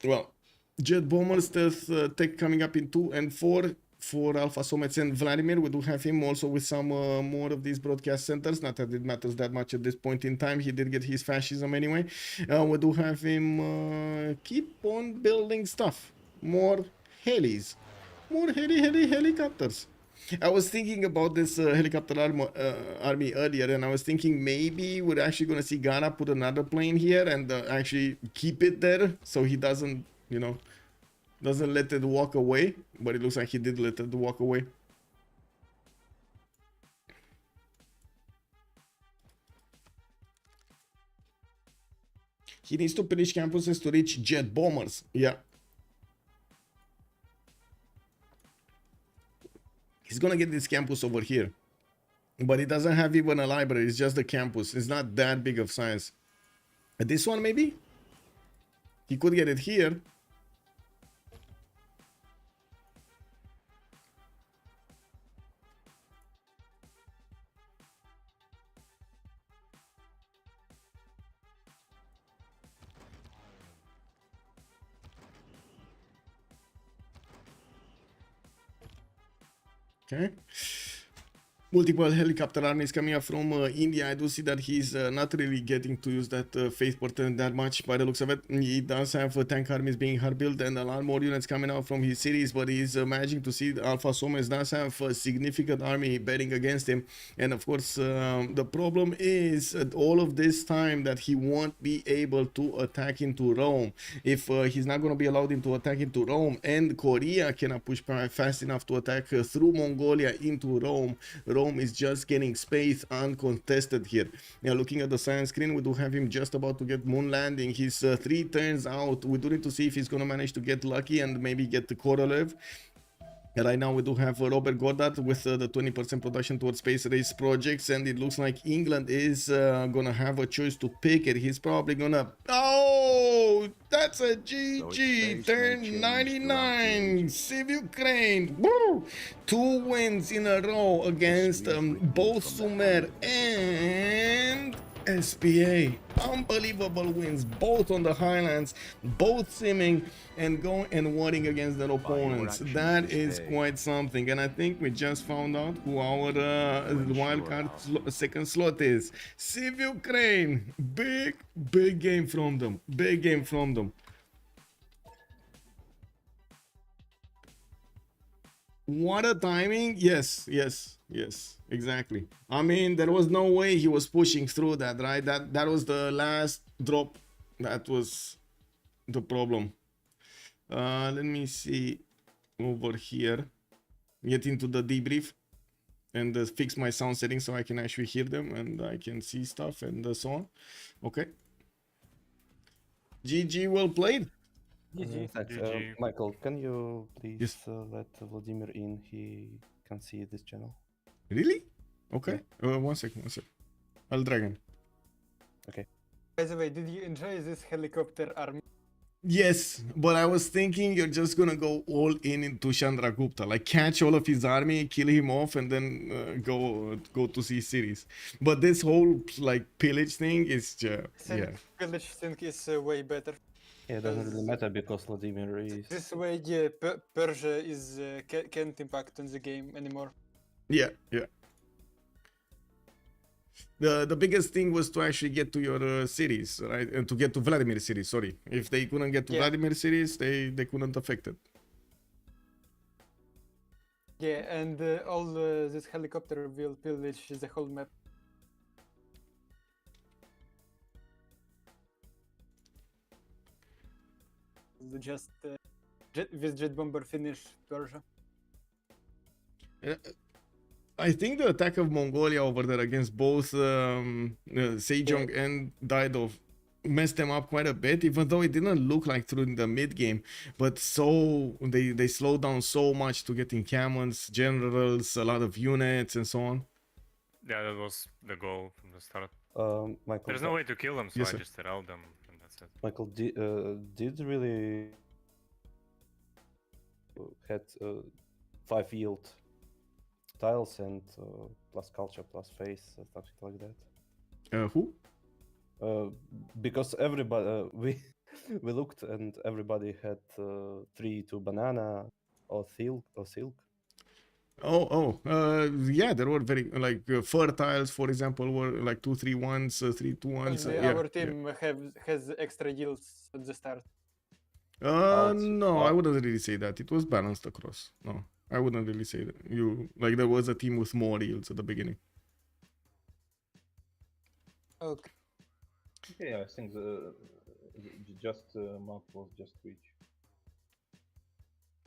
Well, jet bombers, stealth tech coming up in 2 and 4 for Alfasomets and Vladimir. We do have him also with some more of these broadcast centers. Not that it matters that much at this point in time. He did get his fascism anyway. We do have him keep on building stuff. More helis. More helicopters. I was thinking about this helicopter army earlier, and I was thinking maybe we're actually going to see Gara put another plane here and actually keep it there so he doesn't, you know, doesn't let it walk away. But it looks like he did let it walk away. He needs to finish campuses to reach jet bombers. Yeah. He's gonna get this campus over here, but it doesn't have even a library. It's just the campus. It's not that big of size. This one maybe he could get it here. Okay. Multiple helicopter armies coming up from India. I do see that he's not really getting to use that faith portent that much by the looks of it. He does have tank armies being hard built and a lot more units coming out from his cities, but he's managing to see the Alfasomets does have a significant army betting against him. And of course, the problem is at all of this time that he won't be able to attack into Rome. If he's not going to be allowed into attack into Rome and Korea cannot push fast enough to attack through Mongolia into Rome, Rome is just getting space uncontested here. Now, looking at the science screen, we do have him just about to get moon landing. He's 3 turns out. We do need to see if he's going to manage to get lucky and maybe get the Korolev. Right now we do have Robert Goddard with the 20% production towards space race projects, and it looks like England is gonna have a choice to pick it. He's probably gonna... Oh, that's a GG! Turn 99! CivUkraine! Woo! 2 wins in a row against both Sumer and SPA. Unbelievable wins, both on the Highlands, both simming and going and winning against their opponents. That is quite something, and I think we just found out who our wildcard second slot is. CivUkraine. Big game from them. Big game from them. What a timing. Yes, exactly. I mean, there was no way he was pushing through that, right? That was the last drop. That was the problem. Let me see over here, get into the debrief and fix my sound settings so I can actually hear them and I can see stuff and so on. Okay. GG, well played. Thanks. Michael, can you please let Vladimir in? He can see this channel. Really? Okay. Yeah. One second. I'll drag him. Okay. By the way, did you enjoy this helicopter army? Yes, but I was thinking you're just gonna go all in into Chandragupta, like catch all of his army, kill him off, and then go to see cities. But this whole like pillage thing is yeah. Pillage thing is way better. Yeah, it doesn't really matter because Vladimir is... This way, yeah, Persia is can't impact on the game anymore. Yeah. the biggest thing was to actually get to your cities, right? And to get to Vladimir cities. Sorry, if they couldn't get to Yeah. Vladimir cities, they couldn't affect it. Yeah, and all this helicopter will pillage the whole map. Just with jet bomber finish Persia. I think the attack of Mongolia over there against both Sejong and Tithub messed them up quite a bit, even though it didn't look like through the mid game. But so they slowed down so much to getting cannons, generals, a lot of units, and so on. Yeah, that was the goal from the start. Michael, There's no way to kill them, so Yes, I sir. just around them, and that's it. Michael, did really had 5 yield tiles and plus culture plus face, something like that. Who? Because everybody we looked and everybody had 3 banana or silk. Yeah, there were very fur tiles, for example, were like 2-3-1s, 3-2-1s. And Yeah, our team has extra yields at the start. No, I wouldn't really say that. It was balanced across. No, I wouldn't really say that. There was a team with more yields at the beginning. Okay. Yeah, I think the map was just reach.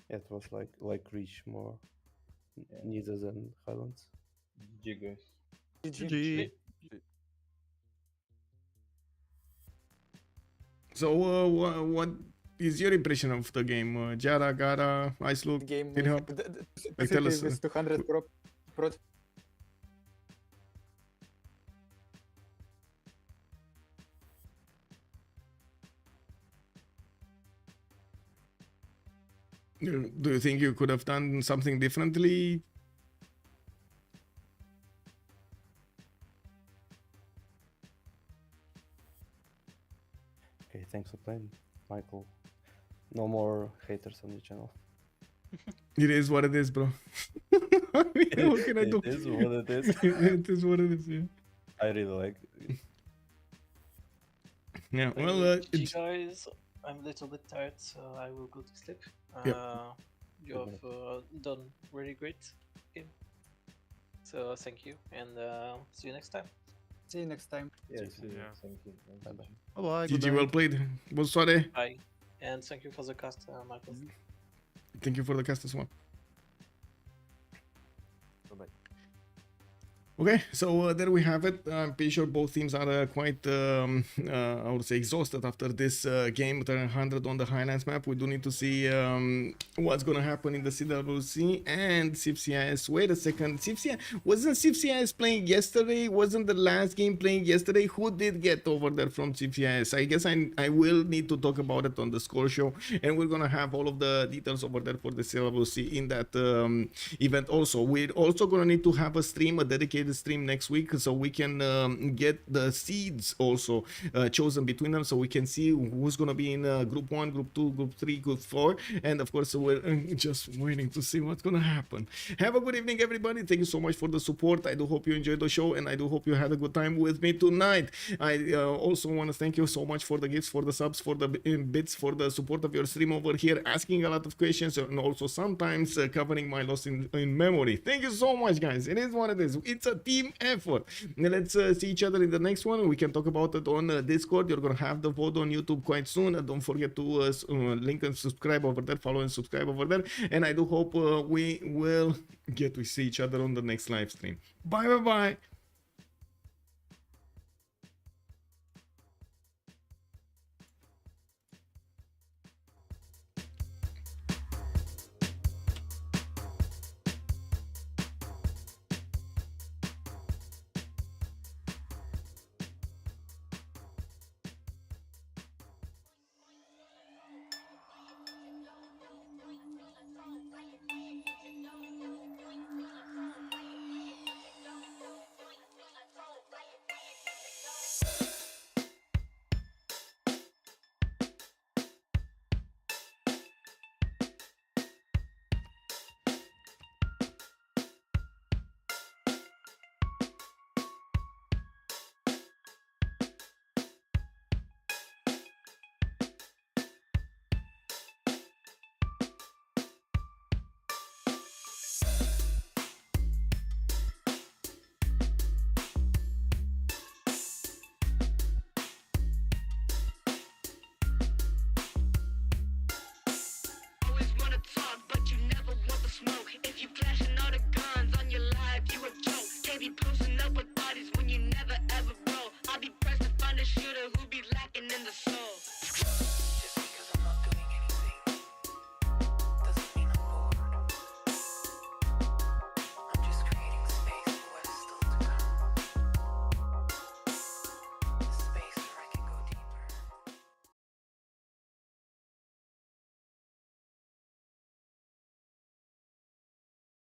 It was like reach more neither than Highlands. GG guys. GG. So, what is your impression of the game? Giara, Gara, IceLuc, Game Tithub? Like, tell us, with 200 prot. Do you think you could have done something differently? Okay, thanks for playing, Michael. No more haters on the channel. It is what it is, bro. I mean, what can I do? It is what it is. It is what it is, yeah. I really like it. Yeah, well, GG guys, I'm a little bit tired, so I will go to sleep. You have done really great game. So thank you, and see you next time. See you next time. Yes, Yeah. thank you. Bye-bye. Bye-bye. GG, well played. Bonsoir. Bye, and thank you for the cast, Michael. Thank you for the cast as well. Bye-bye. Okay, so there we have it. I'm pretty sure both teams are quite, I would say, exhausted after this game. They're 100 on the Highlands map. We do need to see what's going to happen in the CWC and Civ6. Wait a second. Wasn't Civ6 playing yesterday? Wasn't the last game playing yesterday? Who did get over there from Civ6? I guess I will need to talk about it on the score show. And we're going to have all of the details over there for the CWC in that event also. We're also going to need to have a stream, a dedicated stream next week, so we can get the seeds also chosen between them, so we can see who's going to be in group 1, group 2, group 3, group 4, and of course we're just waiting to see what's going to happen. Have a good evening, everybody. Thank you so much for the support. I do hope you enjoyed the show, and I do hope you had a good time with me tonight. I also want to thank you so much for the gifts, for the subs, for the bits, for the support of your stream over here, asking a lot of questions, and also sometimes covering my loss in memory. Thank you so much, guys. It is what it is. It's a team effort. Let's see each other in the next one. We can talk about it on Discord. You're gonna have the vote on YouTube quite soon. Don't forget to link and subscribe over there, follow and subscribe over there, and I do hope we will get to see each other on the next live stream. Bye. kind of shooter who be lacking in the soul.